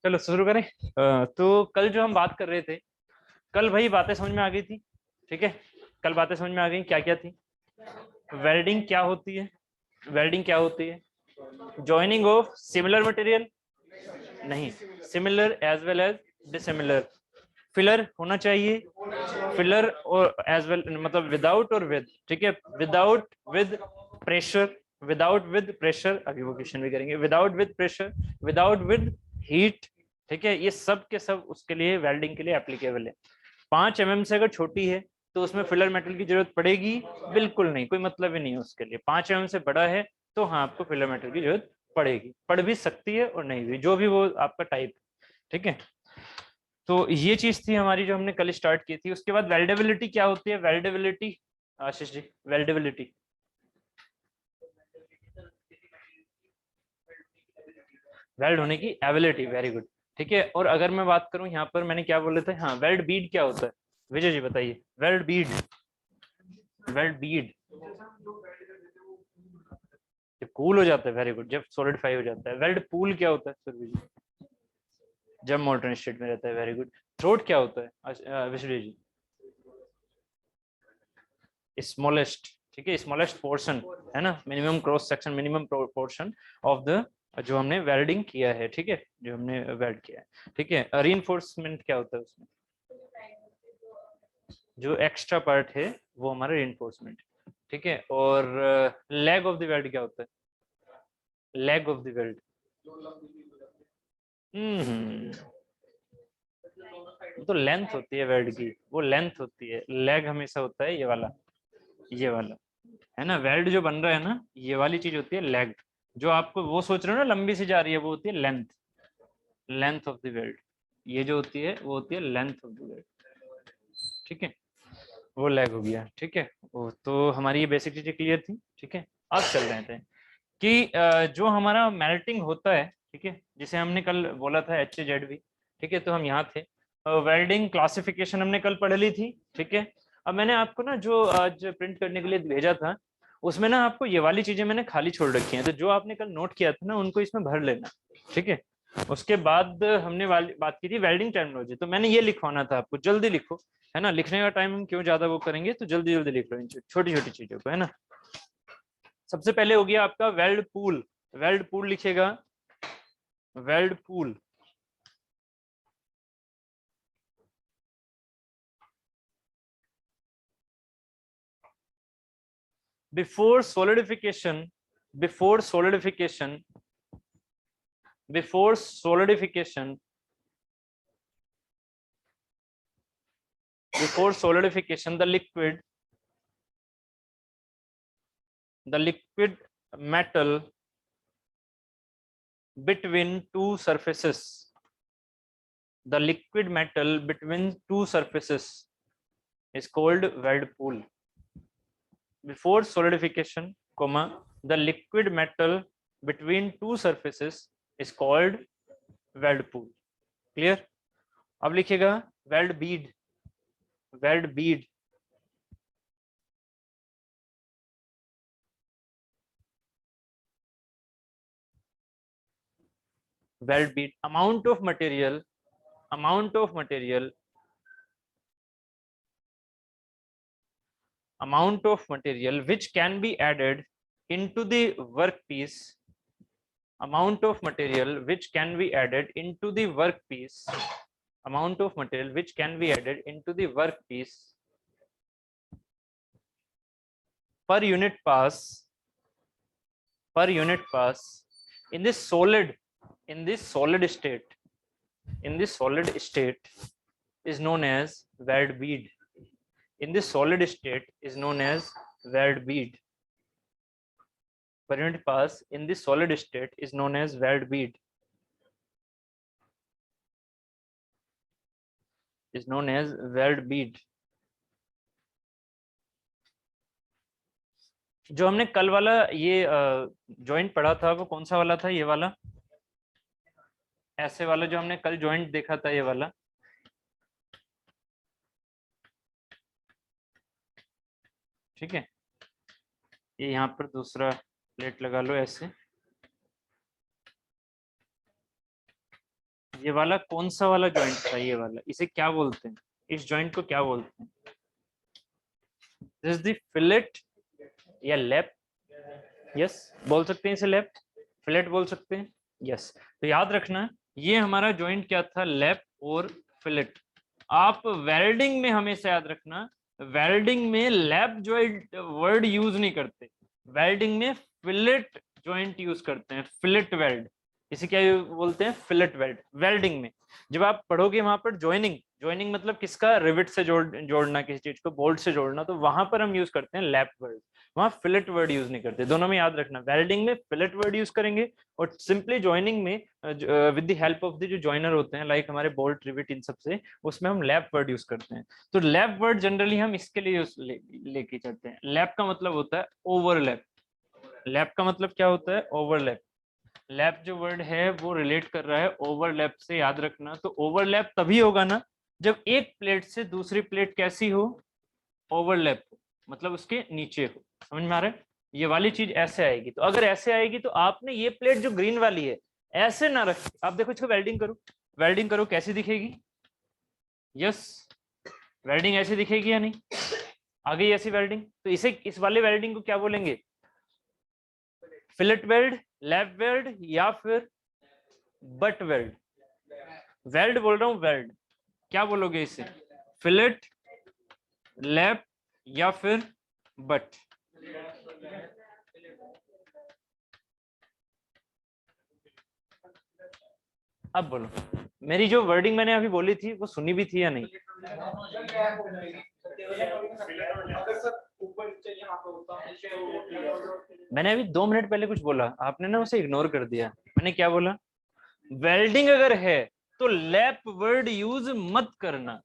चलो शुरू करें। तो कल जो हम बात कर रहे थे, कल भाई बातें समझ में आ गई थी। ठीक है, कल बातें समझ में आ गई। क्या क्या थी? वेल्डिंग क्या होती है? वेल्डिंग क्या होती है? जॉइनिंग ऑफ सिमिलर मटेरियल, नहीं, similar as well as dissimilar. Filler होना चाहिए, फिलर और एज वेल, मतलब विदाउट और विद। ठीक है, without with pressure, without with pressure, अभी वो क्वेश्चन भी करेंगे। Without with pressure, without with heat. ठीक है, ये सब के सब उसके लिए, वेल्डिंग के लिए एप्लीकेबल है। 5 mm से अगर छोटी है तो उसमें फिलर मेटल की जरूरत पड़ेगी? बिल्कुल नहीं, कोई मतलब ही नहीं है उसके लिए। 5 mm से बड़ा है तो हाँ, आपको फिलर मेटल की जरूरत पड़ेगी, पड़ भी सकती है और नहीं भी, जो भी वो आपका टाइप। ठीक है, तो ये चीज थी हमारी जो हमने कल स्टार्ट की थी। उसके बाद वेल्डेबिलिटी क्या होती है? Weldability, Ashish ji, weldability. Weld होने की एबिलिटी, वेरी गुड। ठीक है, और अगर मैं बात करूं यहाँ पर, मैंने क्या बोले थे, हाँ, वेल्ड बीड क्या होता है? विजय जी बताइए, वेल्ड बीड। वेल्ड बीड जब कूल हो जाता है, वेरी गुड, जब सॉलिडिफाई हो जाता है। वेल्ड पूल क्या होता है सुरभि जी? जब मोल्टन स्टेट में रहता है, वेरी गुड। थ्रोट क्या होता है विष्णु जी? स्मॉलेस्ट, ठीक है, स्मॉलेस्ट पोर्शन, है ना, minimum cross section, minimum portion of the, जो हमने वेल्डिंग किया है। ठीक है, जो हमने वेल्ड किया है। ठीक है, रीइंफोर्समेंट क्या होता है उसमें? जो एक्स्ट्रा पार्ट है वो हमारा रीइंफोर्समेंट। ठीक है, और लेग ऑफ द वेल्ड क्या होता है? लेग ऑफ द वेल्ड, हम्म, तो लेंथ होती है वेल्ड की, वो लेंथ होती है। लेग हमेशा होता है ये वाला, ये वाला, है ना। वेल्ड जो बन रहा है ना, ये वाली चीज होती है लेग। जो आपको वो सोच रहे हो ना लंबी सी जा रही है, वो होती है length, length of the weld. ये जो होती है वो होती है लेंथ ऑफ द वेल्ड। ठीक है, वो लेग हो गया। ठीक है, वो तो हमारी ये बेसिक चीजें क्लियर थी। ठीक है, अब चल रहे थे कि जो हमारा मेल्टिंग होता है, ठीक है, जिसे हमने कल बोला था HZV। ठीक है, तो हम यहाँ थे, वेल्डिंग क्लासिफिकेशन हमने कल पढ़ ली थी। ठीक है, अब मैंने आपको ना जो आज प्रिंट करने के लिए भेजा था, उसमें ना आपको ये वाली चीजें मैंने खाली छोड़ रखी हैं, तो जो आपने कल नोट किया था ना, उनको इसमें भर लेना। ठीक है, उसके बाद हमने वाली बात की थी वेल्डिंग टर्मिनोलॉजी, तो मैंने ये लिखवाना था आपको, जल्दी लिखो, है ना। लिखने का टाइम हम क्यों ज्यादा वो करेंगे, तो जल्दी जल्दी लिख लो इन छोटी छोटी चीजों को, है ना। सबसे पहले हो गया आपका वेल्ड पूल। वेल्ड पूल लिखेगा, weld pool. Before solidification, before solidification, before solidification, before solidification the liquid metal between two surfaces, the liquid metal between two surfaces is called weld pool. Before solidification, comma, the liquid metal between two surfaces is called weld pool. Clear? अब लिखिएगा weld bead, weld bead, weld bead. Amount of material, amount of material, amount of material which can be added into the workpiece, amount of material which can be added into the workpiece, amount of material which can be added into the workpiece per unit pass, per unit pass in this solid, in this solid state, in this solid state is known as weld bead. In this solid state is known as weld bead. Per unit pass in this solid state is known as weld bead, is known as weld bead. जो हमने कल वाला ये joint पढ़ा था, वो कौन सा वाला था? ये वाला, ऐसे वाला जो हमने कल जॉइंट देखा था, ये वाला। ठीक है, ये यहाँ पर दूसरा प्लेट लगा लो ऐसे, ये वाला कौन सा वाला जॉइंट था, ये वाला, इसे क्या बोलते हैं, इस जॉइंट को क्या बोलते हैं? दिस इज द फिलेट या लैप, यस बोल सकते हैं इसे, लैप फिलेट बोल सकते हैं, यस। तो याद रखना ये हमारा जॉइंट क्या था, लैप और फिलेट। आप वेल्डिंग में हमेशा याद रखना, वेल्डिंग में लैप जॉइंट वर्ड यूज नहीं करते, वेल्डिंग में फिलेट जॉइंट यूज करते हैं, फिलेट वेल्ड, इसे क्या बोलते हैं, फिलेट वेल्ड। वेल्डिंग में जब आप पढ़ोगे वहां पर जॉइनिंग, जॉइनिंग मतलब किसका, रिविट से जोड़ना किसी चीज को, बोल्ट से जोड़ना, तो वहां पर हम यूज करते हैं लैप वर्ड, वहां फिलेट वर्ड यूज नहीं करते। दोनों में याद रखना, वेल्डिंग में फिलेट वर्ड यूज करेंगे और सिंपली जॉइनिंग में with the help of the जो जॉइनर होते हैं लाइक हमारे बोल्ट, रिविट, इन सब से, उसमें हम लैप वर्ड यूज करते हैं। तो लैप वर्ड जनरली हम इसके लिए लेके चलते हैं। लैप का मतलब होता है ओवरलैप, लैप का मतलब क्या होता है, ओवरलैप। लैप जो वर्ड है वो रिलेट कर रहा है ओवरलैप से, याद रखना। तो ओवरलैप तभी होगा ना जब एक प्लेट से दूसरी प्लेट कैसी हो, ओवरलैप हो, मतलब उसके नीचे हो। समझ में आ रहा है, ये वाली चीज ऐसे आएगी। तो अगर ऐसे आएगी तो आपने ये प्लेट जो ग्रीन वाली है ऐसे ना रख, आप देखो इसको वेल्डिंग करो, वेल्डिंग करो कैसी दिखेगी, यस वेल्डिंग ऐसी दिखेगी या नहीं, आ गई ऐसी वेल्डिंग। तो इसे, इस वाले वेल्डिंग को क्या बोलेंगे, फिलेट वेल्ड, लैप वेल्ड या फिर बट वेल्ड। वेल्ड बोल रहा हूं, वेल्ड, क्या बोलोगे इसे, फिलेट, लैप या फिर बट। अब बोलो, मेरी जो वर्डिंग मैंने अभी बोली थी वो सुनी भी थी या नहीं? मैंने अभी 2 मिनट पहले कुछ बोला, आपने ना उसे इग्नोर कर दिया। मैंने क्या बोला, वेल्डिंग अगर है तो लैप वर्ड यूज मत करना।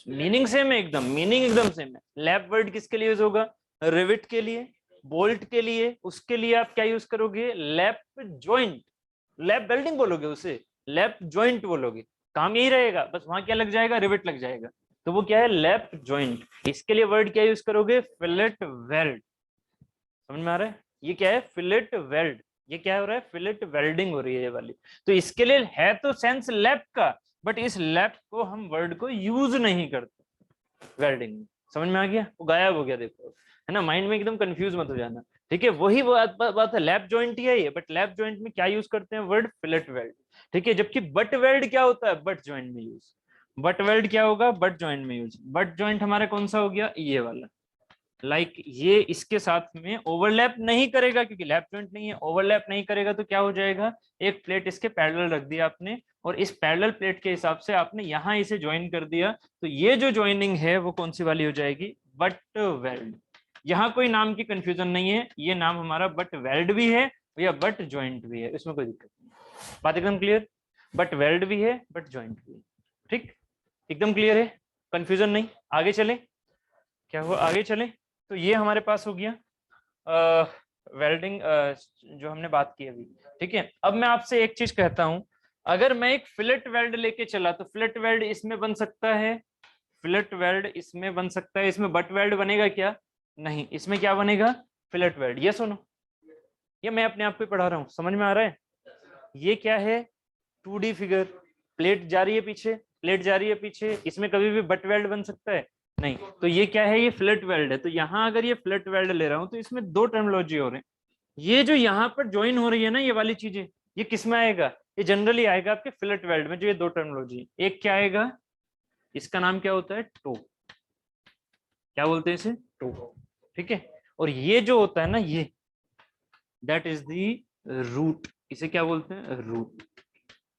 मीनिंग सेम है एकदम, मीनिंग एकदम सेम है। लैप वर्ड किसके लिए यूज होगा, रिविट के लिए, बोल्ट के लिए, उसके लिए आप क्या यूज करोगे, लैप जॉइंट। लैप वेल्डिंग बोलोगे उसे, लैप जॉइंट बोलोगे, काम यही रहेगा, बस वहां क्या लग जाएगा, रिविट लग जाएगा। तो वो क्या है, लैप जॉइंट। इसके लिए वर्ड क्या यूज करोगे, फिलेट वेल्ड। समझ में आ रहा है, ये क्या है, फिलेट वेल्ड। ये क्या हो रहा है, फिलेट वेल्डिंग हो रही है ये वाली। तो इसके लिए है तो सेंस लैप का, बट इस लैप को हम वर्ड को यूज नहीं करते वेल्डिंग में। समझ में आ गया, वो गायब हो गया, देखो है ना, माइंड में एकदम कंफ्यूज मत हो जाना। ठीक है, वही बात है, लैप जॉइंट ही है ये, बट लैप जॉइंट में क्या यूज करते हैं, वर्ड फिलेट वेल्ड। ठीक है, जबकि बट वेल्ड क्या होता है, बट जॉइंट में यूज। बट वेल्ड क्या होगा, बट जॉइंट में यूज। बट जॉइंट हमारा कौन सा हो गया, ये वाला, लाइक ये इसके साथ में ओवरलैप नहीं करेगा क्योंकि लैप जॉइंट नहीं है, ओवरलैप नहीं करेगा तो क्या हो जाएगा, एक प्लेट इसके पैरेलल रख दिया आपने और इस पैरेलल प्लेट के हिसाब से आपने यहाँ इसे ज्वाइन कर दिया, तो ये जो ज्वाइनिंग है वो कौन सी वाली हो जाएगी, बट वेल्ड। यहाँ कोई नाम की कंफ्यूजन नहीं है, ये नाम हमारा बट वेल्ड भी है या बट ज्वाइंट भी है, इसमें कोई दिक्कत नहीं। बात एकदम क्लियर, बट वेल्ड भी है बट ज्वाइंट भी है। ठीक, एकदम क्लियर है, कंफ्यूजन नहीं। आगे चले, क्या हुआ, आगे चले। तो ये हमारे पास हो गया वेल्डिंग जो हमने बात की अभी। ठीक है, अब मैं आपसे एक चीज कहता हूं, अगर मैं एक फिलेट वेल्ड लेके चला तो फिलेट वेल्ड इसमें बन सकता है, फिलेट वेल्ड इसमें बन सकता है, इसमें बट वेल्ड बनेगा क्या, नहीं, इसमें क्या बनेगा, फिलेट वेल्ड। ये सुनो, ये मैं अपने आप को पढ़ा रहा हूँ, समझ में आ रहा है। ये क्या है, 2D फिगर, प्लेट जा रही है पीछे, प्लेट जा रही है पीछे, इसमें कभी भी बट वेल्ड बन सकता है नहीं। तो ये क्या है, ये फ्लैट वेल्ड है। तो यहाँ अगर ये फ्लैट वेल्ड ले रहा हूं तो इसमें 2 टर्मिनोलॉजी हो रहे हैं। ये जो यहाँ पर ज्वाइन हो रही है ना ये वाली चीजें, ये किस में आएगा, ये जनरली आएगा आपके फ्लैट वेल्ड में। जो ये 2 टर्मिनोलॉजी, एक क्या आएगा, इसका नाम क्या होता है, टो, क्या बोलते हैं इसे, टो। ठीक है, और ये जो होता है ना ये, दैट इज दी रूट, इसे क्या बोलते हैं, रूट।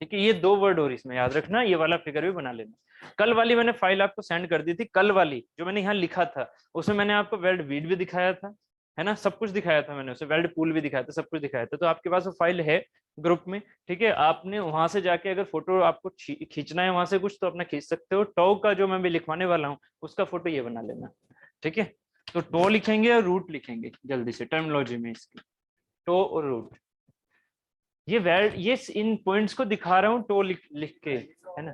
ठीक है, ये 2 वर्ड और इसमें याद रखना, ये वाला फिगर भी बना लेना। कल वाली मैंने फाइल आपको सेंड कर दी थी, कल वाली जो मैंने यहाँ लिखा था उसमें मैंने आपको वेल्ड वीड भी दिखाया था, है ना, सब कुछ दिखाया था मैंने उसे, वेल्ड पूल भी दिखाया था, सब कुछ दिखाया था। तो आपके पास वो फाइल है ग्रुप में। ठीक है, आपने वहां से जाके अगर फोटो आपको खींचना है वहां से कुछ तो अपना खींच सकते हो। टो का जो मैं भी लिखवाने वाला हूँ उसका फोटो ये बना लेना। ठीक है, तो टो लिखेंगे और रूट लिखेंगे जल्दी से टर्मिनोलॉजी में इसकी, टो और रूट। ये वेल्ड, ये इन पॉइंट्स को दिखा रहा हूँ टो लिख के, है ना,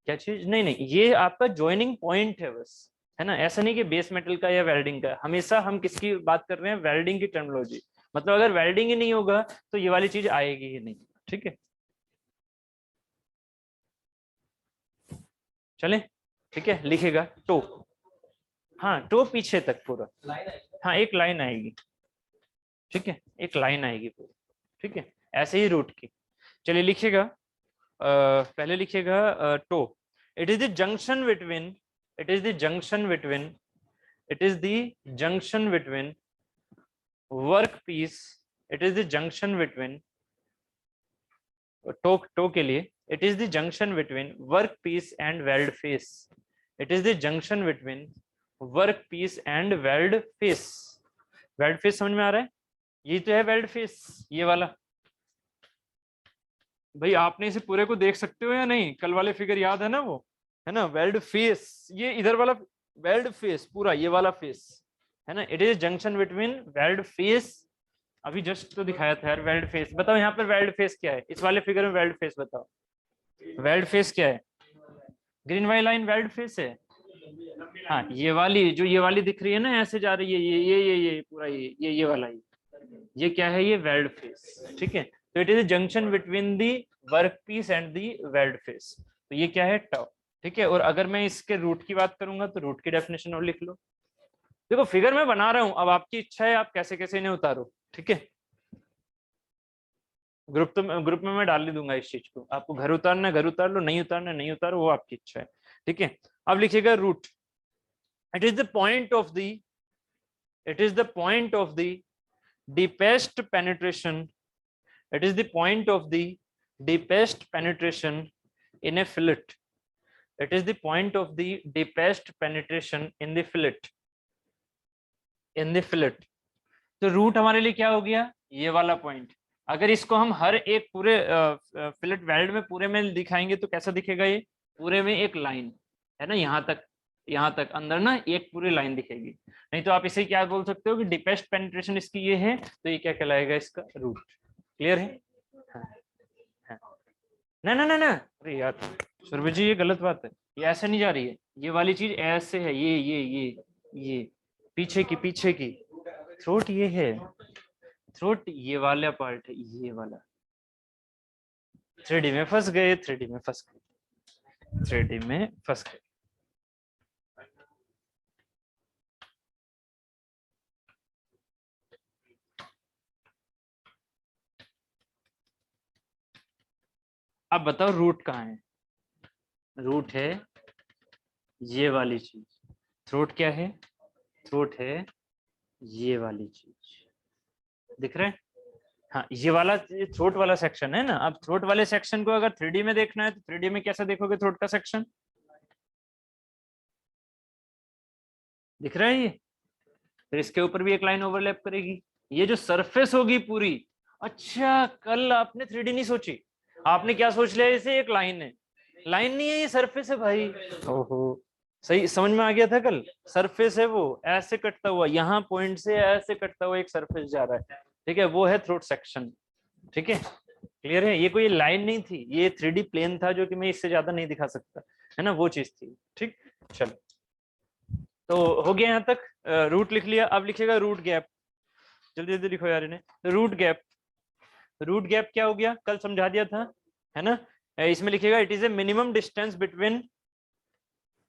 क्या चीज, नहीं नहीं, ये आपका ज्वाइनिंग पॉइंट है बस, है ना। ऐसा नहीं कि बेस मेटल का या वेल्डिंग का, हमेशा हम किसकी बात कर रहे हैं, वेल्डिंग की टर्मिनोलॉजी। मतलब अगर वेल्डिंग ही नहीं होगा तो ये वाली चीज आएगी ही नहीं। ठीक है, चले, ठीक है, लिखेगा टो, हाँ टो पीछे तक पूरा, हाँ एक लाइन आएगी, ठीक है, एक लाइन आएगी पूरी, ठीक है, ऐसे ही रूट की। चलिए लिखिएगा, पहले लिखिएगा toe, it is the junction between, it is the junction between, it is the junction between work piece, it is the junction between toe के लिए, it is the junction between work piece and weld face, it is the junction between work piece and weld face. Weld face समझ में आ रहा है, यही तो है weld face, ये वाला। भाई आपने इसे पूरे को देख सकते हो या नहीं, कल वाले फिगर याद है ना वो, है ना, वेल्ड फेस, ये इधर वाला वेल्ड फेस पूरा, ये वाला फेस है ना, it is junction between weld face, अभी जस्ट तो दिखाया था यार वेल्ड फेस। बताओ यहाँ पर वेल्ड फेस क्या है, इस वाले फिगर में वेल्ड फेस बताओ, वेल्ड फेस क्या है, ग्रीन वाली लाइन वेल्ड फेस है, हाँ ये वाली, जो ये वाली दिख रही है ना ऐसे जा रही है, ये पूरा ये वाला ये क्या है, ये वेल्ड फेस, ठीक है। तो it is junction between the work piece and the weld face, तो ये क्या है टॉ, ठीक है। और अगर मैं इसके रूट की बात करूंगा तो रूट की डेफिनेशन और लिख लो। देखो फिगर मैं बना रहा हूं, अब आपकी इच्छा है आप कैसे कैसे इन्हें उतारो, ठीक है। ग्रुप में मैं डाल ही दूंगा इस चीज को, आपको घर उतारना घर उतार लो, नहीं उतारना नहीं उतारो, वो आपकी इच्छा है, ठीक है। अब लिखिएगा root, it is the point of the, it is the point of the deepest penetration, it is the point of the deepest penetration in a fillet, it is the point of the deepest penetration in the fillet, in the fillet। तो root हमारे लिए क्या हो गया, ये वाला point. अगर इसको हम हर एक पूरे फिलेट वेल्ड में पूरे में दिखाएंगे तो कैसा दिखेगा, ये पूरे में एक लाइन है ना, यहाँ तक अंदर ना एक पूरी लाइन दिखेगी। नहीं तो आप इसे क्या बोल सकते हो कि डीपेस्ट पेनिट्रेशन इसकी ये है, तो ये क्या कहलाएगा, इसका रूट। क्लियर है, हाँ, हाँ। ना ना ना ना, अरे यार सुरभि जी ये गलत बात है, ये ऐसे नहीं जा रही है, ये वाली चीज ऐसे है, ये पीछे की थ्रोट ये है, थ्रोट ये वाला पार्ट है, ये वाला। 3D में फंस गए, 3D में फंस गए, 3D में फंस गए। अब बताओ रूट कहाँ है, रूट है ये वाली चीज, थ्रोट क्या है, थ्रोट है ये वाली चीज, दिख रहा है, हाँ ये वाला थ्रोट वाला सेक्शन है ना। अब थ्रोट वाले सेक्शन को अगर 3D में देखना है तो 3D में कैसा देखोगे थ्रोट का सेक्शन, दिख रहा है ये, फिर इसके ऊपर भी एक लाइन ओवरलैप करेगी, ये जो सरफेस होगी पूरी। अच्छा कल आपने 3D नहीं सोची, आपने क्या सोच लिया, इसे एक लाइन है, लाइन नहीं है ये सरफेस है भाई। ओहो सही समझ में आ गया था कल, सरफेस है वो, ऐसे कटता हुआ यहाँ पॉइंट से ऐसे कटता हुआ एक सरफेस जा रहा है, ठीक है, वो है थ्रोट सेक्शन, ठीक है। क्लियर है, ये कोई लाइन नहीं थी, ये 3D प्लेन था जो कि मैं इससे ज्यादा नहीं दिखा सकता, है ना, वो चीज थी, ठीक। चलो तो हो गया यहाँ तक, रूट लिख लिया। अब लिखेगा रूट गैप, जल्दी जल्दी लिखो यार इन्हें। रूट गैप, रूट गैप क्या हो गया, कल समझा दिया था, है ना। इसमें लिखेगा it is a minimum distance between,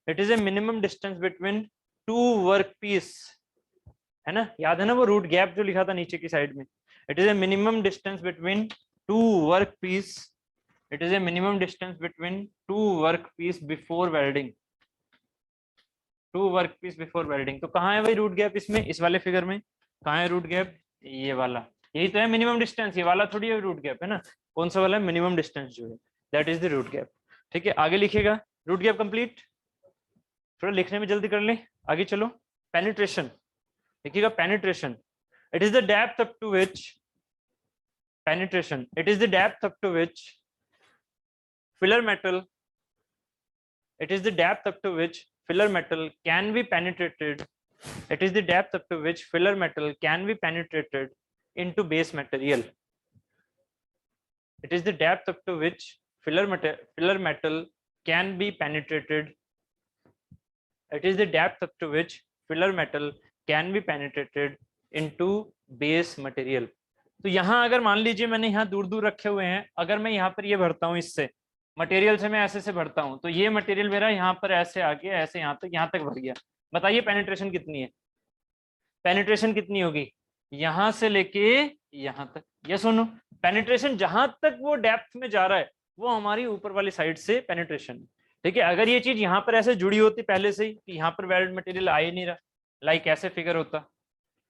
it is a minimum distance between two work piece, है ना, याद है ना वो रूट गैप जो लिखा था नीचे की साइड में। It is a minimum distance between two work piece, it is a minimum distance between two work piece before welding, two work piece before welding. तो कहाँ है भाई रूट गैप इसमें, इस वाले फिगर में कहाँ है रूट गैप, ये वाला, यही तो है मिनिमम डिस्टेंस, ये वाला थोड़ी है रूट गैप, है ना, कौन सा वाला है, मिनिमम डिस्टेंस जो है, that is the root gap, ठीक है। आगे लिखेगा रूट गैप कंप्लीट, थोड़ा लिखने में जल्दी कर ले, आगे चलो। पेनिट्रेशन लिखिएगा, penetration, it is the depth up to which, penetration, it is the depth up to which filler metal, it is the depth up to which filler metal can be penetrated, it is the depth up to which filler metal can be penetrated into base material, it is the depth up to which filler metal can be penetrated, it is the depth up to which filler metal can be penetrated into base material। तो यहाँ अगर मान लीजिए मैंने यहाँ दूर दूर रखे हुए हैं, अगर मैं यहाँ पर ये भरता हूँ इससे, मटेरियल से मैं ऐसे से भरता हूँ, तो ये मटेरियल मेरा यहाँ पर ऐसे आ गया, ऐसे यहाँ तक भर गया। बताइए पेनिट्रेशन कितनी है? पेनिट्रेशन कितनी होगी? यहां से लेके यहां तक। ये सुनो, पेनिट्रेशन जहां तक वो डेप्थ में जा रहा है वो हमारी ऊपर वाली साइड से पेनिट्रेशन। ठीक है, अगर ये चीज यहाँ पर ऐसे जुड़ी होती पहले से ही कि यहाँ पर वेल्ड मटेरियल आ ही नहीं रहा, लाइक ऐसे फिगर होता,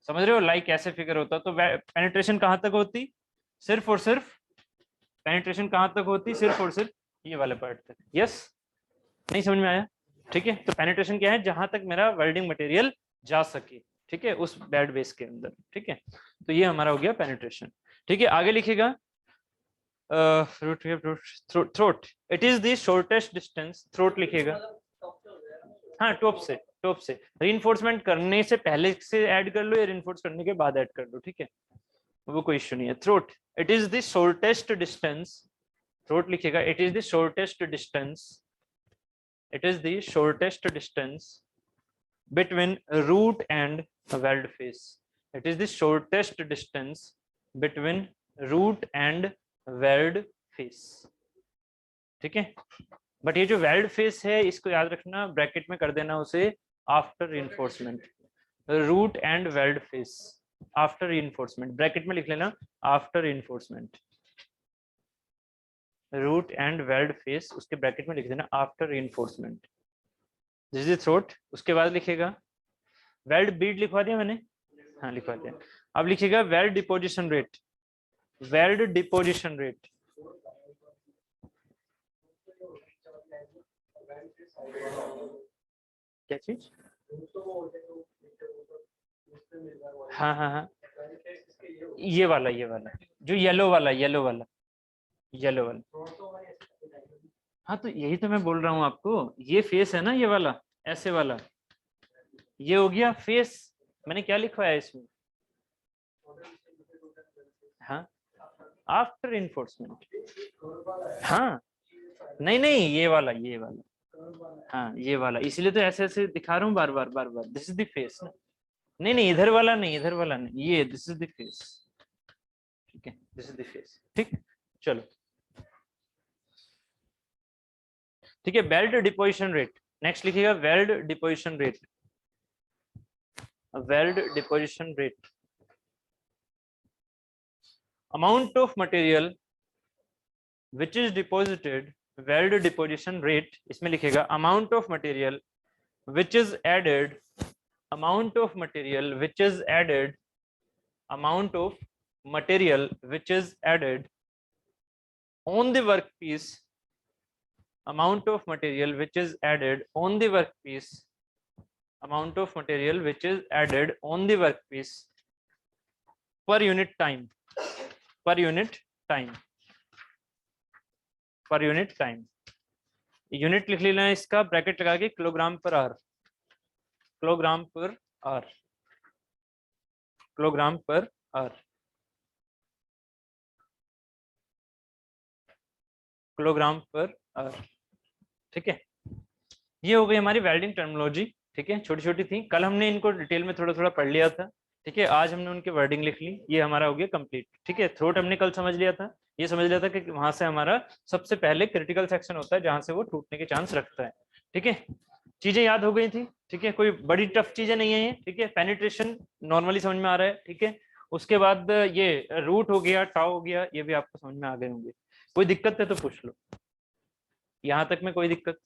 समझ रहे हो, लाइक ऐसे फिगर होता, तो पेनिट्रेशन कहां तक होती? सिर्फ और सिर्फ पेनिट्रेशन कहां तक होती? सिर्फ और सिर्फ ये वाले पार्ट तक। यस, नहीं समझ में आया? ठीक है, तो पेनिट्रेशन क्या है? जहां तक मेरा वेल्डिंग मटेरियल जा सके, ठीक है, उस बेड बेस के अंदर। ठीक है, तो ये हमारा हो गया पेनिट्रेशन। ठीक है, आगे लिखिएगा throat, it is the shortest distance. Throat लिखिएगा, हाँ टॉप से, टॉप से। रीइंफोर्समेंट करने से पहले से ऐड कर लो या रीइंफोर्स करने के बाद ऐड कर लो, ठीक है, वो कोई इश्यू नहीं है। Throat, it is the shortest distance. Throat लिखिएगा, it is the shortest distance, it is the shortest distance between root and weld face. It is the shortest distance between root and weld face. ठीक है, but ये जो weld face है इसको याद रखना, bracket में कर देना उसे after reinforcement. Root and weld face after reinforcement, bracket में लिख लेना after reinforcement. Root and weld face उसके ब्रैकेट में लिख देना after reinforcement. This is throat. उसके बाद लिखेगा वेल्ड बीड, लिखवा दिया मैंने, हाँ लिखवा दिया। अब लिखिएगा weld deposition rate. Weld deposition rate, क्या चीज? हाँ हाँ हाँ, ये वाला, ये वाला जो येलो वाला, येलो वाला, येलो वाला। हाँ तो यही तो मैं बोल रहा हूँ आपको, ये फेस है ना, ये वाला ऐसे वाला, ये हो गया फेस। मैंने क्या लिखवाया इसमें? हाँ आफ्टर इन्फोर्समेंट, हाँ नहीं नहीं, ये वाला, ये वाला, हाँ ये वाला, इसलिए तो ऐसे ऐसे दिखा रहा हूँ बार बार बार बार। दिस इज द फेस ना, नहीं नहीं इधर वाला नहीं, इधर वाला नहीं, ये दिस इज द फेस। ठीक है, दिस इज द फेस। ठीक, चलो ठीक है। वेल्ड डिपोजिशन रेट, नेक्स्ट लिखिएगा weld deposition rate. Weld deposition rate, amount of material which is deposited, weld deposition rate, इसमें लिखेगा amount of material which is added, amount of material which is added, amount of material which is added on the workpiece, amount of material which is added on the workpiece, amount of material which is added on the workpiece per unit time, per unit time, per unit time। Unit लिख लेना है इसका, bracket लगा के kilogram per hour, kilogram per hour, kilogram per hour, kilogram per hour. ठीक है, ये हो गई हमारी वेल्डिंग टर्मिनोलॉजी। ठीक है, छोटी छोटी थी, कल हमने इनको डिटेल में थोड़ा थोड़ा पढ़ लिया था। ठीक है, आज हमने उनके वर्डिंग लिख ली, ये हमारा हो गया कंप्लीट। ठीक है, थ्रोट हमने कल समझ लिया था, ये समझ लिया था कि वहां से हमारा सबसे पहले क्रिटिकल सेक्शन होता है जहां से वो टूटने के चांस रखता है। ठीक है, चीजें याद हो गई थी। ठीक है, कोई बड़ी टफ चीजें नहीं है ये। ठीक है, पेनिट्रेशन नॉर्मली समझ में आ रहा है। ठीक है, उसके बाद ये रूट हो गया, टाउ हो गया, ये भी आपको समझ में आ गए होंगे। कोई दिक्कत है तो पूछ लो, यहाँ तक में कोई दिक्कत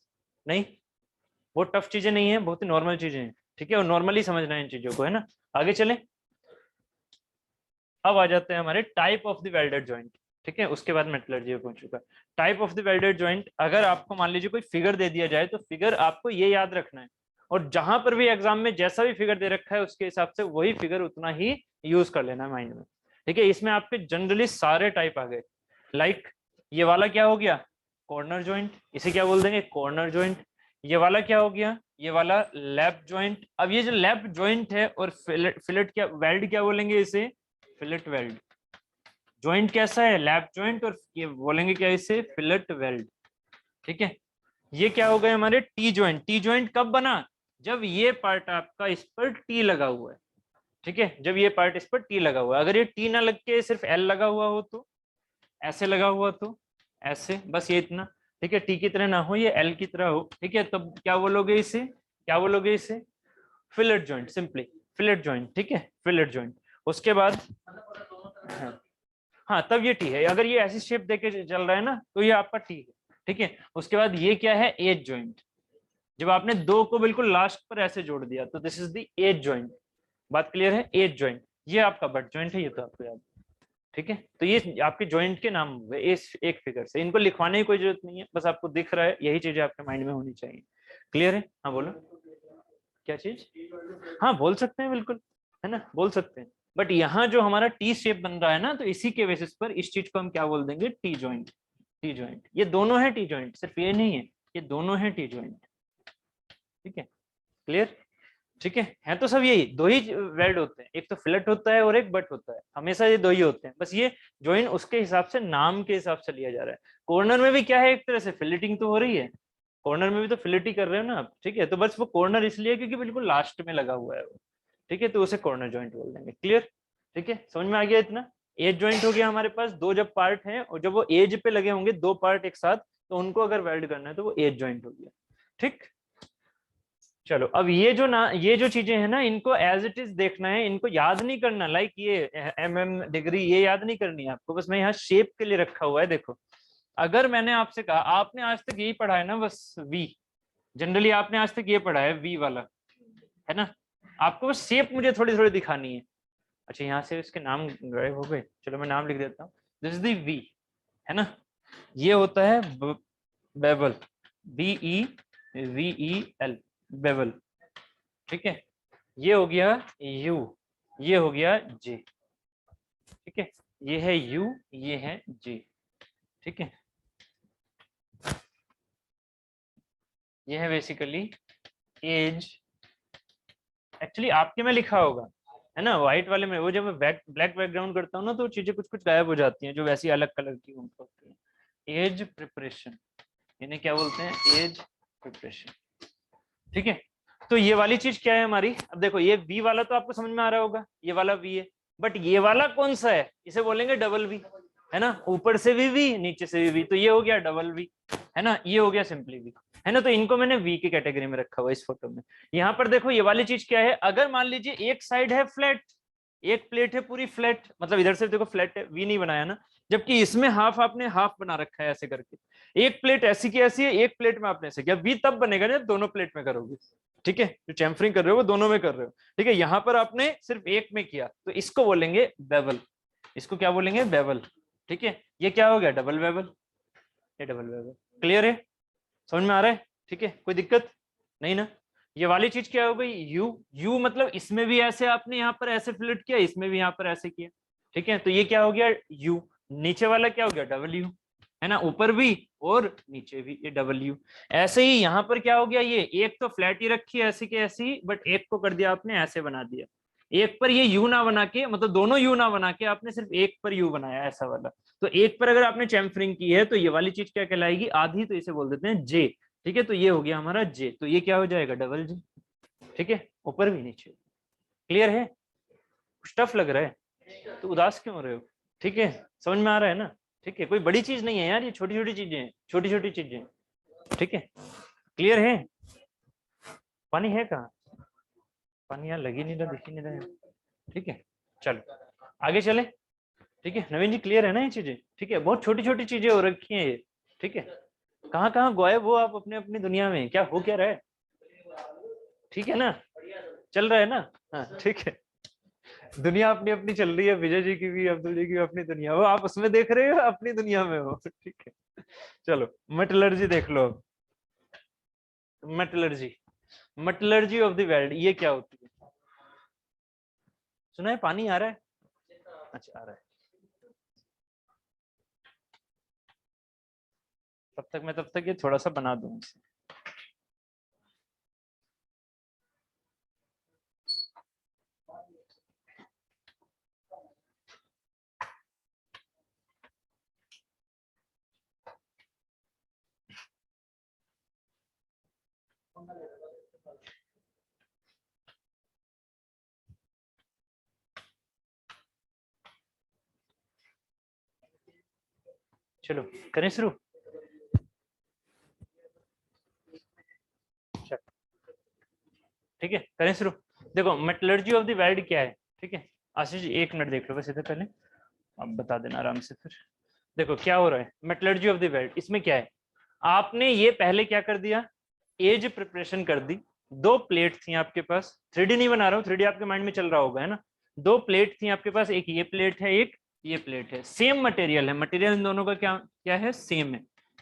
नहीं, वो टफ चीजें नहीं है, बहुत ही नॉर्मल चीजें हैं। ठीक है, और नॉर्मली समझना है इन चीजों को, है ना। आगे चलें, अब आ जाते हैं हमारे type of the welded joint. ठीक है, उसके बाद मेटलर्जी पहुंच चुका। Type of the welded joint, अगर आपको मान लीजिए कोई फिगर दे दिया जाए तो फिगर आपको ये याद रखना है, और जहां पर भी एग्जाम में जैसा भी फिगर दे रखा है उसके हिसाब से वही फिगर उतना ही यूज कर लेना है माइंड में। ठीक है, इसमें आपके जनरली सारे टाइप आ गए। लाइक ये वाला क्या हो गया? कॉर्नर जॉइंट, इसे क्या बोल देंगे? Corner joint. ये वाला क्या हो गया? ये वाला लैप जॉइंट। अब ये जो लैप जॉइंट है और फिलेट क्या, वेल्ड क्या बोलेंगे इसे? Fillet weld. जॉइंट कैसा है? लैप जॉइंट, और ये बोलेंगे क्या इसे? Fillet weld. ठीक है, ये क्या हो गए हमारे? T joint. टी जॉइंट कब बना? जब ये पार्ट आपका इस पर टी लगा हुआ है। ठीक है, जब ये पार्ट इस पर टी लगा हुआ है। अगर ये टी ना लग के सिर्फ एल लगा हुआ हो तो, ऐसे लगा हुआ तो, ऐसे, बस ये इतना, ठीक है, टी की तरह ना हो, ये एल की तरह हो, ठीक है, तब क्या बोलोगे इसे, क्या बोलोगे इसे, fillet joint, simply fillet joint, ठीक है, फिलेट जॉइंट। उसके बाद हाँ, हाँ तब ये टी है, अगर ये ऐसी शेप देके चल रहा है ना तो ये आपका टी है, ठीक है। उसके बाद ये क्या है, एज जॉइंट, जब आपने दो को बिल्कुल लास्ट पर ऐसे जोड़ दिया तो this is the edge joint. बात क्लियर है, एज जॉइंट। ये आपका बट जॉइंट है, ये तो आपको याद, ठीक है। तो ये आपके जॉइंट के नाम हुए इस एक फिगर से, इनको लिखवाने की कोई जरूरत नहीं है, बस आपको दिख रहा है, यही चीजें आपके माइंड में होनी चाहिए। क्लियर है, हाँ बोलो क्या चीज, हाँ बोल सकते हैं बिल्कुल, है ना, बोल सकते हैं। बट यहाँ जो हमारा टी शेप बन रहा है ना, तो इसी के बेसिस पर इस चीज को हम क्या बोल देंगे, टी जॉइंट। टी जॉइंट, ये दोनों है टी जॉइंट, सिर्फ ये नहीं है, ये दोनों है टी जॉइंट, ठीक है। क्लियर, ठीक है तो सब यही दो ही वेल्ड होते हैं, एक तो फिलेट होता है और एक बट होता है, हमेशा ये दो ही होते हैं, बस ये जॉइन उसके हिसाब से, नाम के हिसाब से लिया जा रहा है। कॉर्नर में भी क्या है, एक तरह से फिलेटिंग तो हो रही है, कॉर्नर में भी तो फिलेट ही कर रहे हो ना आप, ठीक है, तो बस वो कॉर्नर इसलिए क्योंकि बिल्कुल लास्ट में लगा हुआ है वो, ठीक है, तो उसे कॉर्नर जॉइंट बोल देंगे। क्लियर, ठीक है, समझ में आ गया इतना। एज जॉइंट हो गया हमारे पास, दो जब पार्ट हैं और जब वो एज पे लगे होंगे दो पार्ट एक साथ, तो उनको अगर वेल्ड करना है तो वो एज जॉइंट हो गया, ठीक। चलो अब ये जो ना, ये जो चीजें हैं ना, इनको एज इट इज देखना है, इनको याद नहीं करना, लाइक ये डिग्री ये याद नहीं करनी है आपको, बस मैं यहाँ शेप के लिए रखा हुआ है। देखो अगर मैंने आपसे कहा, आपने आज तक यही पढ़ा है ना, बस वी, जनरली आपने आज तक ये पढ़ा है वी वाला, है ना, आपको बस शेप मुझे थोड़ी थोड़ी दिखानी है। अच्छा यहाँ से इसके नाम गायब हो गए, चलो मैं नाम लिख देता हूँ, दिस इज दी वी, है ना, ये होता है बेवल, BEVEL, बेवल, ठीक है। ये हो गया यू, ये हो गया जे, ठीक है, ये है यू, ये है जे, ठीक है। ये है बेसिकली एज, एक्चुअली आपके में लिखा होगा, है ना, व्हाइट वाले में, वो जब मैं ब्लैक बैकग्राउंड करता हूँ ना तो चीजें कुछ कुछ गायब हो जाती हैं, जो वैसी अलग कलर की होती है। एज प्रिपरेशन, इन्हें क्या बोलते हैं, एज प्रिपरेशन, ठीक है। तो ये वाली चीज क्या है हमारी, अब देखो ये वी वाला तो आपको समझ में आ रहा होगा, ये वाला वी है, बट ये वाला कौन सा है, इसे बोलेंगे डबल वी, है ना, ऊपर से भी वी नीचे से भी वी, तो ये हो गया डबल वी, है ना, ये हो गया सिंपली वी, है ना। तो इनको मैंने वी की कैटेगरी में रखा हुआ इस फोटो में। यहाँ पर देखो ये वाली चीज क्या है, अगर मान लीजिए एक साइड है फ्लैट, एक प्लेट है पूरी फ्लैट, मतलब इधर से देखो फ्लैट है, वी नहीं बनाया ना, जबकि इसमें हाफ आपने हाफ बना रखा है ऐसे करके, एक प्लेट ऐसी की ऐसी है, एक प्लेट में आपने ऐसे किया, वी तब बनेगा जब दोनों प्लेट में करोगे, ठीक है, जो चैम्फरिंग कर रहे हो वो दोनों में कर रहे हो, ठीक है। यहाँ पर आपने सिर्फ एक में किया तो इसको बोलेंगे बेवल, इसको क्या बोलेंगे, बेवल, ठीक है। ये क्या हो गया, डबल बेवल, ये डबल बेवल। क्लियर है, समझ में आ रहा है, ठीक है, कोई दिक्कत नहीं ना। ये वाली चीज क्या हो गई, यू, यू मतलब इसमें भी ऐसे आपने यहाँ पर ऐसे फ्लिट किया, इसमें भी यहाँ पर ऐसे किया, ठीक है, तो ये क्या हो गया यू। नीचे वाला क्या हो गया, डब्ल्यू, है ना, ऊपर भी और नीचे भी ये डब्ल्यू। ऐसे ही यहाँ पर क्या हो गया, ये एक तो फ्लैट ही रखी है ऐसी के ऐसी, बट एक को कर दिया आपने ऐसे बना दिया, एक पर ये यू ना बना के, मतलब दोनों यू ना बना के आपने सिर्फ एक पर यू बनाया ऐसा वाला। तो एक पर अगर आपने चैम्फरिंग की है तो ये वाली चीज क्या कहलाएगी, आधी, तो इसे बोल देते हैं जे, ठीक है। तो ये हो गया हमारा जे, तो ये क्या हो जाएगा, डबल जे, ठीक है, ऊपर भी नीचे। क्लियर है, टफ लग रहा है तो उदास क्यों हो रहे हो, ठीक है, समझ में आ रहा है ना, ठीक है, कोई बड़ी चीज नहीं है यार, ये छोटी छोटी चीजें हैं, छोटी छोटी चीजें, ठीक है। क्लियर है, पानी है कहाँ, पानी यहाँ लग ही नहीं रहा, दिख ही नहीं रहा है, ठीक है। चलो आगे चले, ठीक है, नवीन जी क्लियर है ना ये चीजें, ठीक है, बहुत छोटी छोटी चीजें हो रखी हैं ये, ठीक है। कहाँ कहाँ गायब हो आप अपने अपनी दुनिया में, क्या हो क्या रहा है, ठीक है ना, चल रहा है ना, हाँ ठीक है। दुनिया अपनी अपनी चल रही है, विजय जी की भी, अब्दुल जी की भी अपनी दुनिया, वो आप उसमें देख रहे हो, अपनी दुनिया में हो, ठीक है। चलो मेटलर्जी देख लो, metallurgy, metallurgy of the world, ये क्या होती है, सुना है, पानी आ रहा है, अच्छा आ रहा है, तब तक ये थोड़ा सा बना दूं इसे। चलो करें शुरू, ठीक है, करें शुरू। देखो मेटलर्जी ऑफ द वेल्ड क्या है, ठीक है आशीष जी, 1 मिनट देख लो बस इधर पहले, अब बता देना आराम से फिर। देखो क्या हो रहा है मेटलर्जी ऑफ द वेल्ड, इसमें क्या है, आपने ये पहले क्या कर दिया, एज प्रिपरेशन कर दी। 2 प्लेट थी आपके पास, 3D नहीं बना रहा हूँ, 3D आपके माइंड में चल रहा होगा है ना। 2 प्लेट थी आपके पास, एक ये प्लेट है, एक ये प्लेट है, सेम मटेरियल है, मटेरियल इन दोनों का क्या क्या है, सेम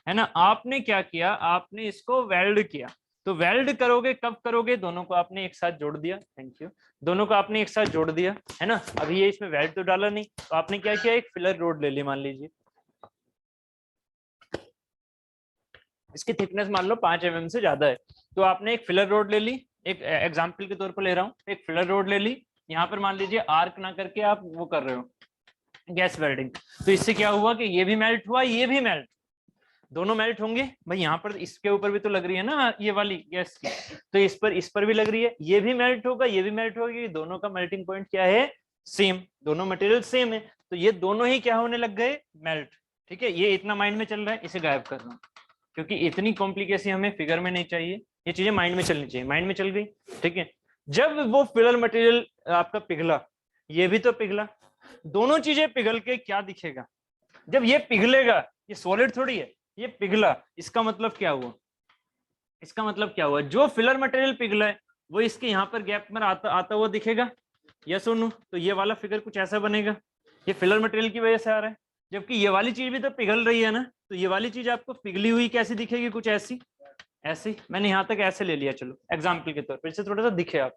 है ना। आपने क्या किया, आपने इसको वेल्ड किया। तो वेल्ड करोगे कब करोगे, दोनों को आपने एक साथ जोड़ दिया, थैंक यू, दोनों को आपने एक साथ जोड़ दिया है ना। अभी ये इसमें वेल्ड तो डाला नहीं, तो आपने क्या किया, एक फिलर रोड ले ली, मान लीजिए इसकी थिकनेस मान लो 5 mm से ज्यादा है, तो आपने एक फिलर रोड ले ली, एक एग्जाम्पल के तौर पर ले रहा हूँ, एक फिलर रोड ले ली, यहाँ पर मान लीजिए आर्क ना करके आप वो कर रहे हो गैस वेल्डिंग। तो इससे क्या हुआ कि ये भी मेल्ट हुआ, ये भी मेल्ट, दोनों मेल्ट होंगे भाई। यहाँ पर इसके ऊपर भी तो लग रही है ना ये वाली गैस की, तो इस पर भी लग रही है, ये भी मेल्ट होगा, ये भी मेल्ट होगा, ये दोनों का मेल्टिंग पॉइंट क्या है, सेम, दोनों मटेरियल सेम है, तो ये दोनों ही क्या होने लग गए, मेल्ट। ठीक है, ये इतना माइंड में चल रहा है, इसे गायब कर रहा हूँ क्योंकि इतनी कॉम्प्लिकेसी हमें फिगर में नहीं चाहिए, ये चीजें माइंड में चलनी चाहिए, माइंड में चल गई। ठीक है, जब वो फिलर मटेरियल आपका पिघला, ये भी तो पिघला, दोनों चीजें पिघल के क्या दिखेगा, जब ये पिघलेगा, ये सॉलिड थोड़ी है, ये पिघला, इसका मतलब क्या हुआ, इसका मतलब क्या हुआ, जो फिलर मटेरियल पिघला है वो इसके यहाँ पर गैप में आता हुआ दिखेगा, यस और नो। तो ये वाला फिगर कुछ ऐसा बनेगा, ये फिलर मटेरियल की वजह से आ रहा है, जबकि ये वाली चीज भी तो पिघल रही है ना, तो ये वाली चीज आपको पिघली हुई कैसी दिखेगी, कुछ ऐसी, ऐसी। मैंने यहाँ तक ऐसे ले लिया, चलो एग्जाम्पल के तौर पर, इससे थोड़ा सा दिखे आप,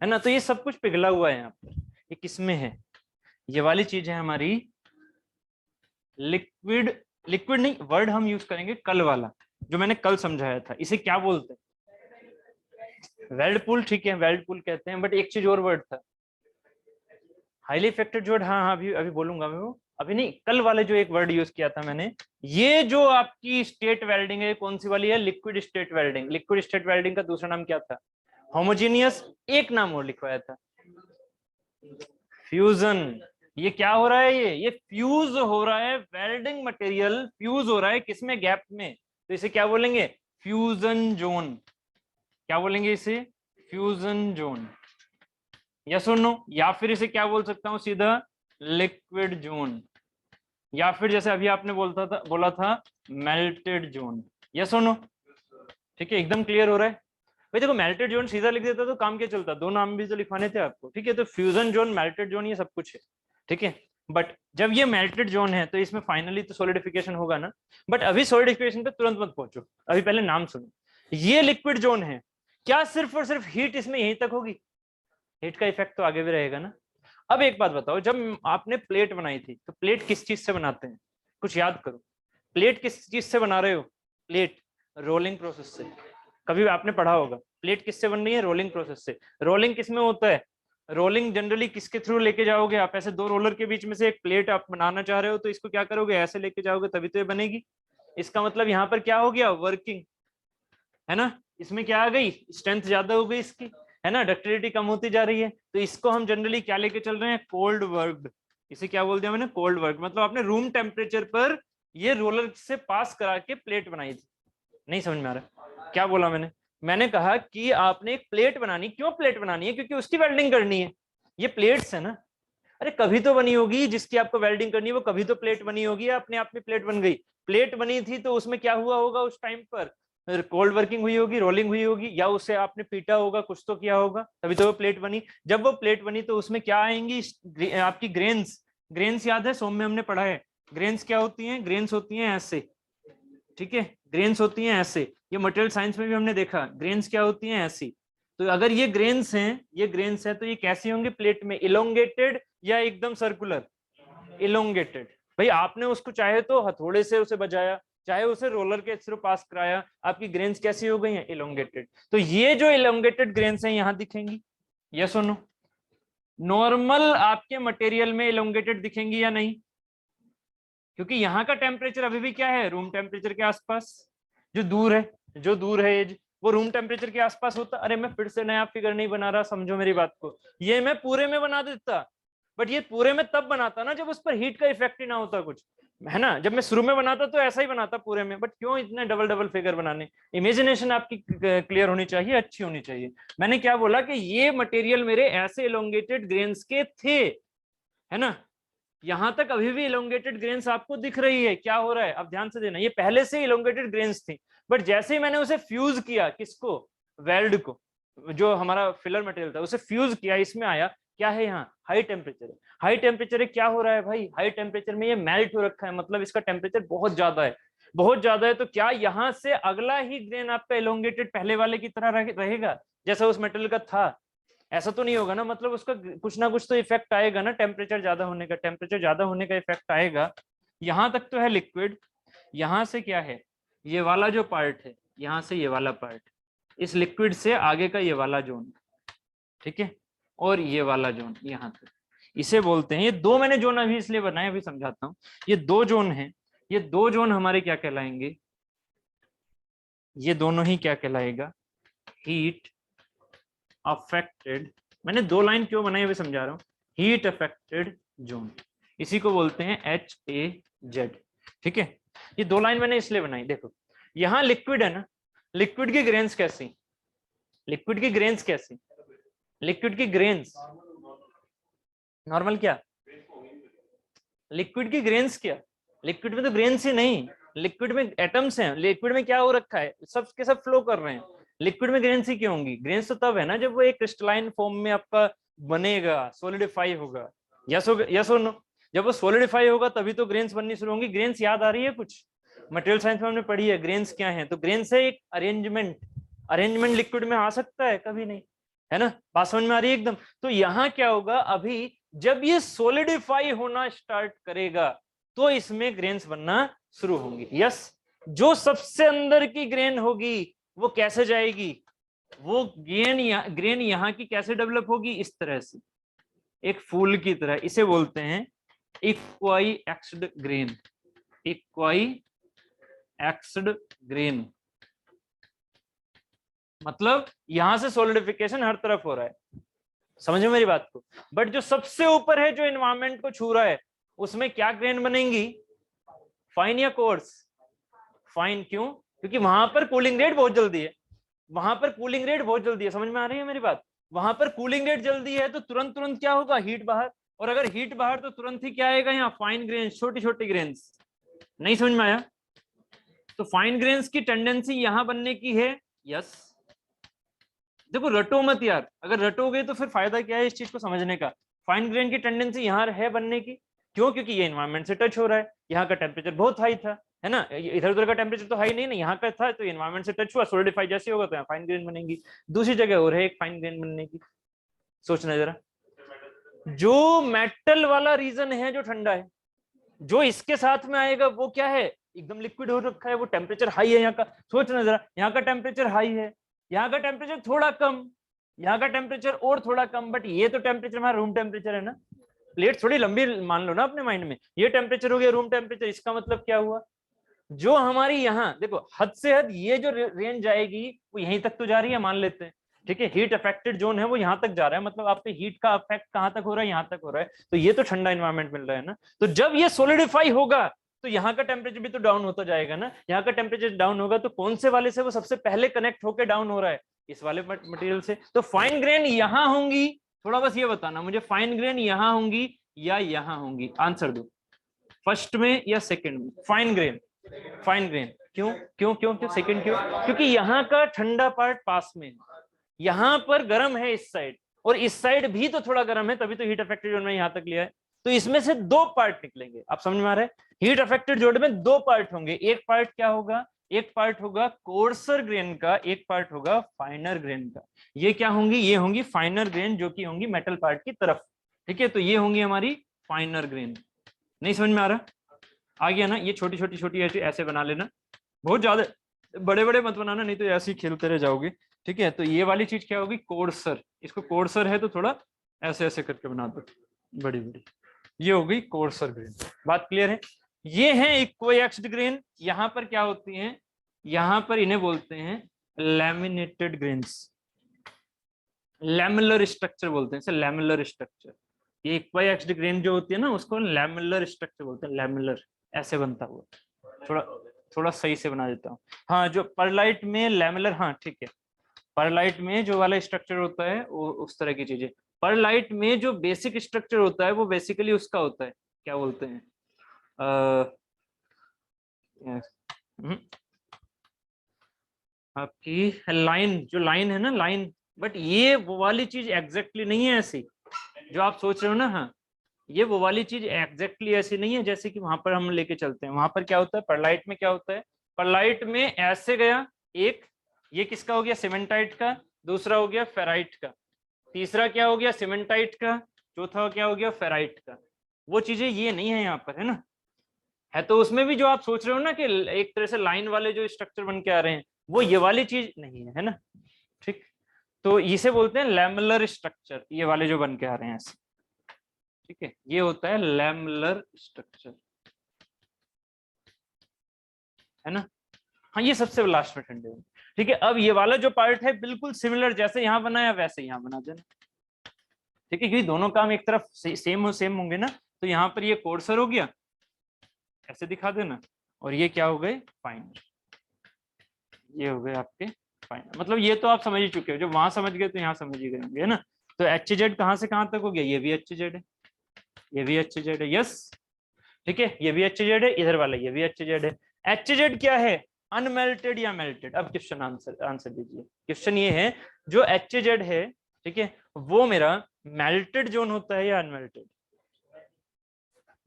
है ना। तो ये सब कुछ पिघला हुआ है यहाँ पर, ये किसमें है, ये वाली चीज है हमारी लिक्विड, लिक्विड नहीं, वर्ड हम यूज करेंगे कल वाला जो मैंने कल समझाया था, इसे क्या बोलते हैं, वेल्डपूल। ठीक है, वेल्डपूल कहते हैं, बट एक चीज और वर्ड था, हाईली इफेक्टेड जोड़, हाँ हाँ अभी अभी बोलूंगा मैं वो, अभी नहीं, कल वाले जो एक वर्ड यूज किया था मैंने, ये जो आपकी स्टेट वेल्डिंग है कौन सी वाली है, liquid state welding. Liquid state welding का दूसरा नाम क्या था, होमोजीनियस, एक नाम और लिखवाया था, फ्यूजन। ये क्या हो रहा है, ये फ्यूज हो रहा है, वेल्डिंग मटेरियल फ्यूज हो रहा है किसमें, गैप में, तो इसे क्या बोलेंगे, फ्यूजन जोन। क्या बोलेंगे इसे, फ्यूजन जोन, यस और नो। या फिर इसे क्या बोल सकता हूं सीधा, लिक्विड जोन, या फिर जैसे अभी आपने बोला था मेल्टेड जोन, यस और नो। ठीक है, एकदम क्लियर हो रहा है भाई। देखो मेल्टेड जोन सीधा लिख देता तो काम क्या चलता, दो नाम भी तो लिखवाने थे आपको। ठीक है, तो फ्यूजन जोन, मेल्टेड जोन, ये सब कुछ है। ठीक है, बट जब ये मेल्टेड जोन है तो इसमें फाइनली तो सॉलिडिफिकेशन होगा ना, बट अभी सॉलिडिफिकेशन पे तुरंत मत पहुंचो, अभी पहले नाम सुनो। ये लिक्विड जोन है, क्या सिर्फ और सिर्फ हीट इसमें यहीं तक होगी, हीट का इफेक्ट तो आगे भी रहेगा ना। अब एक बात बताओ, जब आपने प्लेट बनाई थी तो प्लेट किस चीज से बनाते हैं, कुछ याद करो, प्लेट किस चीज से बना रहे हो, प्लेट रोलिंग प्रोसेस से, कभी आपने पढ़ा होगा प्लेट किससे बन रही है, रोलिंग प्रोसेस से। रोलिंग किसमें होता है, रोलिंग जनरली किसके थ्रू लेके जाओगे आप, ऐसे दो रोलर के बीच में से एक प्लेट आप बनाना चाह रहे हो तो इसको क्या करोगे, ऐसे लेके जाओगे तभी तो ये बनेगी। इसका मतलब यहाँ पर क्या हो गया, वर्किंग, है ना, इसमें क्या आ गई, स्ट्रेंथ ज्यादा हो गई इसकी, है ना, डक्टिलिटी कम होती जा रही है, तो इसको हम जनरली क्या लेके चल रहे हैं, कोल्ड वर्क। इसे क्या बोल दिया मैंने, कोल्ड वर्क, मतलब आपने रूम टेम्परेचर पर ये रोलर से पास करा के प्लेट बनाई थी। नहीं समझ में आ रहा क्या बोला मैंने, मैंने कहा कि आपने एक प्लेट बनानी, क्यों प्लेट बनानी है, क्योंकि उसकी वेल्डिंग करनी है, ये प्लेट्स है ना। अरे कभी तो बनी होगी, जिसकी आपको वेल्डिंग करनी है वो कभी तो प्लेट बनी होगी, अपने आप में प्लेट बन गई। प्लेट बनी थी तो उसमें क्या हुआ होगा उस टाइम पर, कोल्ड वर्किंग हुई होगी, रोलिंग हुई होगी, या उसे आपने पीटा होगा, कुछ तो किया होगा, तभी तो वो प्लेट बनी। जब वो प्लेट बनी तो उसमें क्या आएंगी, आपकी ग्रेन्स। ग्रेन्स याद है, सोम में हमने पढ़ा है, ग्रेन्स क्या होती हैं, ग्रेन्स होती हैं ऐसे। ठीक है, ग्रेन्स होती हैं ऐसे, ये मटेरियल साइंस में भी हमने देखा, ग्रेन्स क्या होती हैं ऐसी। तो अगर ये ग्रेन्स हैं, ये ग्रेन्स है तो ये कैसी होंगे प्लेट में, इलोंगेटेड या एकदम सर्कुलर, इलोंगेटेड। भाई आपने उसको चाहे तो हथौड़े से उसे बजाया, चाहे उसे रोलर के थ्रू पास कराया, आपकी ग्रेन्स कैसी हो गई हैं, इलोंगेटेड। तो ये जो इलोंगेटेड ग्रेन्स हैं यहाँ दिखेंगी, यस और नो। नॉर्मल आपके मटेरियल में इलोंगेटेड दिखेंगी या नहीं, क्योंकि यहाँ का टेम्परेचर अभी भी क्या है, रूम टेम्परेचर के आसपास। जो दूर है, जो दूर है एज, वो रूम टेम्परेचर के आसपास होता। अरे मैं फिर से नया फिगर नहीं बना रहा, समझो मेरी बात को, ये मैं पूरे में बना देता, बट ये पूरे में तब बनाता ना जब उस पर हीट का इफेक्ट ही ना होता कुछ, है ना। जब मैं शुरू में बनाता तो ऐसा ही बनाता पूरे में, बट क्यों इतने डबल डबल फिगर बनाने। इमेजिनेशन आपकी क्लियर होनी चाहिए, अच्छी होनी चाहिए। मैंने क्या बोला कि ये मटेरियल मेरे ऐसे इलोंगेटेड ग्रेन्स के थे, है ना। यहां तक अभी भी इलोंगेटेड ग्रेन्स आपको दिख रही है, क्या हो रहा है अब ध्यान से देना, ये पहले से इलोंगेटेड ग्रेन्स थी, बट जैसे ही मैंने उसे फ्यूज किया, किसको, वेल्ड को, जो हमारा फिलर मटेरियल था उसे फ्यूज किया, इसमें आया, क्या है यहाँ, हाई टेम्परेचर है। हाई टेम्परेचर है, क्या हो रहा है भाई, हाई टेम्परेचर में ये मेल्ट हो रखा है, मतलब इसका टेम्परेचर बहुत ज्यादा है, बहुत ज्यादा है। तो क्या यहाँ से अगला ही ग्रेन आपका इलोंगेटेड पहले वाले की तरह रहेगा जैसा उस मेटेरियल का था? ऐसा तो नहीं होगा ना, मतलब उसका कुछ ना कुछ तो इफेक्ट आएगा ना, टेम्परेचर ज्यादा होने का, टेम्परेचर ज्यादा होने का इफेक्ट आएगा। यहाँ तक तो है लिक्विड, यहाँ से क्या है, ये वाला जो पार्ट है, यहाँ से ये वाला पार्ट, इस लिक्विड से आगे का ये वाला जोन, ठीक है, और ये वाला जोन यहाँ तक, इसे बोलते हैं, ये दो मैंने जोन अभी इसलिए बनाए, अभी समझाता हूँ। ये दो जोन हैं, ये दो जोन हमारे क्या कहलाएंगे, ये दोनों ही क्या कहलाएगा, हीट अफेक्टेड। मैंने दो लाइन क्यों बनाई अभी समझा रहा हूँ, हीट अफेक्टेड जोन, इसी को बोलते हैं HAZ, ठीक है। ये दो लाइन मैंने इसलिए बनाई, देखो यहाँ लिक्विड है ना, लिक्विड की ग्रेन्स कैसी, लिक्विड की ग्रेन्स कैसी, लिक्विड की ग्रेन्स नॉर्मल, क्या लिक्विड की ग्रेन्स, क्या लिक्विड में तो ग्रेन्स ही नहीं, लिक्विड में एटम्स हैं, लिक्विड में क्या हो रखा है, सब के सब फ्लो कर रहे हैं, लिक्विड में ग्रेन्स ही क्यों होंगी, ग्रेन्स तो तब है ना जब वो एक क्रिस्टलाइन फॉर्म में आपका बनेगा, सोलिडिफाई होगा, यस और नो, जब वो सोलिडिफाई होगा तभी तो ग्रेन्स बननी शुरू होंगी। ग्रेन्स याद आ रही है कुछ, मटेरियल साइंस में हमने पढ़ी है, ग्रेन्स क्या है, तो ग्रेन्स है एक अरेंजमेंट, अरेंजमेंट लिक्विड में आ सकता है कभी नहीं, है ना, बात समझ में आ रही है एकदम। तो यहाँ क्या होगा, अभी जब ये सोलिडिफाई होना स्टार्ट करेगा तो इसमें ग्रेन्स बनना शुरू होंगी, यस। जो सबसे अंदर की ग्रेन होगी वो कैसे जाएगी, वो ग्रेन यहाँ की कैसे डेवलप होगी, इस तरह से एक फूल की तरह, इसे बोलते हैं इक्वाई एक्स्ड ग्रेन, इक्वाई एक्स्ड ग्रेन, मतलब यहां से सोलिडिफिकेशन हर तरफ हो रहा है, समझो मेरी बात को। बट जो सबसे ऊपर है, जो एनवायरमेंट को छू रहा है, उसमें क्या ग्रेन बनेंगी, फाइन या कोर्स, फाइन, क्यों, क्योंकि वहां पर कूलिंग रेट बहुत जल्दी है, वहां पर कूलिंग रेट बहुत जल्दी है, समझ में आ रही है मेरी बात, वहां पर कूलिंग रेट जल्दी है तो तुरंत तुरंत क्या होगा, हीट बाहर, और अगर हीट बाहर तो तुरंत ही क्या आएगा यहाँ, फाइन ग्रेन्स, छोटी छोटी ग्रेन्स। नहीं समझ में आया, तो फाइन ग्रेन्स की टेंडेंसी यहां बनने की है, यस। देखो रटो मत यार, अगर रटोगे तो फिर फायदा क्या है इस चीज को समझने का। फाइन ग्रेन की टेंडेंसी यहाँ है बनने की, क्यों, क्योंकि ये एनवायरमेंट से टच हो रहा है, यहाँ का टेम्परेचर बहुत हाई था, है ना, इधर उधर का टेम्परेचर तो हाई नहीं ना, यहाँ का था, तो एनवायरमेंट से टच हुआ, सोलिडिफाई जैसे होगा तो यहाँ फाइन ग्रेन बनेगी। दूसरी जगह और है एक फाइन ग्रेन बनने की, सोचना जरा, जो मेटल वाला रीजन है जो ठंडा है, जो इसके साथ में आएगा वो क्या है, एकदम लिक्विड हो रखा है, वो टेम्परेचर हाई है यहाँ का, सोचना जरा, यहाँ का टेम्परेचर हाई है, यहाँ का टेम्परेचर थोड़ा कम, यहाँ का टेम्परेचर और थोड़ा कम, बट ये तो टेम्परेचर हमारा रूम टेम्परेचर है ना, प्लेट थोड़ी लंबी मान लो ना अपने माइंड में, ये टेम्परेचर हो गया रूम टेम्परेचर, इसका मतलब क्या हुआ, जो हमारी यहाँ देखो हद से हद ये जो रेंज आएगी वो यहीं तक तो जा रही है, मान लेते हैं, ठीक है, हीट अफेक्टेड जोन है वो यहाँ तक जा रहा है, मतलब आपके हीट का अफेक्ट कहाँ तक हो रहा है, यहाँ तक हो रहा है, तो ये तो ठंडा एनवायरमेंट मिल रहा है ना। तो जब ये सोलिडिफाई होगा तो यहाँ का टेम्परेचर भी तो डाउन होता जाएगा ना, यहाँ का टेम्परेचर डाउन होगा तो कौन से वाले से वो सबसे पहले कनेक्ट होकर डाउन हो रहा है, इस वाले मटेरियल से। तो फाइन ग्रेन यहाँ होंगी, थोड़ा बस ये बताना मुझे, फाइन ग्रेन यहाँ होंगी या यहाँ होंगी, आंसर दो, फर्स्ट में या सेकंड में, फाइन ग्रेन, फाइन ग्रेन, क्यों क्यों क्यों क्यों सेकंड क्यों, क्योंकि यहाँ का ठंडा पार्ट पास में है, यहाँ पर गर्म है इस साइड, और इस साइड भी तो थोड़ा गर्म है, तभी तो हीट अफेक्टेड जोन में यहाँ तक लिया है। तो इसमें से दो पार्ट निकलेंगे, आप समझ में आ रहा है, हीट अफेक्टेड जोन में दो पार्ट होंगे, एक पार्ट क्या होगा, एक पार्ट होगा कोर्सर ग्रेन का, एक पार्ट होगा फाइनर ग्रेन का। ये क्या होंगी, ये होंगी फाइनर ग्रेन, जो कि होंगी मेटल पार्ट की तरफ, ठीक है, तो ये होंगी हमारी फाइनर ग्रेन। नहीं समझ में आ रहा, आ गया ना, ये छोटी छोटी छोटी ऐसे बना लेना, बहुत ज्यादा बड़े बड़े मत बनाना, नहीं तो ऐसे ही खेलते रह जाओगे, ठीक है। तो ये वाली चीज क्या होगी, कोर्सर, इसको कोर्सर है तो थोड़ा ऐसे ऐसे करके बना दो, बड़ी बड़ी, ये हो गई कोर्सर ग्रेन, बात क्लियर है। ये है इक्विएक्स्ड ग्रेन, यहाँ पर क्या होती हैं, यहाँ पर इन्हें बोलते हैं लैमिनेटेड ग्रेन्स, लैमिलर स्ट्रक्चर बोलते हैं इसे, लैमिलर स्ट्रक्चर, ये इक्वाएक्स्ड ग्रेन जो होती है ना उसको लैमेलर स्ट्रक्चर बोलते हैं, लैमेलर ऐसे बनता हुआ। थोड़ा थोड़ा सही से बना देता हूँ। हाँ जो परलाइट में लैमेलर, हाँ ठीक है, परलाइट में जो वाला स्ट्रक्चर होता है वो उस तरह की चीजें। परलाइट में जो बेसिक स्ट्रक्चर होता है वो बेसिकली उसका होता है, क्या बोलते हैं, आपकी लाइन, जो लाइन है ना लाइन, बट ये वो वाली चीज एग्जैक्टली नहीं है ऐसी जो आप सोच रहे हो ना। हाँ ये वो वाली चीज एग्जैक्टली ऐसी नहीं है जैसे कि वहां पर हम लेके चलते हैं। वहां पर क्या होता है, परलाइट में क्या होता है, परलाइट में ऐसे गया एक, ये किसका हो गया, सीमेंटाइट का, दूसरा हो गया फेराइट का, तीसरा क्या हो गया सीमेंटाइट का, चौथा क्या हो गया फेराइट का। वो चीजें ये नहीं है यहाँ पर, है ना। है तो उसमें भी जो आप सोच रहे हो ना कि एक तरह से लाइन वाले जो स्ट्रक्चर बन के आ रहे हैं, वो ये वाली चीज नहीं है ना। ठीक, तो इसे बोलते हैं लैमेलर स्ट्रक्चर, ये वाले जो बन के आ रहे हैं ऐसे। ठीक है, ये होता है लैमेलर स्ट्रक्चर, है ना। हाँ ये सबसे लास्ट में ठंडे में। ठीक है, अब ये वाला जो पार्ट है बिल्कुल सिमिलर, जैसे यहाँ बनाया वैसे यहाँ बना देना। ठीक है, क्योंकि दोनों काम एक तरफ सेम होंगे ना। तो यहाँ पर ये कोर्सर हो गया, ऐसे दिखा देना, और ये क्या हो गए फाइनर, ये हो गए आपके फाइनल। मतलब ये तो आप समझ ही चुके हो, जब वहां समझ गए तो यहाँ समझ ही गए होंगे, है ना। तो एच जेड कहाँ से कहाँ तक हो गया, ये भी एच जेड है, ये भी एच जेड है, यस। ठीक है, ये भी एच जेड है, इधर वाला ये भी एच जेड है। एच जेड क्या है, अनमेल्टेड या मेल्टेड। अब क्वेश्चन आंसर दीजिए। क्वेश्चन ये है, जो एच जेड है, ठीक है, वो मेरा मेल्टेड जोन होता है या अनमेल्टेड।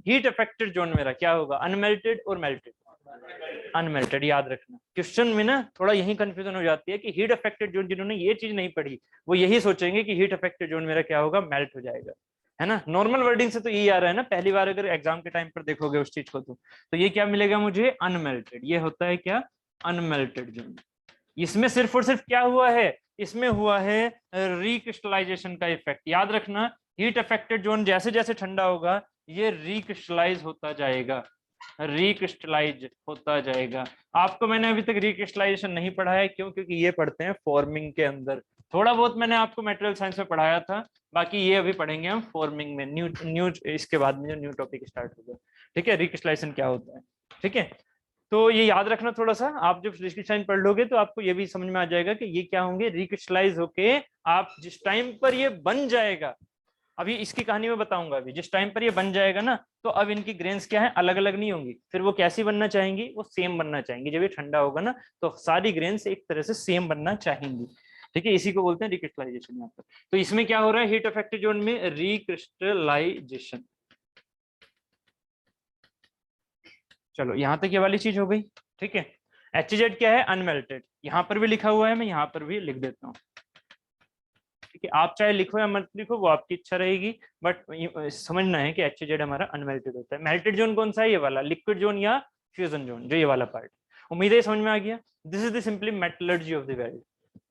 हीट अफेक्टेड जोन मेरा क्या होगा, अनमेल्टेड और मेल्टेड। अनमेल्टेड, याद रखना। क्वेश्चन में ना थोड़ा यही कंफ्यूजन हो जाती है कि हीट अफेक्टेड जोन, जिन्होंने ये चीज नहीं पढ़ी वो यही सोचेंगे कि हीट अफेक्टेड जोन मेरा क्या होगा, मेल्ट हो जाएगा, है ना। नॉर्मल वर्डिंग से तो यही आ रहा है ना, पहली बार अगर एग्जाम के टाइम पर देखोगे उस चीज को तो ये क्या मिलेगा मुझे, अनमेल्टेड। ये होता है क्या, अनमेल्टेड जोन। इसमें सिर्फ और सिर्फ क्या हुआ है, इसमें हुआ है रिक्रिस्टलाइजेशन का इफेक्ट। याद रखना, हीट अफेक्टेड जोन जैसे जैसे ठंडा होगा ये रिक्रिस्टलाइज होता जाएगा, रिक्रिस्टलाइज होता जाएगा। आपको मैंने अभी तक रिक्रिस्टलाइजेशन नहीं पढ़ाया, क्यों, क्योंकि ये पढ़ते हैं फॉर्मिंग के अंदर। थोड़ा बहुत मैंने आपको मटेरियल साइंस में पढ़ाया था, बाकी ये अभी पढ़ेंगे हम फॉर्मिंग में, न्यू इसके बाद में जो न्यू टॉपिक स्टार्ट होगा। ठीक है, रिक्रिस्टलाइजेशन क्या होता है। ठीक है, तो ये याद रखना थोड़ा सा। आप जब रिक्रिस्टलाइज पढ़ लोगे तो आपको ये भी समझ में आ जाएगा कि ये क्या होंगे, रिक्रिस्टलाइज होके आप जिस टाइम पर ये बन जाएगा, अभी इसकी कहानी में बताऊंगा, अभी जिस टाइम पर ये बन जाएगा ना, तो अब इनकी ग्रेन्स क्या है, अलग अलग नहीं होंगी। फिर वो कैसी बनना चाहेंगी, वो सेम बनना चाहेंगी। जब ये ठंडा होगा ना तो सारी ग्रेन्स एक तरह से सेम बनना चाहेंगी। ठीक है, इसी को बोलते हैं रिक्रिस्टलाइजेशन यहाँ पर। तो इसमें क्या हो रहा है, हीट अफेक्टेड जोन में रिक्रिस्टलाइजेशन। चलो यहाँ तक ये वाली चीज हो गई। ठीक है, एच जेड क्या है, अनमेल्टेड। यहाँ पर भी लिखा हुआ है, मैं यहाँ पर भी लिख देता हूँ। ठीक है, आप चाहे लिखो या मत लिखो वो आपकी इच्छा रहेगी, बट समझना है कि एच जेड हमारा अनमेल्टेड होता है। मेल्टेड जोन कौन सा है, ये वाला लिक्विड जोन या फ्यूजन जोन, जो ये वाला पार्ट। उम्मीद है समझ में आ गया। This is the simply metallurgy of the weld.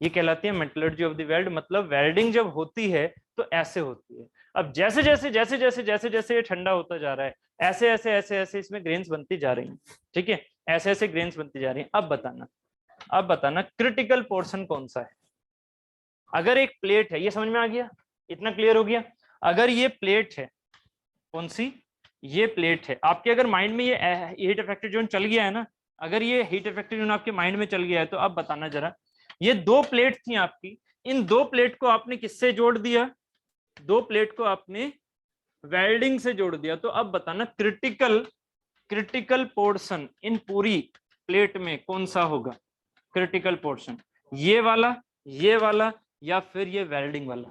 ये कहलाती है मेटलर्जी ऑफ द वेल्ड। मतलब वेल्डिंग जब होती है तो ऐसे होती है। अब जैसे जैसे जैसे जैसे जैसे जैसे ये ठंडा होता जा रहा है, ऐसे ऐसे ऐसे ऐसे इसमें ग्रेन्स बनती जा रही हैं। ठीक है, ऐसे ऐसे ग्रेन्स बनती जा रही हैं। अब बताना क्रिटिकल पोर्शन कौन सा है। अगर एक प्लेट है, ये समझ में आ गया, इतना क्लियर हो गया। अगर ये प्लेट है, कौन सी, ये प्लेट है आपके, अगर माइंड में ये हीट अफेक्टेड जोन चल गया है ना, अगर ये हीट अफेक्टेड जोन आपके माइंड में चल गया है, तो अब बताना जरा, ये दो प्लेट थी आपकी, इन दो प्लेट को आपने किससे जोड़ दिया, दो प्लेट को आपने वेल्डिंग से जोड़ दिया। तो अब बताना क्रिटिकल पोर्शन इन पूरी प्लेट में कौन सा होगा, क्रिटिकल पोर्शन, ये वाला या फिर ये वेल्डिंग वाला,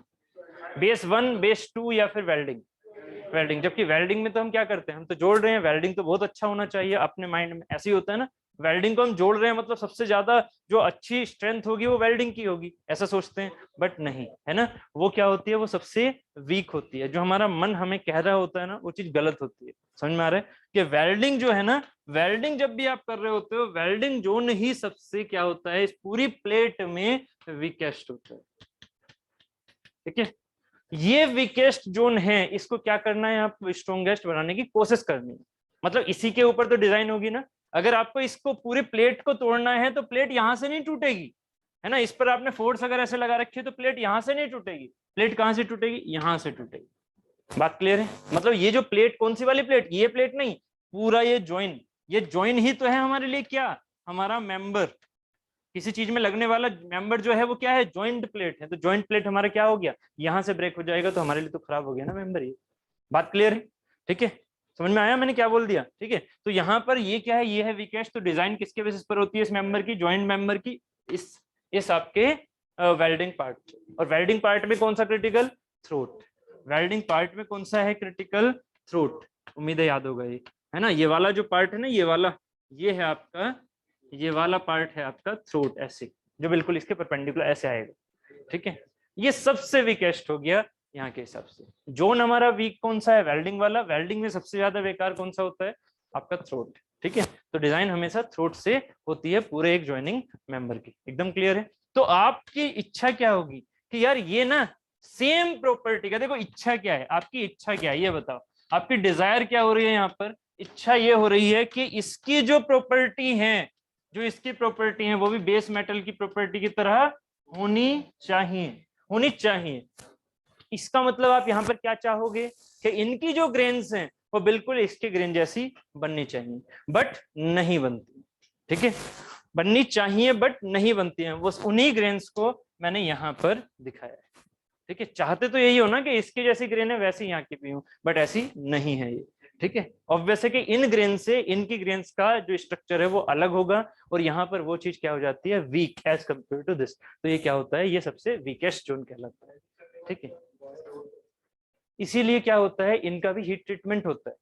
बेस 1 बेस 2 या फिर वेल्डिंग। जबकि वेल्डिंग में तो हम क्या करते हैं, हम तो जोड़ रहे हैं। वेल्डिंग तो बहुत अच्छा होना चाहिए अपने माइंड में, ऐसे ही होता है ना। वेल्डिंग को हम जोड़ रहे हैं मतलब सबसे ज्यादा जो अच्छी स्ट्रेंथ होगी वो वेल्डिंग की होगी, ऐसा सोचते हैं, बट नहीं, है ना। वो क्या होती है, वो सबसे वीक होती है। जो हमारा मन हमें कह रहा होता है ना, वो चीज गलत होती है। समझ में आ रहा है कि वेल्डिंग जो है ना, वेल्डिंग जब भी आप कर रहे होते हो, वेल्डिंग जोन ही सबसे क्या होता है, इस पूरी प्लेट में वीकेस्ट होता है। ठीक है, ये वीकेस्ट जोन है, इसको क्या करना है, आप स्ट्रॉन्गेस्ट बनाने की कोशिश करनी है। मतलब इसी के ऊपर तो डिजाइन होगी ना। अगर आपको इसको पूरे प्लेट को तोड़ना है तो प्लेट यहां से नहीं टूटेगी, है ना। इस पर आपने फोर्स अगर ऐसे लगा रखी है तो प्लेट यहां से नहीं टूटेगी। प्लेट कहां से टूटेगी, यहां से टूटेगी। बात क्लियर है? मतलब ये जो प्लेट, कौन सी वाली प्लेट, ये प्लेट नहीं, पूरा ये जॉइन ही तो है हमारे लिए क्या, हमारा मेंबर। किसी चीज में लगने वाला मेंबर जो है वो क्या है, जॉइंट प्लेट है। तो जॉइंट प्लेट हमारा क्या हो गया, यहां से ब्रेक हो जाएगा तो हमारे लिए तो खराब हो गया ना मेंबर ये। बात क्लियर है? ठीक है, समझ में आया मैंने क्या बोल दिया? ठीक है, तो यहाँ पर ये क्या है, ये है वीकेस्ट। तो डिजाइन किसके बेसिस पर होती है इस मेंबर की, जॉइंट मेंबर की, इस आपके वेल्डिंग पार्ट। और वेल्डिंग पार्ट में कौन सा क्रिटिकल, थ्रोट। वेल्डिंग पार्ट में कौन सा है क्रिटिकल, थ्रोट। उम्मीद है याद होगा ये, है ना। ये वाला जो पार्ट है ना, ये वाला, ये है आपका, ये वाला पार्ट है आपका थ्रोट, ऐसे जो बिल्कुल इसके परपेंडिकुलर ऐसे आएगा। ठीक है, ये सबसे वीकेस्ट हो गया यहाँ के हिसाब से। जोन हमारा वीक कौन सा है, वेल्डिंग वाला। वेल्डिंग में सबसे ज्यादा बेकार कौन सा होता है, आपका थ्रोट। ठीक है, तो डिजाइन हमेशा थ्रोट से होती है पूरे एक ज्वाइनिंग मेंबर की। एकदम क्लियर है? तो आपकी इच्छा क्या होगी कि यार ये ना सेम प्रॉपर्टी का, देखो इच्छा क्या है, आपकी इच्छा क्या है ये बताओ। आपकी डिजायर क्या हो रही है यहाँ पर, इच्छा ये हो रही है कि इसकी जो प्रॉपर्टी है, जो इसकी प्रॉपर्टी है वो भी बेस मेटल की प्रॉपर्टी की तरह होनी चाहिए, होनी चाहिए। इसका मतलब आप यहाँ पर क्या चाहोगे कि इनकी जो ग्रेन्स हैं वो बिल्कुल इसके ग्रेन जैसी बननी चाहिए, बट नहीं बनती। ठीक है, बननी चाहिए बट नहीं बनती हैं, वो उन्हीं ग्रेन्स को मैंने यहाँ पर दिखाया है। ठीक है, चाहते तो यही हो ना कि इसकी जैसी ग्रेन है वैसी यहाँ की भी हो, बट ऐसी नहीं है ये। ठीक है, ऑब्वियस है कि इन ग्रेन से इनकी ग्रेन्स का जो स्ट्रक्चर है वो अलग होगा, और यहाँ पर वो चीज क्या हो जाती है, weak as compare to this. तो ये क्या होता है, ये सबसे वीकेस्ट जोन कहलाता है। ठीक है, इसीलिए क्या होता है, इनका भी हीट ट्रीटमेंट होता है,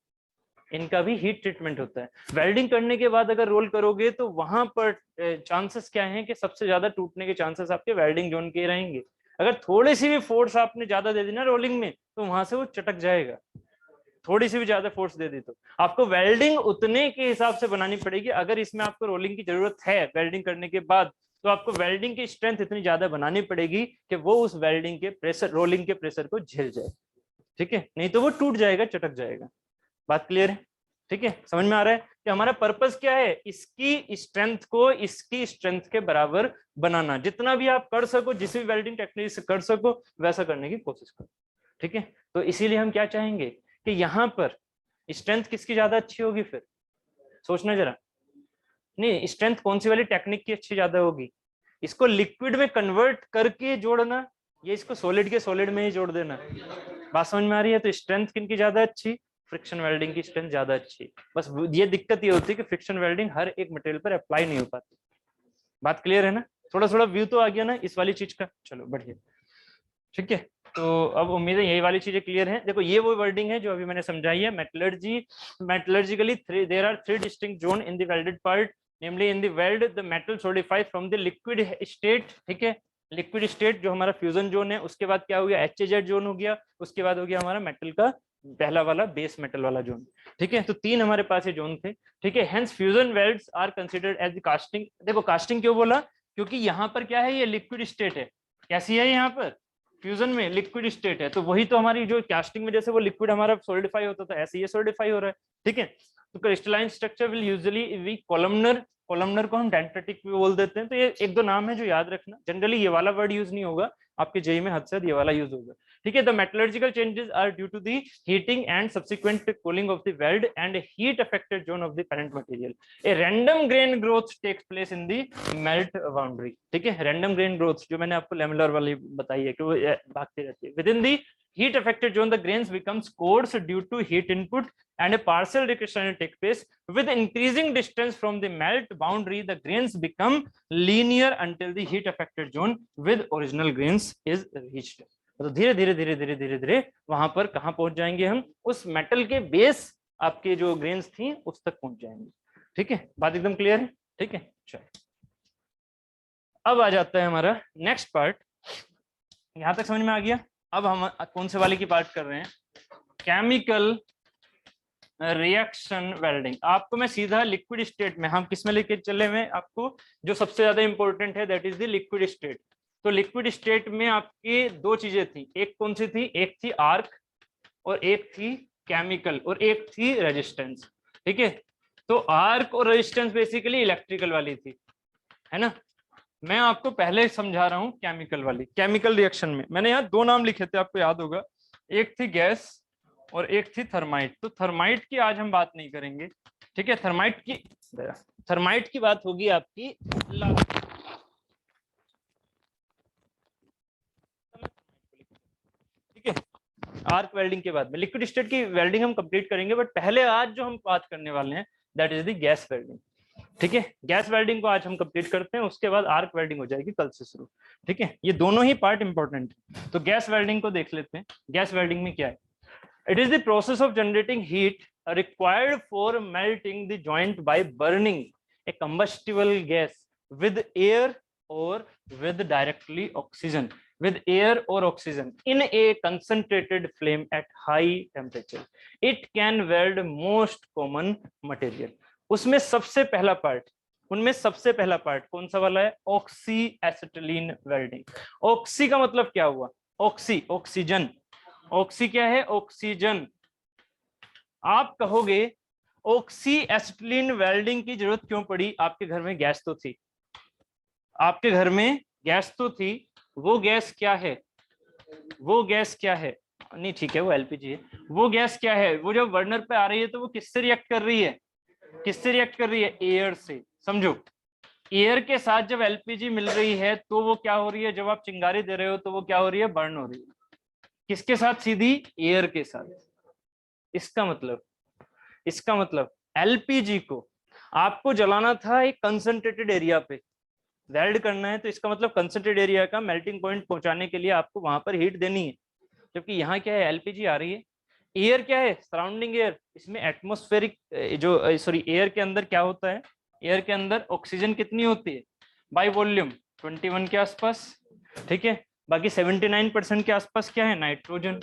इनका भी हीट ट्रीटमेंट होता है। वेल्डिंग करने के बाद अगर रोल करोगे तो वहां पर चांसेस क्या हैं कि सबसे ज्यादा टूटने के चांसेस आपके वेल्डिंग जोन के रहेंगे। अगर थोड़ी सी भी फोर्स आपने ज्यादा दे दी ना रोलिंग में, तो वहां से वो चटक जाएगा। थोड़ी सी भी ज्यादा फोर्स दे दी तो आपको वेल्डिंग उतने के हिसाब से बनानी पड़ेगी। अगर इसमें आपको रोलिंग की जरूरत है वेल्डिंग करने के बाद, तो आपको वेल्डिंग की स्ट्रेंथ इतनी ज्यादा बनानी पड़ेगी कि वो उस वेल्डिंग के प्रेशर, रोलिंग के प्रेशर को झेल जाए। ठीक है, नहीं तो वो टूट जाएगा, चटक जाएगा। बात क्लियर है? ठीक है, समझ में आ रहा है कि हमारा पर्पस क्या है, इसकी स्ट्रेंथ को इसकी स्ट्रेंथ के बराबर बनाना। जितना भी आप कर सको, जिस भी वेल्डिंग टेक्निक से कर सको वैसा करने की कोशिश करो। ठीक है, तो इसीलिए हम क्या चाहेंगे कि यहाँ पर स्ट्रेंथ किसकी ज्यादा अच्छी होगी, फिर सोचना जरा। नहीं, स्ट्रेंथ कौन सी वाली टेक्निक की अच्छी ज्यादा होगी, इसको लिक्विड में कन्वर्ट करके जोड़ना, या इसको सॉलिड के सॉलिड में ही जोड़ देना। बात समझ में आ रही है? तो स्ट्रेंथ किनकी ज्यादा अच्छी, फ्रिक्शन वेल्डिंग की स्ट्रेंथ ज्यादा अच्छी। बस ये दिक्कत ये होती है कि फ्रिक्शन वेल्डिंग हर एक मटेरियल पर अप्लाई नहीं हो पाती। बात क्लियर है ना? थोड़ा थोड़ा व्यू तो आ गया ना इस वाली चीज का, चलो बढ़िया। ठीक है, तो अब उम्मीद है यही वाली चीजें क्लियर हैं। देखो ये वो वर्डिंग है जो अभी मैंने समझाई है। Metallurgically there are three distinct zone in the welded part, namely in the weld the metal solidify from the liquid state. ठीक है, लिक्विड स्टेट जो हमारा फ्यूजन जोन है, उसके बाद क्या हो गया, एचजेड जोन हो गया, उसके बाद हो गया हमारा मेटल का पहला वाला बेस मेटल वाला जोन। ठीक है, तो तीन हमारे पास ये जोन थे। ठीक है, hence fusion welds are considered as the casting. देखो कास्टिंग क्यों बोला, क्योंकि यहाँ पर क्या है, ये लिक्विड स्टेट है। कैसी है यहाँ पर, फ्यूजन में लिक्विड स्टेट है, तो वही तो हमारी जो कास्टिंग में जैसे वो लिक्विड हमारा सॉलिडिफाई होता था, ऐसे ये सॉलिडिफाई हो रहा है। ठीक है, तो crystalline structure will usually be columnar. Columnar को हम डेंड्रिटिक भी बोल देते हैं। तो ये एक दो नाम है जो याद रखना, जनरली ये वाला वर्ड यूज नहीं होगा आपके जेई में, हद से ये वाला यूज होगा। ठीक है, the metallurgical changes are due to the heating and subsequent cooling of the weld and heat affected zone of the parent material. A random grain growth takes place in the melt boundary. ठीक है, random grain growth जो मैंने आपको lamellar वाली बताई है कि वो भागती रहती है। With in the heat affected zone the grains becomes coarse due to heat input and a partial recrystallination takes place. With increasing distance from the melt boundary the grains become linear until the heat affected zone with original grains is reached. तो धीरे धीरे धीरे धीरे धीरे धीरे वहां पर कहां पहुंच जाएंगे हम, उस मेटल के बेस आपके जो ग्रेन्स थी उस तक पहुंच जाएंगे। ठीक है, बात एकदम क्लियर है? ठीक है, चलो अब आ जाता है हमारा नेक्स्ट पार्ट। यहां तक समझ में आ गया? अब हम कौन से वाले की बात कर रहे हैं, केमिकल रिएक्शन वेल्डिंग। आपको मैं सीधा लिक्विड स्टेट में, हम किस में लेके चले हुए, आपको जो सबसे ज्यादा इंपॉर्टेंट है that is the liquid state. तो लिक्विड स्टेट में आपकी दो चीजें थी, एक कौन सी थी, एक थी आर्क और एक थी केमिकल और एक थी रेजिस्टेंस। ठीक है, तो आर्क और रेजिस्टेंस बेसिकली इलेक्ट्रिकल वाली थी, है ना। मैं आपको पहले समझा रहा हूं केमिकल वाली। केमिकल रिएक्शन में मैंने यहाँ दो नाम लिखे थे, आपको याद होगा, एक थी गैस और एक थी थर्माइट। तो थर्माइट की आज हम बात नहीं करेंगे, ठीक है। थर्माइट की बात होगी आपकी ठीक है, आर्क वेल्डिंग के बाद में। लिक्विड स्टेट की वेल्डिंग हम कंप्लीट करेंगे, बट पहले आज जो हम बात करने वाले हैं that is the gas welding, ठीक है। गैस वेल्डिंग को आज हम कंप्लीट करते हैं, उसके बाद आर्क वेल्डिंग हो जाएगी कल से शुरू, ठीक है। ये दोनों ही पार्ट इंपॉर्टेंट है। तो गैस वेल्डिंग को देख लेते हैं। गैस वेल्डिंग में क्या है? It is the process of generating heat required for melting the joint by burning a combustible gas with air और with directly oxygen, with air or oxygen in a concentrated flame at high temperature. It can weld most common material. उसमें सबसे पहला part, उनमें सबसे पहला part कौन सा वाला है? Oxy acetylene welding. ऑक्सी का मतलब क्या हुआ? Oxy, oxygen. ऑक्सी क्या है? ऑक्सीजन। आप कहोगे ऑक्सी एसिटिलीन वेल्डिंग की जरूरत क्यों पड़ी? आपके घर में गैस तो थी, आपके घर में गैस तो थी। वो गैस क्या है? वो गैस क्या है? नहीं ठीक है, वो एलपीजी है। वो गैस क्या है? वो जब बर्नर पे आ रही है तो वो किससे रिएक्ट कर रही है? किससे रिएक्ट कर रही है? एयर से। समझो, एयर के साथ जब एलपीजी मिल रही है तो वो क्या हो रही है? जब आप चिंगारी दे रहे हो तो वो क्या हो रही है? बर्न हो रही है। किसके साथ? सीधी एयर के साथ। इसका मतलब एलपीजी को आपको जलाना था एक कंसंट्रेटेड एरिया पे, वेल्ड करना है, तो इसका मतलब कंसंट्रेटेड एरिया का मेल्टिंग पॉइंट पहुंचाने के लिए आपको वहां पर हीट देनी है। जबकि यहाँ क्या है? एलपीजी आ रही है। एयर क्या है? Surrounding air. इसमें एटमोस्फेरिक जो सॉरी एयर के अंदर क्या होता है? एयर के अंदर ऑक्सीजन कितनी होती है बाय वॉल्यूम? 21 के आसपास, ठीक है। बाकी 79% के आसपास क्या है? नाइट्रोजन।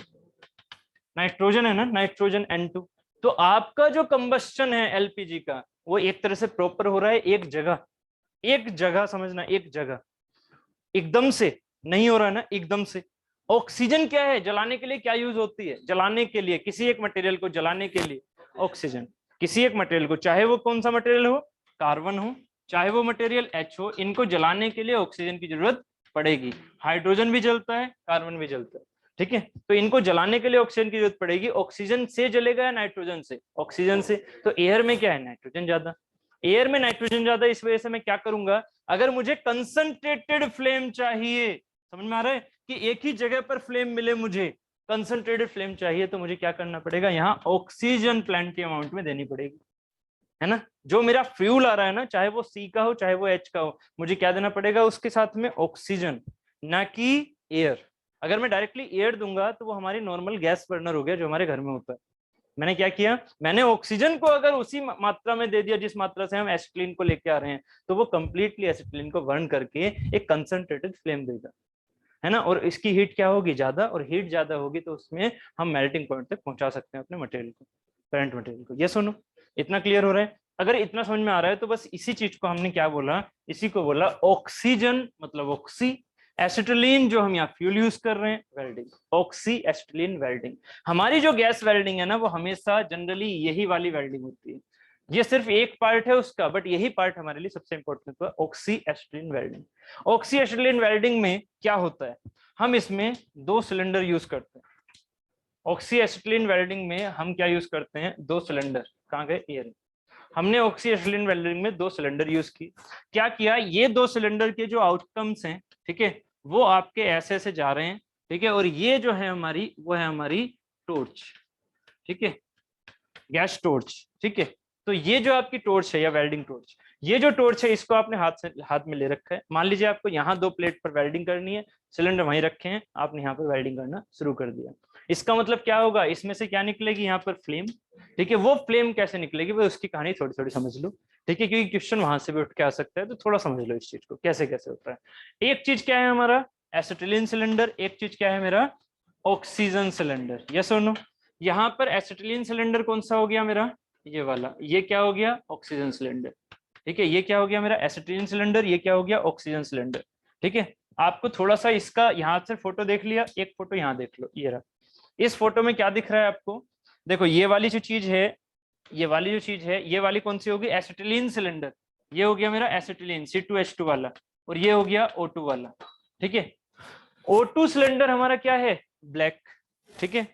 नाइट्रोजन है ना, नाइट्रोजन N2। तो आपका जो कंबस्शन है एलपीजी का, वो एक तरह से प्रॉपर हो रहा है एक जगह। एक जगह समझना, एक जगह, एकदम से नहीं हो रहा है ना, एकदम से। ऑक्सीजन क्या है? जलाने के लिए क्या यूज होती है? जलाने के लिए, किसी एक मटेरियल को जलाने के लिए ऑक्सीजन, किसी एक मटेरियल को, चाहे वो कौन सा मटेरियल हो, कार्बन हो, चाहे वो मटेरियल H हो, इनको जलाने के लिए ऑक्सीजन की जरूरत पड़ेगी। हाइड्रोजन भी जलता है, कार्बन भी जलता है, ठीक है। तो इनको जलाने के लिए ऑक्सीजन की जरूरत पड़ेगी। ऑक्सीजन से जलेगा या नाइट्रोजन से? ऑक्सीजन से। तो एयर में क्या है? नाइट्रोजन ज्यादा। एयर में नाइट्रोजन ज्यादा, इस वजह से मैं क्या करूंगा? अगर मुझे कंसंट्रेटेड फ्लेम चाहिए, समझ में आ रहा है कि एक ही जगह पर फ्लेम मिले, मुझे कंसंट्रेटेड फ्लेम चाहिए, तो मुझे क्या करना पड़ेगा? यहाँ ऑक्सीजन प्लेंटी अमाउंट में देनी पड़ेगी, है ना। जो मेरा फ्यूल आ रहा है ना, चाहे वो सी का हो चाहे वो एच का हो, मुझे क्या देना पड़ेगा उसके साथ में? ऑक्सीजन, ना कि एयर। अगर मैं डायरेक्टली एयर दूंगा तो वो हमारी नॉर्मल गैस बर्नर हो गया जो हमारे घर में होता है। मैंने क्या किया? मैंने ऑक्सीजन को अगर उसी मात्रा में दे दिया जिस मात्रा से हम एसिटिलीन को लेके आ रहे हैं, तो वो कंप्लीटली एसिटिलीन को बर्न करके एक कंसंट्रेटेड फ्लेम देगा, है ना। और इसकी हीट क्या होगी? ज्यादा। और हीट ज्यादा होगी तो उसमें हम मेल्टिंग पॉइंट तक पहुंचा सकते हैं अपने मटेरियल को, करंट मटेरियल को। ये सुनो, इतना क्लियर हो रहा है? अगर इतना समझ में आ रहा है तो बस इसी चीज को हमने क्या बोला? इसी को बोला ऑक्सीजन, मतलब ऑक्सी। एसिटिलीन जो हम यहाँ फ्यूल यूज कर रहे हैं, वेल्डिंग, ऑक्सी एसिटिलीन वेल्डिंग। हमारी जो गैस वेल्डिंग है ना, वो हमेशा जनरली यही वाली वेल्डिंग होती है। ये सिर्फ एक पार्ट है उसका, बट यही पार्ट हमारे लिए सबसे इंपॉर्टेंट है, oxy acetylene welding. Oxy acetylene welding में क्या होता है? हम इसमें 2 सिलेंडर यूज करते हैं। ऑक्सी एसिटिलीन वेल्डिंग में हम क्या यूज करते हैं? 2 सिलेंडर। कहाँ गए? ये हमने ऑक्सी एसिटिलीन वेल्डिंग में 2 सिलेंडर यूज की। क्या किया? ये 2 सिलेंडर के जो आउटकम्स हैं, ठीक है, वो आपके ऐसे ऐसे जा रहे हैं, ठीक है। और ये जो है हमारी, वो है हमारी टॉर्च, ठीक है, गैस टॉर्च, ठीक है। तो ये जो आपकी टॉर्च है या वेल्डिंग टॉर्च, ये जो टॉर्च है इसको आपने हाथ में ले रखा है। मान लीजिए आपको यहाँ 2 प्लेट पर वेल्डिंग करनी है, सिलेंडर वहीं रखे हैं, आपने यहाँ पर वेल्डिंग करना शुरू कर दिया। इसका मतलब क्या होगा? इसमें से क्या निकलेगी? यहाँ पर फ्लेम, ठीक है। वो फ्लेम कैसे निकलेगी, वो उसकी कहानी थोड़ी थोड़ी समझ लो, ठीक है, क्योंकि क्वेश्चन वहां से भी उठ के आ सकता है, तो थोड़ा समझ लो इस चीज को कैसे कैसे होता है। एक चीज क्या है हमारा? Acetylene cylinder. एक चीज क्या है मेरा? Oxygen cylinder. यस और नो? यहाँ पर एसिटिलीन सिलेंडर कौन सा हो गया मेरा? ये वाला। ये क्या हो गया? ऑक्सीजन सिलेंडर, ठीक है। ये क्या हो गया मेरा? Acetylene cylinder. ये क्या हो गया? ऑक्सीजन सिलेंडर, ठीक है। आपको थोड़ा सा इसका यहाँ से फोटो देख लिया, एक फोटो यहाँ देख लो, ये रहा। इस फोटो में क्या दिख रहा है आपको? देखो, ये वाली जो चीज है, ये वाली जो चीज है, ये वाली कौन सी होगी? Acetylene cylinder. ये हो गया मेरा एसिटिलीन C2H2 वाला, और ये हो गया O2 वाला, ठीक है। O2 सिलेंडर हमारा क्या है? ब्लैक, ठीक है।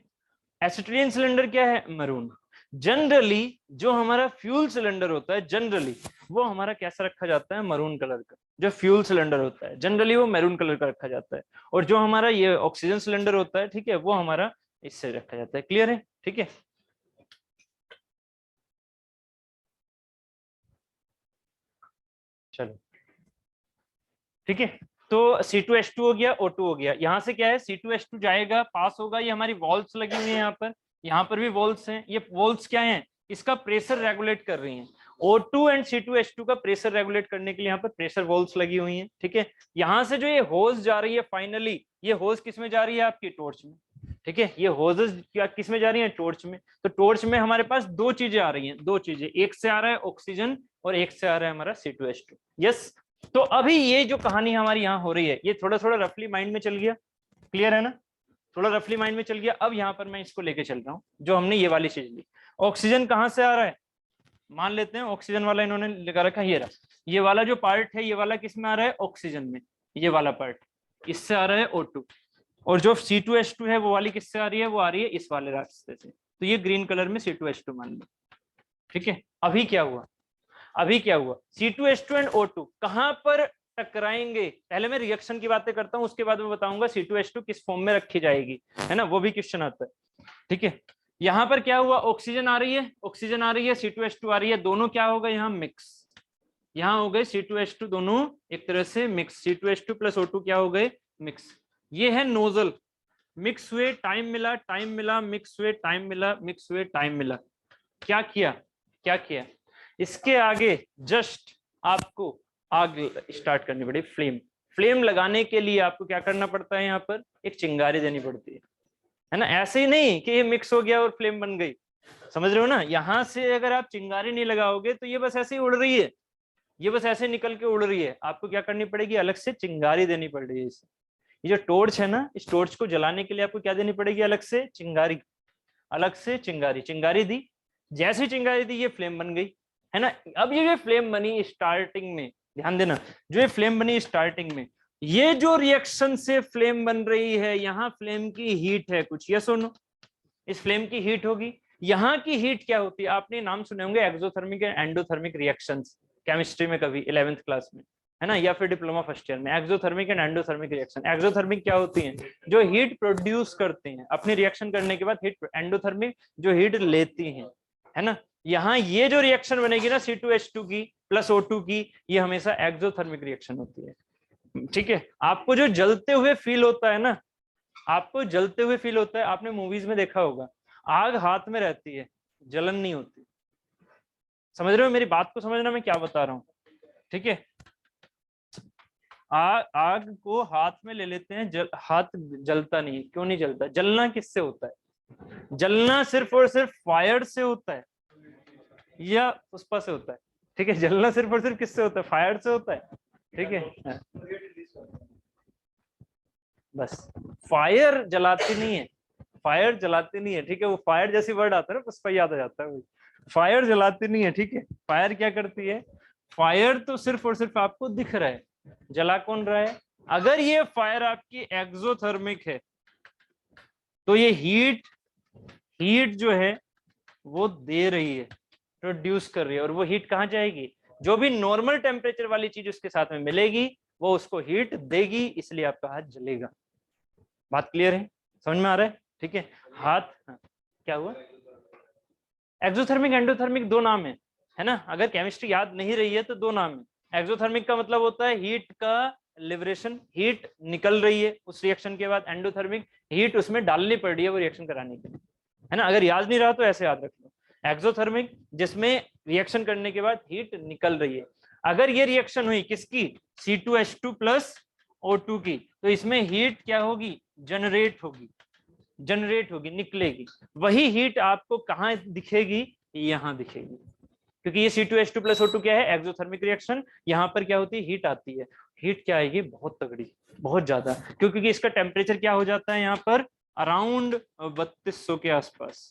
एसिटिलीन सिलेंडर क्या है, मरून। जनरली जो हमारा फ्यूल सिलेंडर होता है, जनरली वो हमारा कैसा रखा जाता है, मरून कलर का। जो फ्यूल सिलेंडर होता है जनरली वो मैरून कलर का रखा जाता है, और जो हमारा ये ऑक्सीजन सिलेंडर होता है, ठीक है, वो हमारा इससे रखा जाता है। क्लियर है? ठीक है, चलो ठीक है। तो C2H2 हो गया, O2 हो गया। यहाँ से क्या है, C2H2 जाएगा, पास होगा। ये हमारी वॉल्व्स लगी हुई है यहाँ पर भी वॉल्व्स हैं। ये वॉल्व्स क्या हैं, इसका प्रेशर रेगुलेट कर रही हैं। O2 एंड C2H2 का प्रेशर रेगुलेट करने के लिए यहाँ पर प्रेशर वॉल्व्स लगी हुई हैं। ठीक है, यहाँ से जो ये होज जा रही है, फाइनली ये होज किस में जा रही है, आपकी टॉर्च में। ठीक है, ये होजेस क्या किस में जा रही है, टॉर्च में। तो टॉर्च में हमारे पास दो चीजें आ रही हैं, दो चीजें, एक से आ रहा है ऑक्सीजन और एक से आ रहा है हमारा C2H2। यस, तो अभी ये जो कहानी हमारी यहाँ हो रही है, ये थोड़ा थोड़ा रफली माइंड में चल गया। क्लियर है ना, थोड़ा रफली माइंड में चल गया। अब यहाँ पर मैं इसको लेके चल रहा हूँ, जो हमने ये वाली चीज ली। ऑक्सीजन कहाँ से आ रहा है, मान लेते हैं ऑक्सीजन वाला इन्होंने लगा रखा है, ये रहा। ये वाला जो पार्ट है, ये वाला किस में आ रहा है, ऑक्सीजन में। ये वाला पार्ट इससे आ रहा है O2, और जो C2H2 है वो वाली किससे आ रही है, वो आ रही है इस वाले रास्ते से। तो ये ग्रीन कलर में C2H2 मान लो। ठीक है, अभी क्या हुआ, अभी क्या हुआ, C2H2 एंड O2 कहां पर टकराएंगे। पहले मैं रिएक्शन की बातें करता हूं, उसके बाद मैं बताऊंगा C2H2 किस फॉर्म में रखी जाएगी, है ना, वो भी क्वेश्चन आता है। ठीक है, यहां पर क्या हुआ, ऑक्सीजन आ रही है, ऑक्सीजन आ रही है, C2H2 आ रही है, दोनों क्या हो गए यहाँ मिक्स। यहाँ हो गए C2H2 दोनों एक तरह से मिक्स, C2H2 प्लस O2 क्या हो गए, मिक्स। ये है नोजल, मिक्स हुए, टाइम मिला, टाइम मिला, मिक्स हुए, टाइम मिला, मिक्स हुए, टाइम मिला। क्या किया, क्या किया, इसके आगे जस्ट आपको आग स्टार्ट करनी पड़ी, फ्लेम। फ्लेम लगाने के लिए आपको क्या करना पड़ता है, यहाँ पर एक चिंगारी देनी पड़ती है ना। ऐसे ही नहीं कि ये मिक्स हो गया और फ्लेम बन गई, समझ रहे हो ना। यहाँ से अगर आप चिंगारी नहीं लगाओगे तो ये बस ऐसे ही उड़ रही है, ये बस ऐसे निकल के उड़ रही है। आपको क्या करनी पड़ेगी, अलग से चिंगारी देनी पड़ रही है इसे। ये जो टॉर्च है ना, इस टॉर्च को जलाने के लिए आपको क्या देनी पड़ेगी, अलग से चिंगारी, अलग से चिंगारी। चिंगारी दी, जैसे चिंगारी दी ये फ्लेम बन गई, है ना। अब ये जो फ्लेम बनी स्टार्टिंग में, ध्यान देना, जो ये फ्लेम बनी स्टार्टिंग में, ये जो रिएक्शन से फ्लेम बन रही है, यहाँ फ्लेम की हीट है कुछ, ये सुनो, इस फ्लेम की हीट होगी। यहाँ की हीट क्या होती है, आपने नाम सुने होंगे exothermic and endothermic reactions, chemistry में कभी 11th क्लास में, है ना, या फिर डिप्लोमा फर्स्ट ईयर में। Exothermic and endothermic reaction, exothermic क्या होती हैं, जो हीट प्रोड्यूस करती हैं अपनी रिएक्शन करने के बाद, हीट। एंडोथर्मिक जो हीट लेती हैं, है ना। यहाँ ये जो रिएक्शन बनेगी ना C2H2 की प्लस O2 की, ये हमेशा एक्सोथर्मिक रिएक्शन होती है। ठीक है, आपको जो जलते हुए फील होता है ना, आपको जलते हुए फील होता है, आपने मूवीज में देखा होगा, आग हाथ में रहती है, जलन नहीं होती। समझ रहे हो मेरी बात को, समझना मैं क्या बता रहा हूँ। ठीक है, आग को हाथ में ले लेते हैं, हाथ जलता नहीं है। क्यों नहीं जलता, जलना किससे होता है, जलना सिर्फ और सिर्फ फायर से होता है या पुष्पा से होता है। ठीक है, जलना सिर्फ और सिर्फ किससे होता है, फायर से होता है। ठीक है, बस फायर जलाती नहीं है, फायर जलाती नहीं है। ठीक है, वो फायर जैसी वर्ड आता है ना, पुष्पा याद आ जाता है, फायर जलाती नहीं है। ठीक है, फायर क्या करती है, फायर तो सिर्फ और सिर्फ आपको दिख रहा है, जला कौन रहा है। अगर ये फायर आपकी एक्सोथर्मिक है तो ये हीट जो है वो दे रही है, प्रोड्यूस कर रही है, और वो हीट कहाँ जाएगी, जो भी नॉर्मल टेम्परेचर वाली चीज उसके साथ में मिलेगी वो उसको हीट देगी, इसलिए आपका हाथ जलेगा। बात क्लियर है, समझ में आ रहा है। ठीक है, हाथ, हाँ, क्या हुआ, एक्सोथर्मिक एंडोथर्मिक दो नाम है ना। अगर केमिस्ट्री याद नहीं रही है तो दो नाम है। एक्सोथर्मिक का मतलब होता है हीट का लिबरेशन, हीट निकल रही है उस रिएक्शन के बाद। एंडोथर्मिक हीट उसमें डालनी पड़ रही है वो रिएक्शन कराने के लिए, है ना। अगर याद नहीं रहा तो ऐसे याद रख लो, एक्सोथर्मिक जिसमें रिएक्शन करने के बाद हीट निकल रही है। अगर ये रिएक्शन हुई किसकी, C2H2 प्लस O2 की, तो इसमें हीट क्या होगी, जनरेट होगी, जनरेट होगी, निकलेगी। वही हीट आपको कहाँ दिखेगी, यहाँ दिखेगी, क्योंकि ये C2H2 प्लस O2 क्या है, एक्सोथर्मिक रिएक्शन। यहाँ पर क्या होती है, हीट आती है। हीट क्या आएगी, बहुत तगड़ी, बहुत ज्यादा, क्योंकि इसका टेम्परेचर क्या हो जाता है यहाँ पर, अराउंड 3200 के आसपास,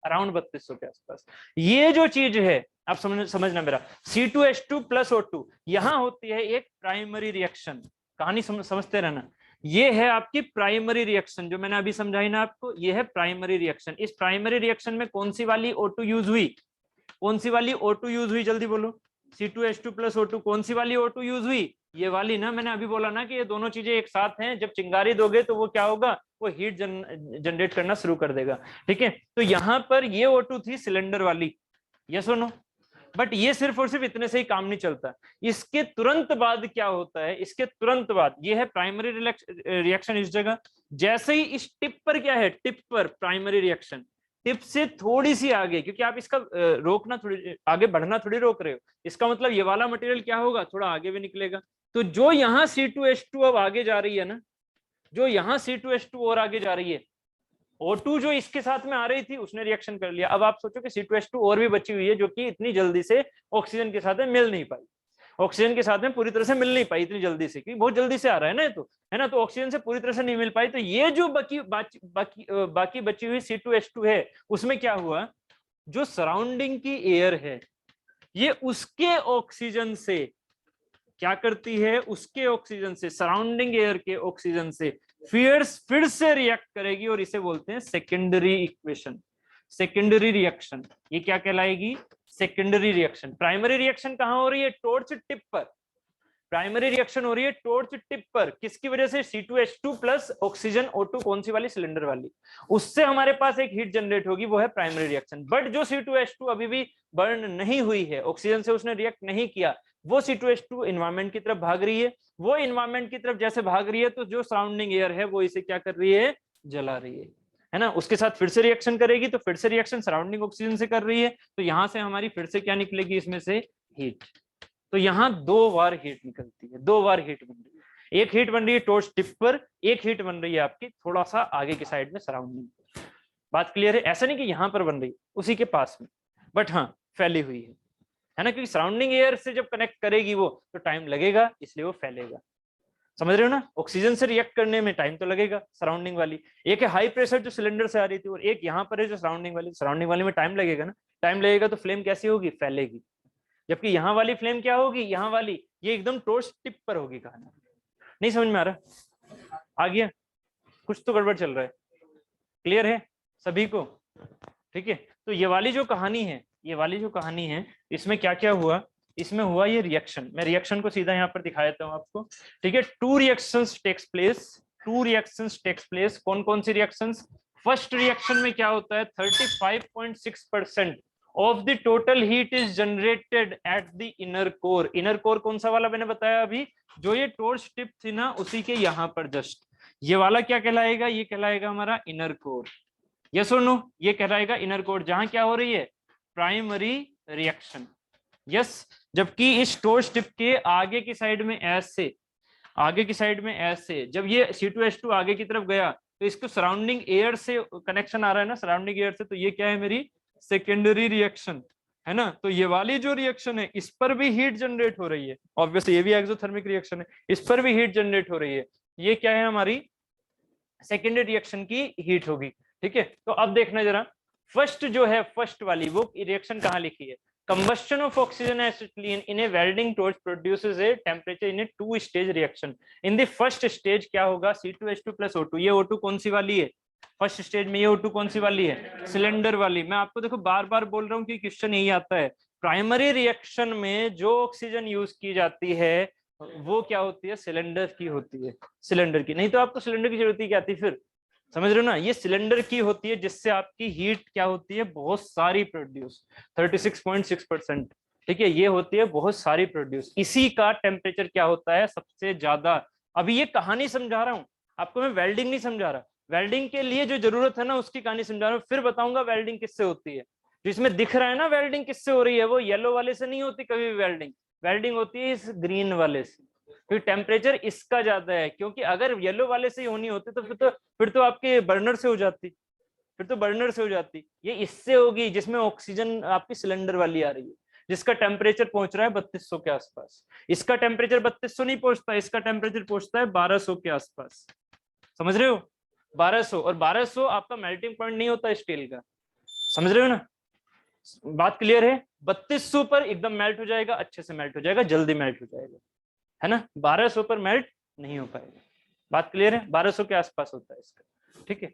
अराउंड 3200 के आसपास। ये जो चीज है, आप समझना मेरा, C2H2 प्लस O2 यहाँ होती है एक प्राइमरी रिएक्शन। कहानी समझते रहना, ये है आपकी प्राइमरी रिएक्शन जो मैंने अभी समझाई ना आपको, ये है प्राइमरी रिएक्शन। इस प्राइमरी रिएक्शन में कौन सी वाली O2 यूज हुई, कौन सी वाली O2 यूज हुई, जल्दी बोलो। C2H2 प्लस O2, कौन सी वाली O2 यूज हुई, ये वाली ना। मैंने अभी बोला ना कि ये दोनों चीजें एक साथ हैं, जब चिंगारी दोगे तो वो क्या होगा, वो हीट जनरेट करना शुरू कर देगा। ठीक है, तो यहाँ पर ये O2 थी सिलेंडर वाली, यस और नो। बट ये सिर्फ और सिर्फ इतने से ही काम नहीं चलता, इसके तुरंत बाद क्या होता है, इसके तुरंत बाद ये है प्राइमरी रिएक्शन इस जगह। जैसे ही इस टिप पर क्या है, टिप पर प्राइमरी रिएक्शन, टिप से थोड़ी सी आगे, क्योंकि आप इसका रोकना थोड़ी, आगे बढ़ना थोड़ी रोक रहे हो, इसका मतलब ये वाला मटेरियल क्या होगा, थोड़ा आगे भी निकलेगा। तो जो यहाँ C2H2 अब आगे जा रही है ना, जो यहाँ C2H2 और आगे जा रही है, O2 जो इसके साथ में आ रही थी उसने रिएक्शन कर लिया। अब आप सोचो कि C2H2 और भी बची हुई है जो कि इतनी जल्दी से ऑक्सीजन के साथ में मिल नहीं पाई, ऑक्सीजन के साथ में पूरी तरह से मिल नहीं पाई इतनी जल्दी से, क्योंकि बहुत जल्दी से आ रहा है ना, तो है ना, तो ऑक्सीजन से पूरी तरह से नहीं मिल पाई। तो ये जो बाकी बची हुई C2H2 है, उसमें क्या हुआ, जो सराउंडिंग की एयर है ये उसके ऑक्सीजन से क्या करती है, उसके ऑक्सीजन से, सराउंडिंग एयर के ऑक्सीजन से फिर से रिएक्ट करेगी, और इसे बोलते हैं सेकेंडरी इक्वेशन, सेकेंडरी रिएक्शन। ये क्या कहलाएगी, सेकेंडरी रिएक्शन। प्राइमरी रिएक्शन कहां हो रही है, टॉर्च टिप पर। प्राइमरी रिएक्शन हो रही है टॉर्च टिप पर, किसकी वजह से, C2H2 प्लस ऑक्सीजन O2, कौन सी वाली, सिलेंडर वाली, उससे हमारे पास एक हीट जनरेट होगी, वो है प्राइमरी रिएक्शन। बट जो C2H2 अभी भी बर्न नहीं हुई है, ऑक्सीजन से उसने रिएक्ट नहीं किया, वो C2H2 इन्वायरमेंट की तरफ भाग रही है। वो इन्वायरमेंट की तरफ जैसे भाग रही है, तो जो सराउंडिंग एयर है वो इसे क्या कर रही है, जला रही है ना, उसके साथ फिर से रिएक्शन करेगी, तो फिर से रिएक्शन सराउंडिंग ऑक्सीजन से कर रही है, तो यहां से हमारी फिर से क्या निकलेगी, इसमें से हीट। तो यहाँ 2 बार हीट निकलती है, 2 बार हीट बन रही है। एक हीट बन रही है टॉर्च टिप पर, एक हीट बन रही है आपकी थोड़ा सा आगे की साइड में सराउंडिंग। बात क्लियर है, ऐसा नहीं कि यहां पर बन रही है, उसी के पास में, बट हाँ फैली हुई है ना, क्योंकि सराउंडिंग एयर से जब कनेक्ट करेगी वो, तो टाइम लगेगा, इसलिए वो फैलेगा। समझ रहे हो ना, ऑक्सीजन से रिएक्ट करने में टाइम तो लगेगा, सराउंडिंग वाली। एक है हाई प्रेशर जो सिलेंडर से आ रही थी, और एक यहाँ पर है जो सराउंडिंग वाली में टाइम लगेगा ना, टाइम लगेगा तो फ्लेम कैसी होगी, फैलेगी। जबकि यहाँ वाली फ्लेम क्या होगी, यहाँ वाली ये एकदम टॉर्च टिप पर होगी कहानी। नहीं समझ में आ रहा, आ गया, कुछ तो गड़बड़ चल रहा है, क्लियर है सभी को, ठीक है। तो ये वाली जो कहानी है, ये वाली जो कहानी है, इसमें क्या क्या हुआ, इसमें हुआ ये रिएक्शन। मैं रिएक्शन को सीधा यहाँ पर दिखा देता हूँ आपको, ठीक है। 2 reactions takes place, 2 reactions takes place. कौन कौन सी रिएक्शंस, फर्स्ट रिएक्शन में क्या होता है, 35.6% of the total heat is generated at the inner core. Inner core कौन सा वाला मैंने बताया अभी, जो ये टॉर्च टिप थी ना, उसी के यहाँ पर जस्ट, ये वाला क्या कहलाएगा, ये कहलाएगा हमारा इनर कोर, यस और नो, ये कहलाएगा इनर कोर, जहां क्या हो रही है, प्राइमरी रिएक्शन, यस। जबकि इस टॉर्च टिप के आगे की साइड में ऐसे, आगे की साइड में ऐसे, जब ये C2H2 आगे की तरफ गया, तो इसको सराउंडिंग एयर से कनेक्शन आ रहा है ना, सराउंडिंग एयर से, तो ये क्या है, मेरी सेकेंडरी रिएक्शन, है ना। तो ये वाली जो रिएक्शन है, इस पर भी हीट जनरेट हो रही है, ऑब्वियसली ये भी एक्सोथर्मिक रिएक्शन है, इस पर भी हीट जनरेट हो रही है, ये क्या है, हमारी सेकेंडरी रिएक्शन की हीट होगी, ठीक है। तो अब देखना जरा, फर्स्ट जो है, फर्स्ट वाली वो रिएक्शन कहाँ लिखी है, combustion of oxygen acetylene in a welding torch produces a temperature in a 2-stage reaction. In the first stage क्या होगा, C2H2 plus O2, ये O2 कौन सी वाली है, फर्स्ट स्टेज में ये O2 कौन सी वाली है, सिलेंडर वाली। मैं आपको देखो बार बार बोल रहा हूँ कि क्वेश्चन यही आता है, प्राइमरी रिएक्शन में जो ऑक्सीजन यूज की जाती है वो क्या होती है, सिलेंडर की होती है, सिलेंडर की। नहीं तो आपको सिलेंडर की जरूरत ही क्या थी फिर, समझ रहे हो ना, ये सिलेंडर की होती है, जिससे आपकी हीट क्या होती है, बहुत सारी प्रोड्यूस, 36.6%, ठीक है, ये होती है बहुत सारी प्रोड्यूस। इसी का टेम्परेचर क्या होता है, सबसे ज्यादा। अभी ये कहानी समझा रहा हूँ आपको, मैं वेल्डिंग नहीं समझा रहा, वेल्डिंग के लिए जो जरूरत है ना उसकी कहानी समझा रहा हूँ, फिर बताऊंगा वेल्डिंग किससे होती है। जो इसमें दिख रहा है ना वेल्डिंग किससे हो रही है, वो येलो वाले से नहीं होती कभी भी वेल्डिंग, वेल्डिंग होती है इस ग्रीन वाले से, क्योंकि टेम्परेचर इसका ज्यादा है। क्योंकि अगर येलो वाले से ही होनी होती तो फिर तो आपके बर्नर से हो जाती, फिर तो बर्नर से हो जाती। ये इससे होगी जिसमें ऑक्सीजन आपकी सिलेंडर वाली आ रही है, जिसका टेम्परेचर पहुंच रहा है 3200 के आसपास। इसका टेम्परेचर 3200 नहीं पहुंचता, इसका टेम्परेचर पहुंचता है 1200 के आसपास, समझ रहे हो, 1200। और 1200 आपका मेल्टिंग पॉइंट नहीं होता स्टील का, समझ रहे हो ना, बात क्लियर है। 3200 पर एकदम मेल्ट हो जाएगा, अच्छे से मेल्ट हो जाएगा, जल्दी मेल्ट हो जाएगा, है ना। 1200 पर मेल्ट नहीं हो पाएगा, बात क्लियर है? 1200 के आसपास होता है इसका, ठीक है।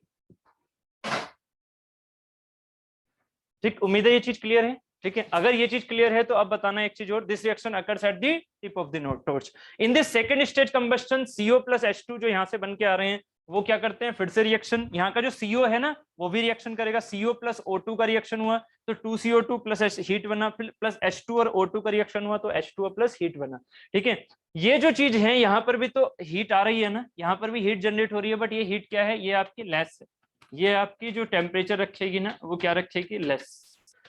ठीक, उम्मीद है ये चीज क्लियर है, ठीक है। अगर ये चीज क्लियर है तो अब बताना एक चीज और, this reaction occurs at the tip of the torch. In this second stage combustion CO plus H2 जो यहाँ से बन के आ रहे हैं वो क्या करते हैं, फिर से रिएक्शन, यहाँ का जो CO है ना वो भी रिएक्शन करेगा, CO प्लस O2 का रिएक्शन हुआ तो 2CO2 प्लस हीट बना, प्लस H2 और O2 का रिएक्शन हुआ तो H2O प्लस हीट बना, ठीक है। ये जो चीज है यहाँ पर भी तो हीट आ रही है ना, यहाँ पर भी हीट जनरेट हो रही है, बट ये हीट क्या है, ये आपकी लेस है, ये आपकी जो टेम्परेचर रखेगी ना वो क्या रखेगी, लेस।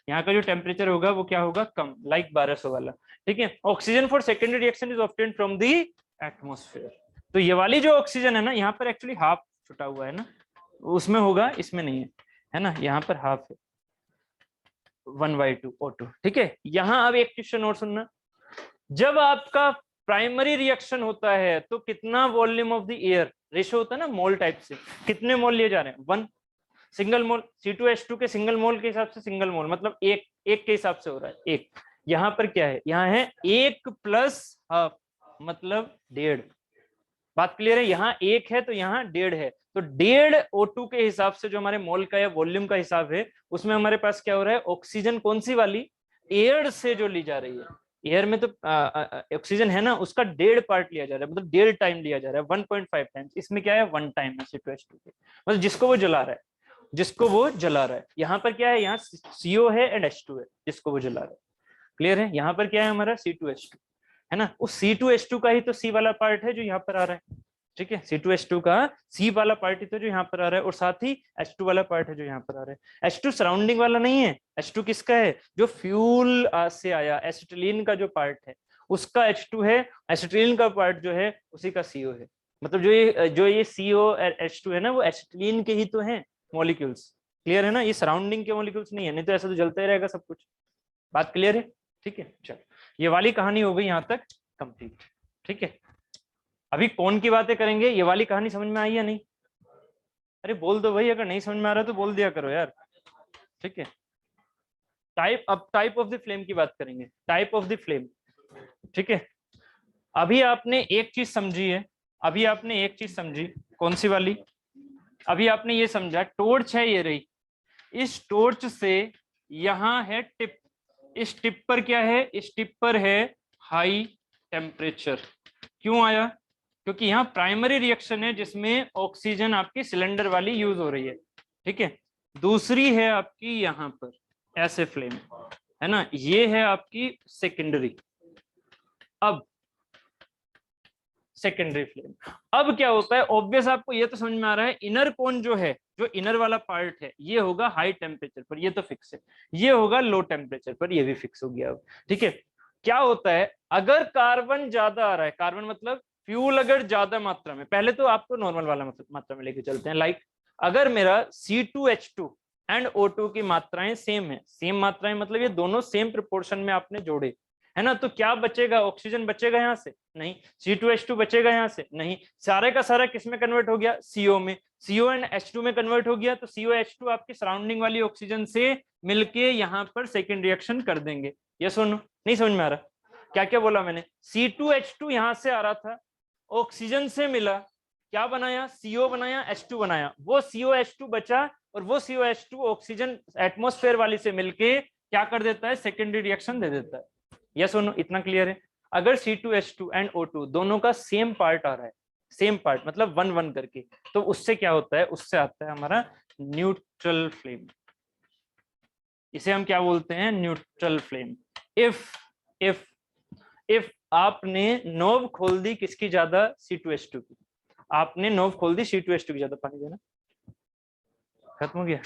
यहाँ का जो टेम्परेचर होगा वो क्या होगा, कम, लाइक 1200 वाला, ठीक है। Oxygen for secondary reaction is obtained from the atmosphere. तो ये वाली जो ऑक्सीजन है ना, यहाँ पर एक्चुअली हाफ छुटा हुआ है ना, उसमें होगा, इसमें नहीं है ना, यहाँ पर हाफ है 1/2 O2, ठीक है। यहाँ अब एक क्वेश्चन और सुनना, जब आपका प्राइमरी रिएक्शन होता है तो कितना volume of the air ratio होता है ना, मोल टाइप से, कितने मोल लिए जा रहे हैं, 1 सिंगल मोल, C2H2 के सिंगल मोल के हिसाब से सिंगल मोल मतलब एक के हिसाब से हो रहा है एक। यहाँ पर क्या है, यहाँ है 1 प्लस हाफ मतलब 1.5। बात क्लियर है? यहाँ 1 है तो यहाँ 1.5 है, तो 1.5 O2 के हिसाब से जो हमारे मोल का या वॉल्यूम का हिसाब है उसमें हमारे पास क्या हो रहा है, ऑक्सीजन कौन सी वाली, एयर से जो ली जा रही है, एयर में तो ऑक्सीजन है ना, उसका 1.5 पार्ट लिया जा रहा है, मतलब 1.5 टाइम लिया जा रहा है, 1.5 टाइम्स। इसमें क्या है, 1 टाइम है C2H2 के, मतलब जिसको वो जला रहा है, जिसको वो जला रहा है। यहाँ पर क्या है, यहाँ CO है एंड H2 है, जिसको वो जला रहा है। क्लियर है? यहाँ पर क्या है हमारा C2H2 है ना, उस C2H2 का ही तो C वाला पार्ट है जो यहाँ पर आ रहा है, ठीक है। C2H2 का C वाला पार्ट ही तो जो यहाँ पर आ रहा है, और साथ ही H2 वाला पार्ट है जो यहाँ पर आ रहा है। H2 सराउंडिंग वाला नहीं है, H2 किसका है, जो फ्यूल से आया एसिटिलीन का जो पार्ट है उसका H2 है, एसिटिलीन का पार्ट जो है उसी का CO है। मतलब जो ये CO H2 है ना वो एसिटिलीन के ही तो है मॉलिक्यूल्स। क्लियर है ना, ये सराउंडिंग के मॉलिक्यूल्स नहीं है, नहीं तो ऐसा तो जलता ही रहेगा सब कुछ। बात क्लियर है? ठीक है, चलो ये वाली कहानी हो गई यहाँ तक कंप्लीट, ठीक है। अभी कौन की बातें करेंगे, ये वाली कहानी समझ में आई या नहीं? अरे बोल दो भाई, अगर नहीं समझ में आ रहा तो बोल दिया करो यार, ठीक है। अब टाइप ऑफ द फ्लेम की बात करेंगे, टाइप ऑफ द फ्लेम, ठीक है। अभी आपने एक चीज समझी है, अभी आपने एक चीज समझी, कौन सी वाली, अभी आपने ये समझा टॉर्च है ये रही, इस टॉर्च से यहां है टिप, इस टिप पर क्या है, इस टिप पर है हाई टेम्परेचर। क्यों आया? क्योंकि यहाँ प्राइमरी रिएक्शन है जिसमें ऑक्सीजन आपकी सिलेंडर वाली यूज हो रही है, ठीक है। दूसरी है आपकी यहाँ पर ऐसे फ्लेम है ना, ये है आपकी सेकेंडरी। अब सेकेंडरी फ्लेम, अब क्या होता है, ऑब्वियस आपको ये तो समझ में आ रहा है, इनर कोन जो है, जो इनर वाला पार्ट है ये होगा हाई टेम्परेचर पर, ये तो फिक्स है, ये होगा लो टेम्परेचर पर, ये भी फिक्स हो गया अब, ठीक है। क्या होता है, अगर कार्बन ज्यादा आ रहा है, कार्बन मतलब फ्यूल अगर ज्यादा मात्रा में, पहले तो आपको नॉर्मल वाला मात्रा में लेके चलते हैं, लाइक अगर मेरा C2H2 एंड O2 की मात्राएं सेम है, सेम मात्राएं मतलब ये दोनों सेम प्रोपोर्शन में आपने जोड़े है ना, तो क्या बचेगा, ऑक्सीजन बचेगा यहाँ से नहीं, C2H2 बचेगा यहाँ से नहीं, सारे का सारा किस में कन्वर्ट हो गया, CO में, CO एंड H2 में कन्वर्ट हो गया, तो COH2 आपकी सराउंडिंग वाली ऑक्सीजन से मिलके यहाँ पर सेकेंड रिएक्शन कर देंगे। ये सुनो, नहीं समझ में आ रहा, क्या क्या बोला मैंने, C2H2 यहाँ से आ रहा था, ऑक्सीजन से मिला, क्या बनाया, CO बनाया, H2 बनाया, वो COH2 बचा और वो COH2 ऑक्सीजन एटमॉस्फेयर वाली से मिलके क्या कर देता है, सेकेंडरी रिएक्शन दे देता है। यस और नो, इतना क्लियर है? अगर C2H2 एंड O2 दोनों का सेम पार्ट आ रहा है, सेम पार्ट मतलब 1-1 करके, तो उससे क्या होता है, उससे आता है हमारा न्यूट्रल फ्लेम। इसे हम क्या बोलते हैं, न्यूट्रल फ्लेम। इफ आपने नोब खोल दी किसकी ज्यादा, C2H2 की, आपने नोब खोल दी C2H2 की ज्यादा, पानी देना खत्म हो गया,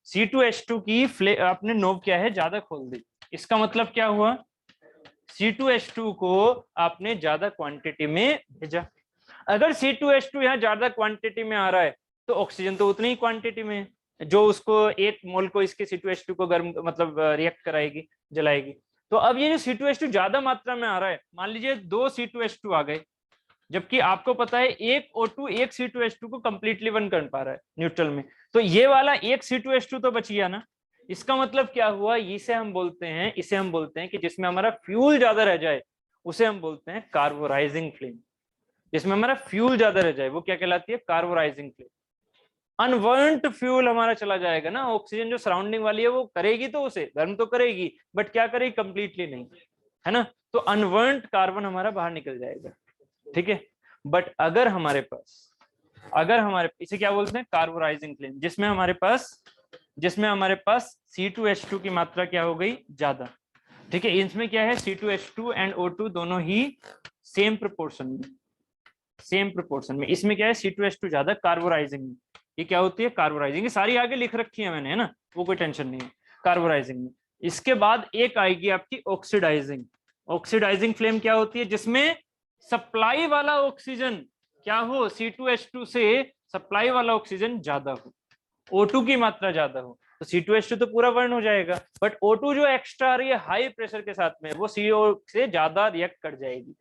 C2H2 की आपने नोब क्या है, ज्यादा खोल दी, इसका मतलब क्या हुआ, C2H2 को आपने ज्यादा क्वांटिटी में भेजा। अगर C2H2 यहाँ ज्यादा क्वांटिटी में आ रहा है तो ऑक्सीजन तो उतनी ही क्वांटिटी में है जो उसको एक मोल को इसके C2H2 को गर्म मतलब रिएक्ट कराएगी, जलाएगी। तो अब ये जो C2H2 ज्यादा मात्रा में आ रहा है, मान लीजिए 2 C2H2 आ गए, जबकि आपको पता है एक O2 एक C2H2 को कंप्लीटली वन कर पा रहा है न्यूट्रल में, तो ये वाला एक C2H2 तो बच गया ना। इसका मतलब क्या हुआ, इसे हम बोलते हैं कि जिसमें हमारा फ्यूल ज्यादा रह जाए उसे हम बोलते हैं कार्बोराइजिंग फ्लेम। जिसमें हमारा फ्यूल ज्यादा रह जाए वो क्या कहलाती है, कार्बोराइजिंग फ्लेम। अनबर्न्ट फ्यूल हमारा चला जाएगा ना, ऑक्सीजन जो सराउंडिंग वाली है वो करेगी तो उसे गर्म तो करेगी, बट क्या करेगी, कंप्लीटली नहीं, है ना। तो अनबर्न्ट कार्बन हमारा बाहर निकल जाएगा, ठीक है। बट अगर हमारे इसे क्या बोलते हैं, कार्बोराइजिंग फ्लेम, जिसमें हमारे पास C2H2 की मात्रा क्या हो गई, ज्यादा, ठीक है। इसमें क्या है, C2H2 एंड O2 दोनों ही सेम प्रोपोर्शन में। इसमें क्या है, C2H2 ज्यादा कार्बोराइजिंग में। ये क्या होती है, कार्बोराइजिंग। ये सारी आगे लिख रखी है मैंने, है ना, वो कोई टेंशन नहीं है, कार्बोराइजिंग में। इसके बाद एक आएगी आपकी ऑक्सीडाइजिंग फ्लेम। क्या होती है, जिसमें सप्लाई वाला ऑक्सीजन क्या हो, C2H2 से सप्लाई वाला ऑक्सीजन ज्यादा हो, O2 की मात्रा ज्यादा हो, तो C2H2 तो पूरा बर्न हो जाएगा, बट O2 जो एक्स्ट्रा आ रही है हाई प्रेशर के साथ में, वो CO से ज्यादा रिएक्ट कर जाएगी।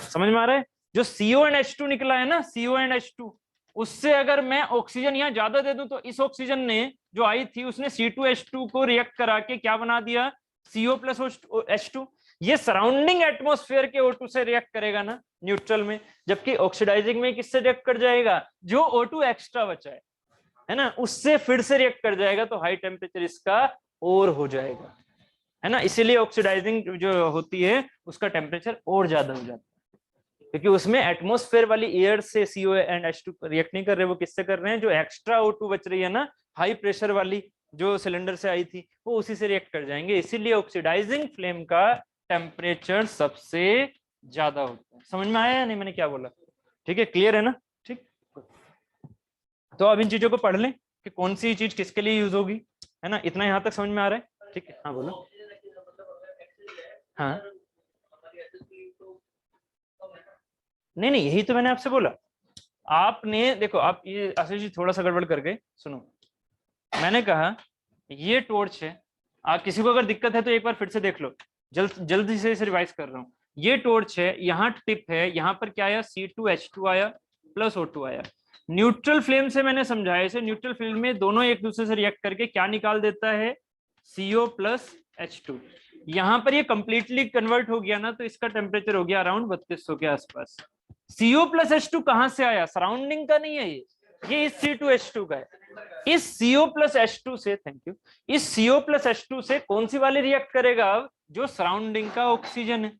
समझ में आ रहा है। जो CO एंड H2 निकला है ना, CO एंड H2, उससे अगर मैं ऑक्सीजन यहाँ ज्यादा दे दूं तो इस ऑक्सीजन ने जो आई थी उसने C2H2 को रिएक्ट करा के क्या बना दिया, CO प्लस H2। ये सराउंडिंग एटमॉस्फेयर के O2 से रिएक्ट करेगा ना न्यूट्रल में, जबकि ऑक्सीडाइजिंग में किससे रिएक्ट कर जाएगा, जो O2 एक्स्ट्रा बचा है ना, उससे फिर से रिएक्ट कर जाएगा, तो हाई टेम्परेचर इसका और हो जाएगा, है ना। इसीलिए ऑक्सीडाइजिंग जो होती है उसका टेम्परेचर और ज्यादा हो जाता है, क्योंकि उसमें एटमॉस्फेयर वाली एयर से CO एंड H2 रिएक्ट नहीं कर रहे, वो किससे कर रहे हैं, जो एक्स्ट्रा O2 बच रही है ना, हाई प्रेशर वाली जो सिलेंडर से आई थी, वो उसी से रिएक्ट कर जाएंगे। इसीलिए ऑक्सीडाइजिंग फ्लेम का टेम्परेचर सबसे ज्यादा होता है। समझ में आया या नहीं मैंने क्या बोला, ठीक है, क्लियर है ना, ठीक। तो अब इन चीजों को पढ़ लें कि कौन सी चीज किसके लिए यूज होगी, है ना। इतना यहां तक समझ में आ रहा है, ठीक है। हाँ बोलो। हाँ नहीं नहीं, यही तो मैंने आपसे बोला। आपने देखो, आप ये आशीष जी थोड़ा सा गड़बड़ कर गए, सुनो। मैंने कहा ये टॉर्च है, आप किसी को अगर दिक्कत है तो एक बार फिर से देख लो, जल्दी से इसे रिवाइज कर रहा हूँ। ये टॉर्च है, यहाँ टिप है, यहाँ पर क्या आया, C2H2 आया प्लस O2 आया। न्यूट्रल फ्लेम से मैंने समझाया इसे, न्यूट्रल फ्लेम में दोनों एक दूसरे से रिएक्ट करके क्या निकाल देता है, CO प्लस H2। यहाँ पर ये कंप्लीटली कन्वर्ट हो गया ना, तो इसका टेम्परेचर हो गया अराउंड 3200 के आसपास। CO प्लस H2 कहां से आया, सराउंडिंग का नहीं है ये इस C2H2 का है। इस CO प्लस H2 से, थैंक यू, इस CO प्लस H2 से कौन सी वाली रिएक्ट करेगा, अब जो सराउंडिंग का ऑक्सीजन है।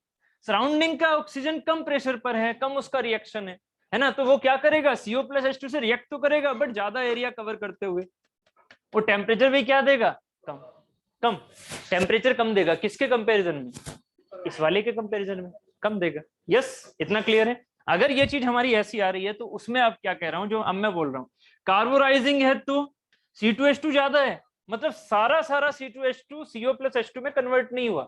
सराउंडिंग का ऑक्सीजन कम प्रेशर पर है, कम उसका रिएक्शन है ना, तो वो क्या करेगा, CO प्लस H2 से रिएक्ट तो करेगा, बट ज्यादा एरिया कवर करते हुए वो टेम्परेचर भी क्या देगा, कम टेम्परेचर कम देगा। किसके कंपैरिजन में, इस वाले के कंपैरिजन में कम देगा। यस, इतना क्लियर है। अगर ये चीज हमारी ऐसी आ रही है तो उसमें आप क्या कह रहा हूं, जो अब मैं बोल रहा हूं, कार्बोराइजिंग है तो C2H2 ज्यादा है, मतलब सारा C2H2 CO प्लस H2 में कन्वर्ट नहीं हुआ,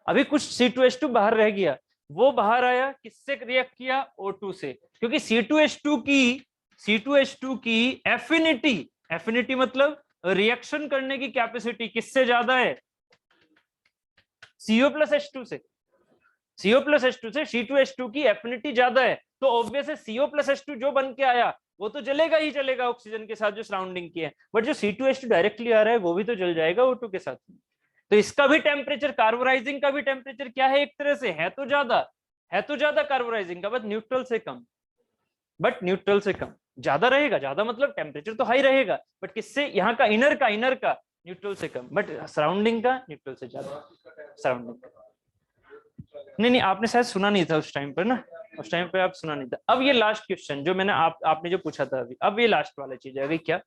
अभी कुछ C2H2 बाहर रह गया। वो बाहर आया, किससे रिएक्ट किया, O2 से, क्योंकि C2H2 की एफिनिटी मतलब रिएक्शन करने की कैपेसिटी किससे ज्यादा है, CO प्लस H2 से। CO प्लस H2 से C2H2 की एफिनिटी ज्यादा है, तो ऑब्वियस है CO प्लस H2 जो बन के आया वो तो जलेगा ही जलेगा ऑक्सीजन के साथ जो सराउंडिंग की है, बट जो C2H2 डायरेक्टली आ रहा है वो भी तो जल जाएगा O2 के साथ। तो इसका भी टेम्परेचर, कार्बोराइजिंग का भी टेम्परेचर क्या है, एक तरह से है तो ज्यादा कार्बोराइजिंग का, बट न्यूट्रल से कम, ज्यादा रहेगा, ज्यादा मतलब टेम्परेचर तो हाई रहेगा, बट किससे, यहाँ का इनर का न्यूट्रल से कम, बट सराउंडिंग का न्यूट्रल से ज्यादा। सराउंडिंग नहीं, आपने शायद सुना नहीं था उस टाइम पर ना, उस टाइम पे आप सुना नहीं था। अब ये लास्ट क्वेश्चन जो मैंने आपने जो पूछा था अभी, अब ये लास्ट वाला चीज है क्या,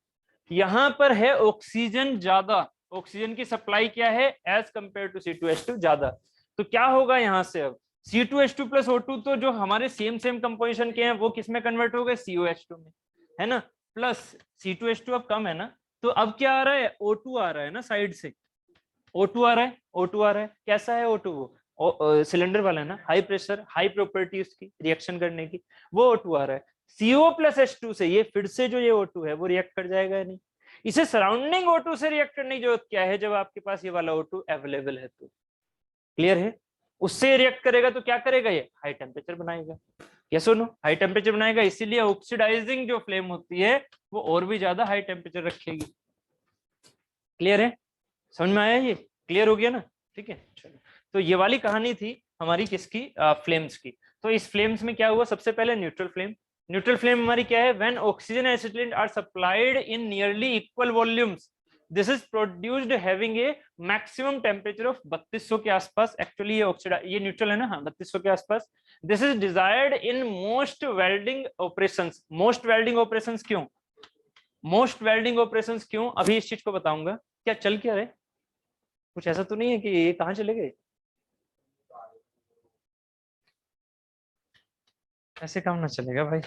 यहाँ पर है ऑक्सीजन ज्यादा, ऑक्सीजन की सप्लाई क्या है एज कंपेयर टू C2H2 ज्यादा, तो क्या होगा यहाँ से, अब C2H2 प्लस O2 तो जो हमारे सेम कंपोजिशन के हैं वो किस में कन्वर्ट हो गए, COH2 में, है ना, प्लस C2H2 अब कम है ना, तो अब क्या आ रहा है, O2 आ रहा है ना साइड से, O2 आ रहा है, कैसा है O2, वो सिलेंडर वाला है ना, हाई प्रेशर, हाई प्रॉपर्टी उसकी रिएक्शन करने की, वो O2 आ रहा है। CO प्लस H2 से ये फिर से जो ये O2 है वो रिएक्ट कर जाएगा या नहीं, इसे सराउंडिंग O2 से रिएक्ट करने की जरूरत क्या है, जब आपके पास ये वाला O2 अवेलेबल है तो, क्लियर है। उससे रिएक्ट करेगा तो क्या करेगा, ये हाई टेम्परेचर बनाएगा, या सुनो, हाई टेम्परेचर बनाएगा, इसीलिए ऑक्सीडाइजिंग जो फ्लेम होती है वो और भी ज्यादा हाई टेम्परेचर रखेगी। क्लियर है, समझ में आया, ये क्लियर हो गया ना, ठीक है। चलो, तो ये वाली कहानी थी हमारी किसकी, फ्लेम्स की। तो इस फ्लेम्स में क्या हुआ, सबसे पहले न्यूट्रल फ्लेम। न्यूट्रल फ्लेम हमारी क्या है, when oxygen and acetylene are supplied in nearly equal volumes, this is produced having a maximum temperature of 3200 के आसपास। एक्चुअली ये ऑक्सीडाइज, ये न्यूट्रल है ना, हाँ 3200 के आसपास। This is desired in most welding operations. Most welding operations क्यों, मोस्ट वेल्डिंग ऑपरेशंस क्यों, अभी इस चीज को बताऊंगा। क्या चल क्या रहे, कुछ ऐसा तो नहीं है कि ये कहाँ चले गए, ऐसे काम ना चलेगा भाई।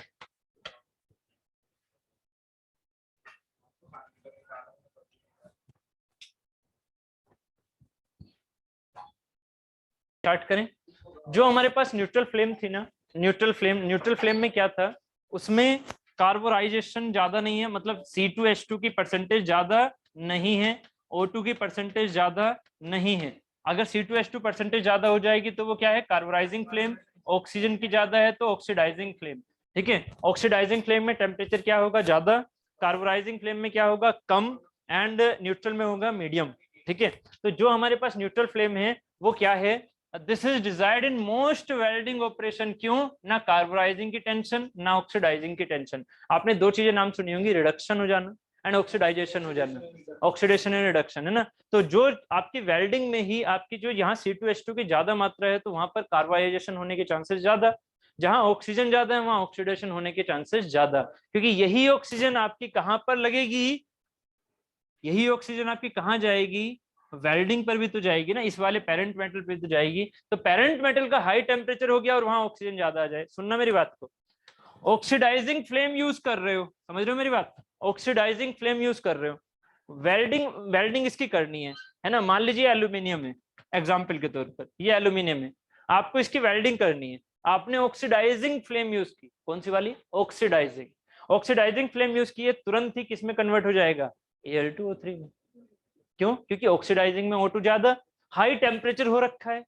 स्टार्ट करें। जो हमारे पास न्यूट्रल फ्लेम थी ना, न्यूट्रल फ्लेम में क्या था, उसमें कार्बोराइजेशन ज्यादा नहीं है, मतलब C2H2 की परसेंटेज ज्यादा नहीं है, O2 की परसेंटेज ज्यादा नहीं है। अगर C2H2 परसेंटेज ज्यादा हो जाएगी तो वो क्या है, कार्बोराइजिंग फ्लेम। ऑक्सीजन की ज्यादा है तो ऑक्सीडाइजिंग फ्लेम। ठीक है, ऑक्सीडाइजिंग फ्लेम में टेम्परेचर क्या होगा, ज्यादा। कार्बोराइजिंग फ्लेम में क्या होगा, कम। एंड न्यूट्रल में होगा मीडियम। ठीक है, तो जो हमारे पास न्यूट्रल फ्लेम है वो क्या है, this is desired in most welding operation. क्यों, ना कार्बोराइजिंग की टेंशन ना ऑक्सीडाइजिंग की टेंशन। आपने दो चीजें नाम सुनी होंगी, रिडक्शन हो जाना एंड ऑक्सीडाइजेशन हो जाना, ऑक्सीडेशन एंड रिडक्शन, है ना। तो जो आपकी वेल्डिंग में ही आपकी जो यहाँ C2H2 की ज्यादा मात्रा है तो वहां पर कार्बोराइजेशन होने के चांसेस ज्यादा, जहां ऑक्सीजन ज्यादा है वहां ऑक्सीडेशन होने के चांसेस ज्यादा, क्योंकि यही ऑक्सीजन आपकी कहां पर लगेगी, यही ऑक्सीजन आपकी कहाँ जाएगी, वेल्डिंग पर भी तो जाएगी ना, इस वाले पेरेंट मेटल पे तो जाएगी। तो पेरेंट मेटल का हाई टेम्परेचर हो गया और वहां ऑक्सीजन ज्यादा आ जाए, सुनना मेरी बात को। ऑक्सीडाइजिंग फ्लेम यूज कर रहे हो, समझ रहे हो मेरी बात, ऑक्सीडाइजिंग फ्लेम यूज कर रहे हो। वेल्डिंग वेल्डिंग इसकी करनी है ना। मान लीजिए एल्यूमिनियम है, एग्जाम्पल के तौर पर ये एल्यूमिनियम है, आपको इसकी वेल्डिंग करनी है, आपने ऑक्सीडाइजिंग फ्लेम यूज की, कौन सी वाली, ऑक्सीडाइजिंग। ऑक्सीडाइजिंग फ्लेम यूज की है, तुरंत ही किसमें कन्वर्ट हो जाएगा, Al2O3 में। क्यों, क्योंकि ऑक्सीडाइजिंग में O2 ज्यादा, हाई टेम्परेचर हो रखा है,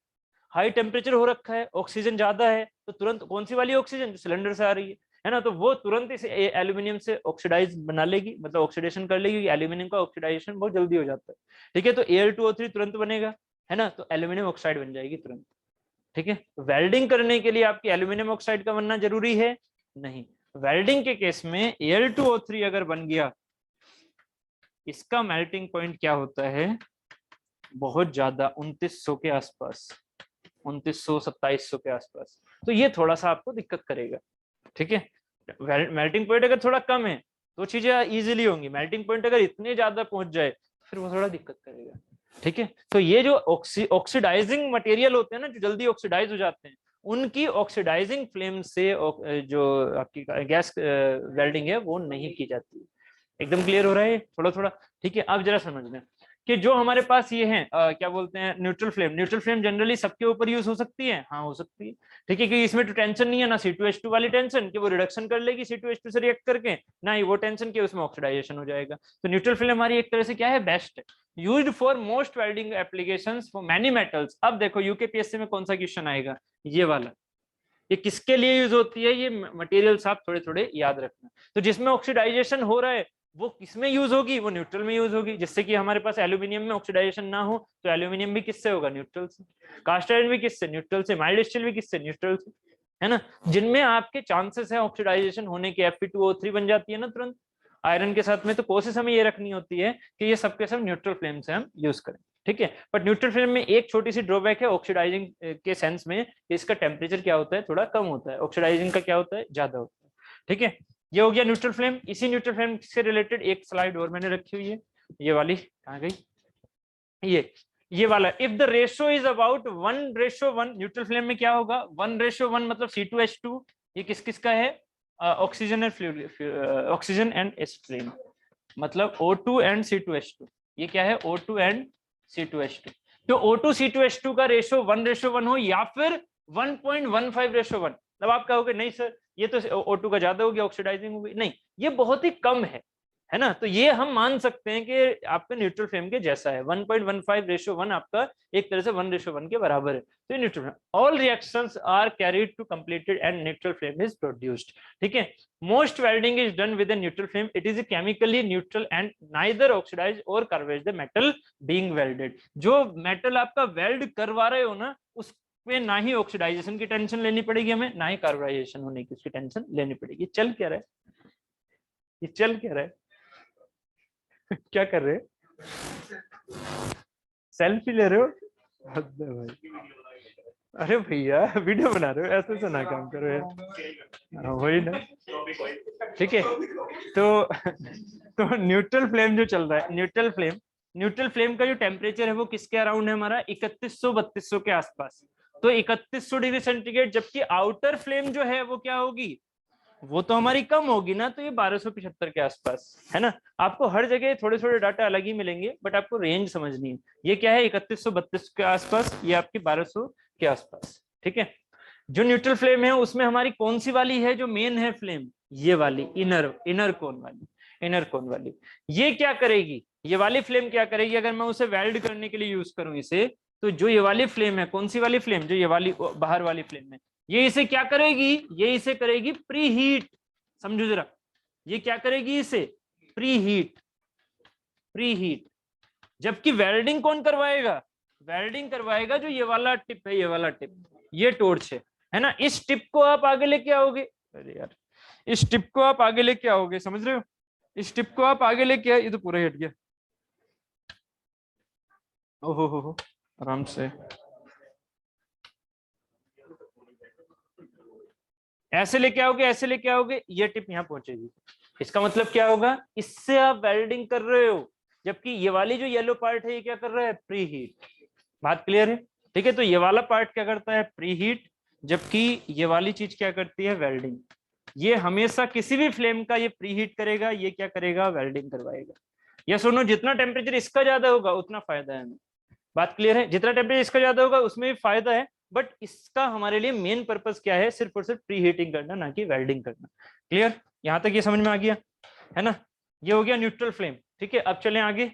हाई टेम्परेचर हो रखा है, ऑक्सीजन ज्यादा है, तो तुरंत कौन सी वाली ऑक्सीजन, जो सिलेंडर से आ रही है ना, तो वो तुरंत इस एल्यूमिनियम से ऑक्सीडाइज बना लेगी, मतलब ऑक्सीडेशन कर लेगी। एल्यूमिनियम का ऑक्सीडाइजेशन बहुत जल्दी हो जाता है। ठीक है, तो Al2O3 तुरंत बनेगा, है ना, तो एल्यूमिनियम ऑक्साइड बन जाएगी तुरंत। ठीक है, वेल्डिंग करने के लिए आपकी एल्यूमिनियम ऑक्साइड का बनना जरूरी है नहीं। वेल्डिंग के केस में Al2O3 अगर बन गया, इसका मेल्टिंग पॉइंट क्या होता है, बहुत ज्यादा, 2900 के आसपास, 2900-2700 के आसपास। तो ये थोड़ा सा आपको दिक्कत करेगा। ठीक है, मेल्टिंग पॉइंट अगर थोड़ा कम है तो चीजें इजीली होंगी, मेल्टिंग पॉइंट अगर इतने ज्यादा पहुंच जाए फिर वो थोड़ा दिक्कत करेगा। ठीक है, तो ये जो ऑक्सीडाइजिंग मटेरियल होते हैं ना, जो जल्दी ऑक्सीडाइज हो जाते हैं, उनकी ऑक्सीडाइजिंग फ्लेम से जो आपकी गैस वेल्डिंग है वो नहीं की जाती। एकदम क्लियर हो रहा है थोड़ा थोड़ा। ठीक है, अब जरा समझना कि जो हमारे पास ये है क्या बोलते हैं, neutral flame. Neutral flame generally सबके ऊपर यूज हो सकती है, हाँ हो सकती है। ठीक है, कि इसमें तो टेंशन नहीं है ना C2H2 वाली टेंशन कि वो रिडक्शन कर लेगी C2H2 से रिएक्ट करके, ना ही वो टेंशन कि उसमें ऑक्सीडाइजेशन हो जाएगा। तो न्यूट्रल फ्लेम हमारी एक तरह से क्या है, बेस्ट है, used for most welding applications for many metals. अब देखो यूकेपीएससी में कौन सा क्वेश्चन आएगा, ये वाला, ये किसके लिए यूज होती है, ये मटेरियल्स आप थोड़े थोड़े याद रखना। तो जिसमें ऑक्सीडाइजेशन हो रहा है वो किसमें यूज होगी, वो न्यूट्रल में यूज होगी। जिससे कि हमारे पास एल्यूमिनियम में ऑक्सीडाइजेशन ना हो तो एल्यूमिनियम भी किससे होगा, न्यूट्रल से। कास्ट आयरन भी किससे, न्यूट्रल से। माइल्ड स्टील भी किससे, न्यूट्रल से, है ना। जिनमें आपके चांसेस है ऑक्सीडाइजेशन होने के, Fe2O3 बन जाती है ना तुरंत आयरन के साथ में, तो कोशिश हमें ये रखनी होती है कि ये सबके सब न्यूट्रल फ्लेम से हम यूज करें। ठीक है, बट न्यूट्रल फ्लेम में एक छोटी सी ड्रॉबैक है ऑक्सीडाइजिंग के सेंस में, इसका टेम्परेचर क्या होता है, थोड़ा कम होता है, ऑक्सीडाइजिंग का क्या होता है, ज्यादा होता है। ठीक है, ये हो गया न्यूट्रल फ्लेम। इसी न्यूट्रल फ्लेम से रिलेटेड एक स्लाइड और मैंने रखी हुई है, ये वाली कहाँ गई, ये वाला। If the ratio is about 1:1, neutral flame में क्या होगा, 1:1 मतलब C2H2, ये किस किस का है, oxygen and oxygen and acetylene, मतलब O2 एंड C2H2। ये क्या है, O2 एंड C2H2। तो O2 C2H2 का रेशो 1:1 हो या फिर 1.15:1। मतलब आप कहोगे नहीं सर ये तो O2 का ज्यादा हो गया, ऑक्सीडाइजिंग हो गई, नहीं, ये बहुत ही कम है ना। तो ये हम मान सकते हैं कि आपके न्यूट्रल फ्लेम के जैसा है, 1.15:1 आपका एक तरह से 1:1 के बराबर है। तो ये neutral flame, all reactions are carried to completed and neutral flame is produced. ठीक है, most welding is done with neutral flame, it is chemically neutral and neither oxidize और carbonize the metal being welded. जो metal आपका weld करवा रहे हो ना, उस पे ना ही ऑक्सीडाइजेशन की टेंशन लेनी पड़ेगी हमें, ना ही कार्बोनाइजेशन होने की उसकी टेंशन लेनी पड़ेगी। चल क्या रहा है, ये चल क्या रहा है क्या कर रहे हैं, सेल्फी ले रहे हो? हद है भाई, अरे भैया वीडियो बना रहे हो, ऐसे से ना काम करो यार। वही ना, ठीक है। तो न्यूट्रल फ्लेम जो चल रहा है, न्यूट्रल फ्लेम का जो टेम्परेचर है वो किसके अराउंड है हमारा, 3100-3200 के आसपास। तो 3100 डिग्री सेंटीग्रेड, जबकि आउटर फ्लेम जो है वो क्या होगी, वो तो हमारी कम होगी ना, तो ये 1275 के आसपास है ना। आपको हर जगह थोड़े थोड़े डाटा अलग ही मिलेंगे, बट आपको रेंज समझनी है। ये क्या है, 3132 के आसपास, ये आपकी 1200 के आसपास, ठीक है। जो न्यूट्रल फ्लेम है उसमें हमारी कौन सी वाली है जो मेन है फ्लेम, ये वाली इनर कोन वाली। ये क्या करेगी, ये वाली फ्लेम क्या करेगी, अगर मैं उसे वेल्ड करने के लिए यूज करूं इसे, तो जो ये वाली फ्लेम है, कौन सी वाली फ्लेम, जो ये वाली बाहर वाली फ्लेम है, ये इसे क्या करेगी, ये इसे करेगी प्री हीट। समझो जरा, ये क्या करेगी, इसे प्री हीट। जबकि वेल्डिंग कौन करवाएगा, वेल्डिंग करवाएगा जो ये वाला टिप है, ये वाला टिप, ये टॉर्च है ना। इस टिप को आप आगे लेके आओगे, अरे यार, इस टिप को आप आगे लेके आओगे, समझ रहे हो, इस टिप को आप आगे लेके आए, ये तो पूरा हट गया, ओहो हो, आराम से ऐसे लेके आओगे, ऐसे लेके आओगे, ये टिप यहाँ पहुंचेगी। इसका मतलब क्या होगा, इससे आप वेल्डिंग कर रहे हो, जबकि ये वाली जो येलो पार्ट है ये क्या कर रहा है, प्री हीट। बात क्लियर है, ठीक है। तो ये वाला पार्ट क्या करता है, प्री हीट, जबकि ये वाली चीज क्या करती है, वेल्डिंग। ये हमेशा किसी भी फ्लेम का ये प्री हीट करेगा, ये क्या करेगा, वेल्डिंग करवाएगा। ये सुनो, जितना टेम्परेचर इसका ज्यादा होगा उतना फायदा है हमें। बात क्लियर है, जितना टेम्परेचर इसका ज्यादा होगा उसमें भी फायदा है, बट इसका हमारे लिए मेन पर्पस क्या है, सिर्फ और सिर्फ प्री हीटिंग करना, ना कि वेल्डिंग करना। क्लियर, यहां तक ये समझ में आ गया है ना। ये हो गया न्यूट्रल फ्लेम, ठीक है। अब चलें आगे,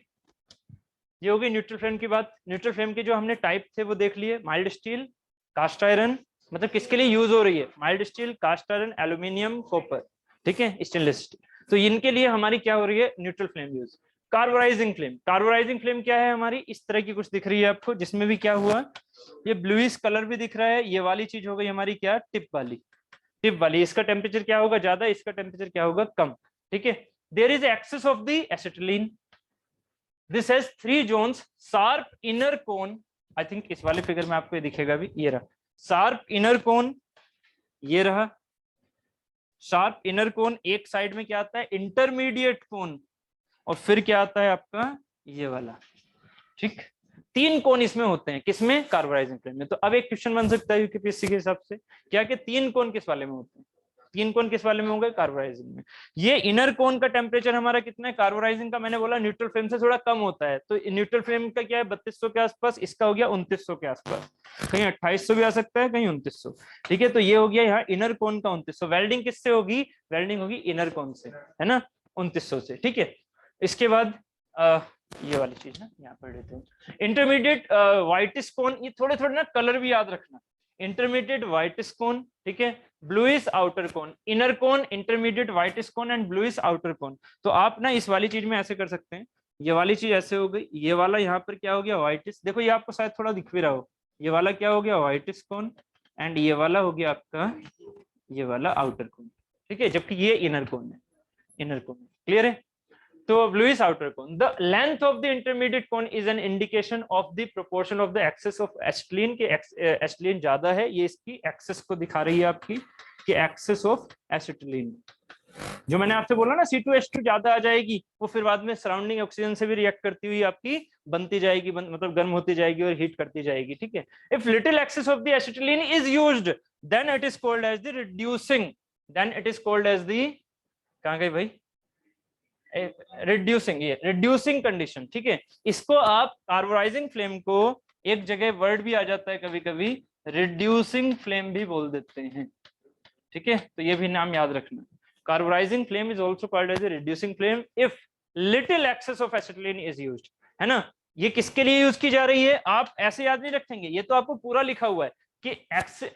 ये हो गई न्यूट्रल फ्लेम की बात। न्यूट्रल फ्लेम के जो हमने टाइप थे वो देख लिए, माइल्ड स्टील, कास्ट आयरन, मतलब किसके लिए यूज हो रही है, mild steel, cast iron, aluminium, copper, ठीक है, स्टेनलेस स्टील। तो इनके लिए हमारी क्या हो रही है, neutral flame use. Carburising flame, carburising flame क्या है हमारी, इस तरह की कुछ दिख रही है आपको, जिसमें भी क्या हुआ, ये ब्लूइश कलर भी दिख रहा है। ये वाली चीज हो गई हमारी क्या, टिप वाली। इसका टेम्परेचर क्या होगा, ज्यादा, इसका टेम्परेचर क्या होगा, कम, ठीक है। There is excess of the acetylene, this has 3 zones, sharp inner cone, I think इस वाले फिगर में आपको ये दिखेगा भी, ये रहा शार्प इनर कोन, ये रहा शार्प इनर कोन। एक साइड में क्या आता है, इंटरमीडिएट कोन, और फिर क्या आता है आपका ये वाला, ठीक। 3 कोन इसमें होते हैं, किसमें, कार्बोराइजिंग फ्लेम में। तो अब एक क्वेश्चन बन सकता है यूपीएससी के हिसाब से, क्या कि 3 कोन किस वाले में होते हैं, 3 कोन किस वाले में होंगे, कार्बोराइजिंग में। ये इनर कोन का टेम्परेचर हमारा कितना है, कार्बोराइजिंग का मैंने बोला न्यूट्रल फ्लेम से थोड़ा कम होता है, तो न्यूट्रल फ्लेम का क्या है, 3200 के आसपास, इसका हो गया 2900 के आसपास, कहीं 2800 भी आ सकता है, कहीं 2900, ठीक है। तो ये हो गया यहाँ इनर कोन का 2900। वेल्डिंग किससे होगी, वेल्डिंग होगी इनर कोन से, है ना, 2900 से, ठीक है। इसके बाद ये वाली चीज ना यहाँ पर लेते हैं, इंटरमीडिएट व्हाइटिश कोन, ये थोड़े थोड़े ना कलर भी याद रखना, इंटरमीडिएट व्हाइटिश कोन, ठीक है, bluish outer cone, inner cone, intermediate whitish cone and bluish outer cone. तो आप ना इस वाली चीज में ऐसे कर सकते हैं, ये वाली चीज ऐसे हो गई, ये वाला यहाँ पर क्या हो गया, व्हाइटिश, देखो ये आपको शायद थोड़ा दिख भी रहा हो, ये वाला क्या हो गया, व्हाइटिश कोन, एंड ये वाला हो गया आपका ये वाला आउटर कोन, ठीक है, जबकि ये इनर कोन है, इनर कोन, क्लियर है। तो bluish outer cone, the length of the intermediate cone is an indication of the proportion of the excess of acetylene, के एसिटिलीन ज्यादा है, ये इसकी एक्सेस को दिखा रही है आपकी, कि एक्सेस ऑफ एसिटिलीन। जो मैंने आपसे बोला ना C2H2 ज्यादा आ जाएगी, वो फिर बाद में सराउंडिंग ऑक्सीजन से भी रिएक्ट करती हुई आपकी बनती जाएगी, मतलब गर्म होती जाएगी और हीट करती जाएगी, ठीक है। If little excess of the acetylene is used, then it is called as the reducing, then it is called as the, कहां गई भाई, रिड्यूसिंग, ये रिड्यूसिंग कंडीशन, ठीक है। इसको आप कार्बोराइजिंग फ्लेम को, एक जगह वर्ड भी आ जाता है कभी कभी, रिड्यूसिंग फ्लेम भी बोल देते हैं, ठीक है। तो ये भी नाम याद रखना, carburising flame is also called as a reducing flame if little excess of acetylene is used, है ना। ये किसके लिए यूज की जा रही है, आप ऐसे याद नहीं रखेंगे, ये तो आपको पूरा लिखा हुआ है कि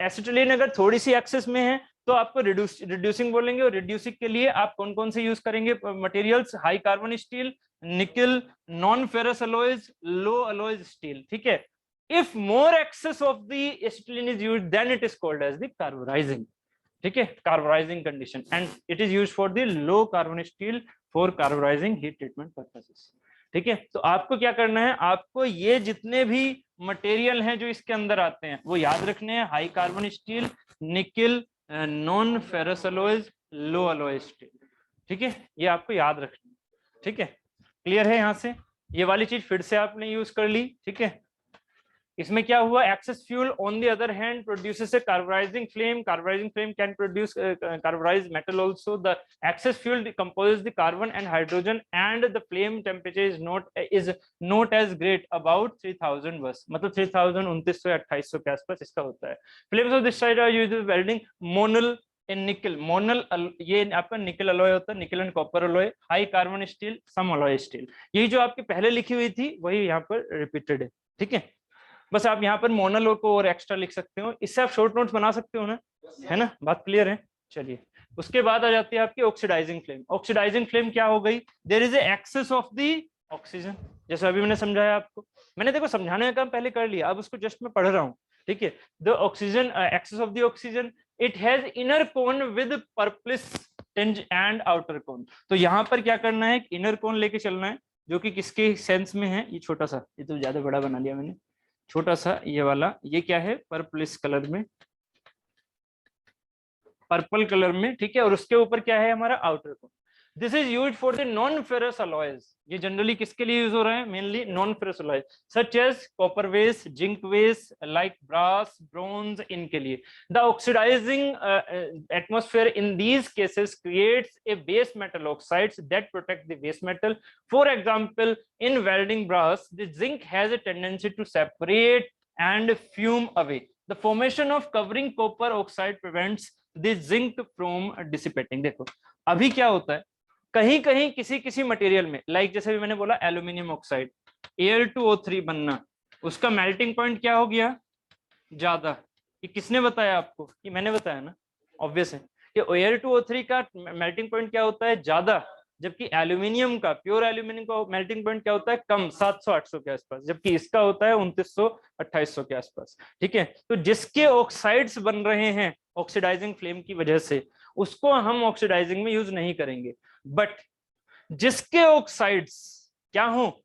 एसिटिलीन अगर थोड़ी सी एक्सेस में है तो आपको रिड्यूसिंग बोलेंगे, और रिड्यूसिंग के लिए आप कौन कौन से यूज करेंगे materials, high carbon steel, nickel, non ferrous alloys, low alloys steel, ठीक है। If more excess of the acetylene is used then it is called as the carburising, ठीक है, carburising condition, and it is used for the low carbon steel for carburising heat treatment purposes, ठीक है। तो आपको क्या करना है, आपको ये जितने भी मटेरियल हैं जो इसके अंदर आते हैं वो याद रखने हैं, high carbon steel, nickel, non ferrous alloys, लो अलॉय स्टील, ठीक है, ये आपको याद रखना है, ठीक है। क्लियर है यहाँ से, ये वाली चीज फिर से आपने यूज कर ली, ठीक है। इसमें क्या हुआ, excess fuel on the other hand produces a carburizing flame can produce carburized metal also, the excess fuel decomposes the carbon and hydrogen and the flame temperature is not as great about 3000 बस, मतलब 3000 2900 के आसपास इसका होता है। Flames of this type are used in welding Monel in nickel, Monel ये आपका nickel alloy होता है, nickel and copper alloy, high carbon steel, some alloy steel, यही जो आपकी पहले लिखी हुई थी वही यहाँ पर रिपीटेड है, ठीक है। बस आप यहाँ पर मोनल को और एक्स्ट्रा लिख सकते हो, इससे आप शॉर्ट नोट्स बना सकते हो ना, है ना, बात क्लियर है। चलिए उसके बाद आ जाती है आपकी ऑक्सीडाइजिंग फ्लेम। ऑक्सीडाइजिंग फ्लेम क्या हो गई, there is excess of the oxygen, जैसे अभी मैंने समझाया आपको, मैंने देखो समझाने का काम पहले कर लिया, अब उसको जस्ट मैं पढ़ रहा हूँ, ठीक है। The oxygen, excess of the oxygen, it has inner cone with purplish tinge and outer cone. तो यहाँ पर क्या करना है, इनर कोन लेके चलना है, जो कि किसके सेंस में है, ये छोटा सा, ये तो ज्यादा बड़ा बना लिया मैंने, छोटा सा ये वाला, ये क्या है, पर्पलिस कलर में, पर्पल कलर में, ठीक है। और उसके ऊपर क्या है हमारा, outer cone. This is used for the non ferrous alloys, ये जनरली किसके लिए यूज हो रहा है, mainly non ferrous alloys such as copper base, zinc base, like brass, bronze, इनके लिए। The oxidising atmosphere in these cases creates a base metal oxides that protect the base metal. For example, in welding brass, the zinc has a tendency to separate and fume away. The formation of covering copper oxide prevents the zinc from dissipating. देखो अभी क्या होता है, कहीं कहीं किसी किसी material में, लाइक जैसे भी मैंने बोला एल्यूमिनियम ऑक्साइड, Al2O3 बनना, उसका मेल्टिंग पॉइंट क्या हो गया, ज्यादा। ये किसने बताया आपको, ये मैंने बताया ना, ऑब्वियस है कि Al2O3 का मेल्टिंग पॉइंट क्या होता है, ज्यादा, जबकि एल्यूमिनियम का, प्योर एल्यूमिनियम का मेल्टिंग पॉइंट क्या होता है, कम, 700-800 के आसपास, जबकि इसका होता है 2900-2800 के आसपास, ठीक है। तो जिसके ऑक्साइड्स बन रहे हैं ऑक्सीडाइजिंग फ्लेम की वजह से, उसको हम ऑक्सीडाइजिंग में यूज नहीं करेंगे। बट जिसके ऑक्साइड्स क्या हो,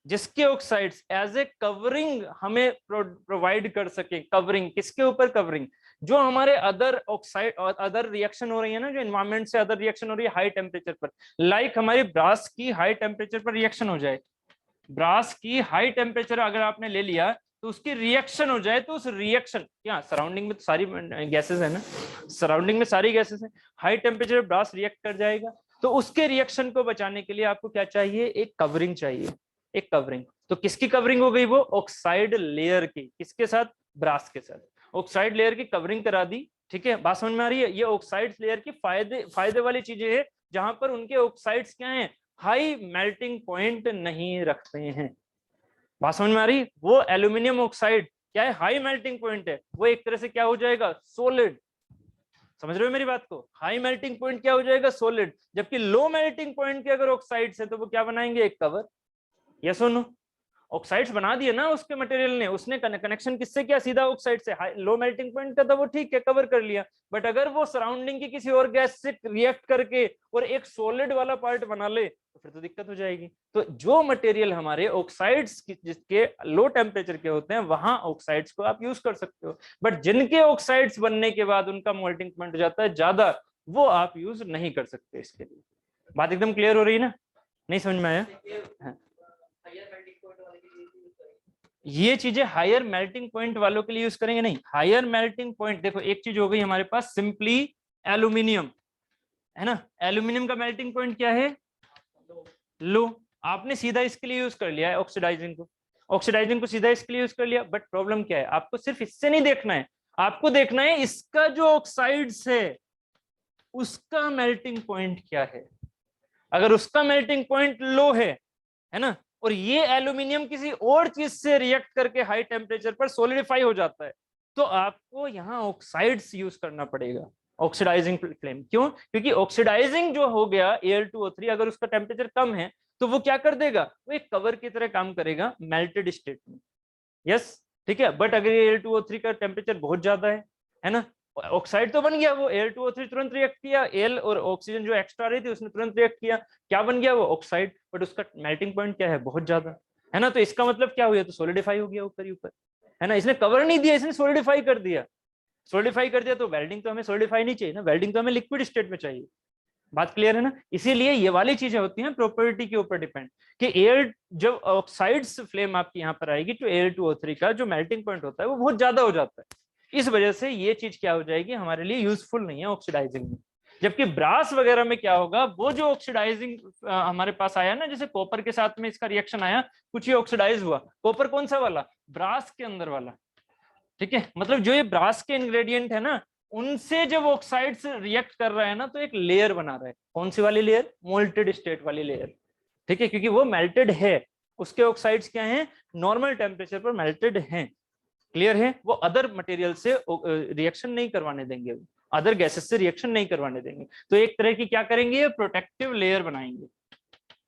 जिसके ऑक्साइड्स एज ए कवरिंग हमें प्रोवाइड कर सके, कवरिंग किसके ऊपर, कवरिंग जो हमारे अदर ऑक्साइड और अदर रिएक्शन हो रही है ना, जो एनवायरमेंट से अदर रिएक्शन हो रही है हाई टेम्परेचर पर, लाइक हमारी ब्रास की हाई टेम्परेचर पर रिएक्शन हो जाए, ब्रास की हाई टेम्परेचर अगर आपने ले लिया तो उसकी रिएक्शन हो जाए, तो उस रिएक्शन, क्या सराउंडिंग में तो सारी गैसेस है ना, सराउंडिंग में सारी गैसेस है, हाई टेम्परेचर ब्रास रिएक्ट कर जाएगा, तो उसके रिएक्शन को बचाने के लिए आपको क्या चाहिए, एक कवरिंग चाहिए, एक कवरिंग। तो किसकी कवरिंग हो गई, वो ऑक्साइड लेयर की, किसके साथ, ब्रास के साथ, ऑक्साइड लेयर की कवरिंग करा दी, ठीक है। बात समझ में आ रही है, ये ऑक्साइड लेयर की फायदे वाली चीजें है, जहां पर उनके ऑक्साइड्स क्या हैं, हाई मेल्टिंग पॉइंट नहीं रखते हैं। बात समझ में आ रही, वो एल्यूमिनियम ऑक्साइड क्या है, हाई मेल्टिंग पॉइंट है, वो एक तरह से क्या हो जाएगा, सॉलिड। समझ रहे हो मेरी बात को, हाई मेल्टिंग पॉइंट क्या हो जाएगा, सॉलिड, जबकि लो मेल्टिंग पॉइंट के अगर ऑक्साइड्स है तो वो क्या बनाएंगे, एक कवर। यस और नो, ऑक्साइड्स बना दिए ना उसके मटेरियल ने, उसने कनेक्शन किससे किया, सीधा ऑक्साइड से, लो मेल्टिंग पॉइंट का था वो, ठीक है, कवर कर लिया। बट अगर वो सराउंडिंग की किसी और गैस से रिएक्ट करके और एक सॉलिड वाला पार्ट बना ले तो फिर तो दिक्कत हो जाएगी। तो जो मटेरियल हमारे ऑक्साइड्स जिसके लो टेम्परेचर के होते हैं, वहां ऑक्साइड्स को आप यूज कर सकते हो, बट जिनके ऑक्साइड्स बनने के बाद उनका मेल्टिंग पॉइंट हो जाता है ज्यादा, वो आप यूज नहीं कर सकते इसके लिए। बात एकदम क्लियर हो रही है ना, नहीं समझ में आया? हाँ। ये चीजें हायर मेल्टिंग पॉइंट वालों के लिए यूज करेंगे, नहीं। हायर मेल्टिंग पॉइंट, देखो एक चीज हो गई हमारे पास सिंपली एल्यूमिनियम, है ना, एल्यूमिनियम का मेल्टिंग पॉइंट क्या है, लो। आपने सीधा इसके लिए यूज कर लिया है ऑक्सीडाइजिंग को, ऑक्सीडाइजिंग को सीधा इसके लिए यूज कर लिया। बट प्रॉब्लम क्या है, आपको सिर्फ इससे नहीं देखना है, आपको देखना है इसका जो ऑक्साइड्स है उसका मेल्टिंग पॉइंट क्या है। अगर उसका मेल्टिंग पॉइंट लो है ना, और ये एल्यूमिनियम किसी और चीज से रिएक्ट करके हाई टेम्परेचर पर सॉलिडिफाई हो जाता है, तो आपको यहाँ ऑक्साइड्स यूज करना पड़ेगा, ऑक्सीडाइजिंग फ्लेम। क्यों? क्योंकि ऑक्सीडाइजिंग जो हो गया Al2O3, अगर उसका टेम्परेचर कम है तो वो क्या कर देगा, वो एक कवर की तरह काम करेगा मेल्टेड स्टेट में। यस, ठीक है। बट अगर ये Al2O3 का टेम्परेचर बहुत ज्यादा है ना, ऑक्साइड तो बन गया, वो Al2O3 तुरंत रिएक्ट किया, एल और ऑक्सीजन जो एक्स्ट्रा रही थी उसने तुरंत रिएक्ट किया, क्या बन गया वो ऑक्साइड, बट उसका मेल्टिंग पॉइंट क्या है, बहुत ज्यादा है ना। तो इसका मतलब क्या हुआ, तो सोलिडिफाई हो गया ऊपर ही ऊपर, है ना। इसने कवर नहीं दिया, इसने सोलिडिफाई कर दिया। सोलिडिफाई कर दिया तो वेल्डिंग तो हमें सोलिडिफाई नहीं चाहिए ना, वेल्डिंग तो हमें लिक्विड स्टेट में चाहिए। बात क्लियर है ना। इसीलिए ये वाली चीजें होती हैं प्रॉपर्टी के ऊपर डिपेंड, कि एयर जब ऑक्साइड्स फ्लेम आपकी यहाँ पर आएगी तो Al2O3 का जो मेल्टिंग पॉइंट होता है वो बहुत ज्यादा हो जाता है। इस वजह से ये चीज क्या हो जाएगी, हमारे लिए यूजफुल नहीं है ऑक्सीडाइजिंग में। जबकि ब्रास वगैरह में क्या होगा, वो जो ऑक्सीडाइजिंग हमारे पास आया ना, जैसे कॉपर के साथ में इसका रिएक्शन आया, कुछ ये ऑक्सीडाइज हुआ, कॉपर कौन सा वाला, ब्रास के अंदर वाला, ठीक है। मतलब जो ये ब्रास के इंग्रेडिएंट है ना, उनसे जब ऑक्साइड्स रिएक्ट कर रहा है ना, तो एक लेयर बना रहा है, कौन सी वाली लेयर, मोल्टेड स्टेट वाली लेयर, ठीक है, क्योंकि वो मेल्टेड है, उसके ऑक्साइड्स क्या हैं, नॉर्मल टेम्परेचर पर मेल्टेड हैं। क्लियर है, वो अदर मटेरियल से रिएक्शन नहीं करवाने देंगे, अदर गैसेस से रिएक्शन नहीं करवाने देंगे। तो एक तरह की क्या करेंगे, प्रोटेक्टिव लेयर बनाएंगे,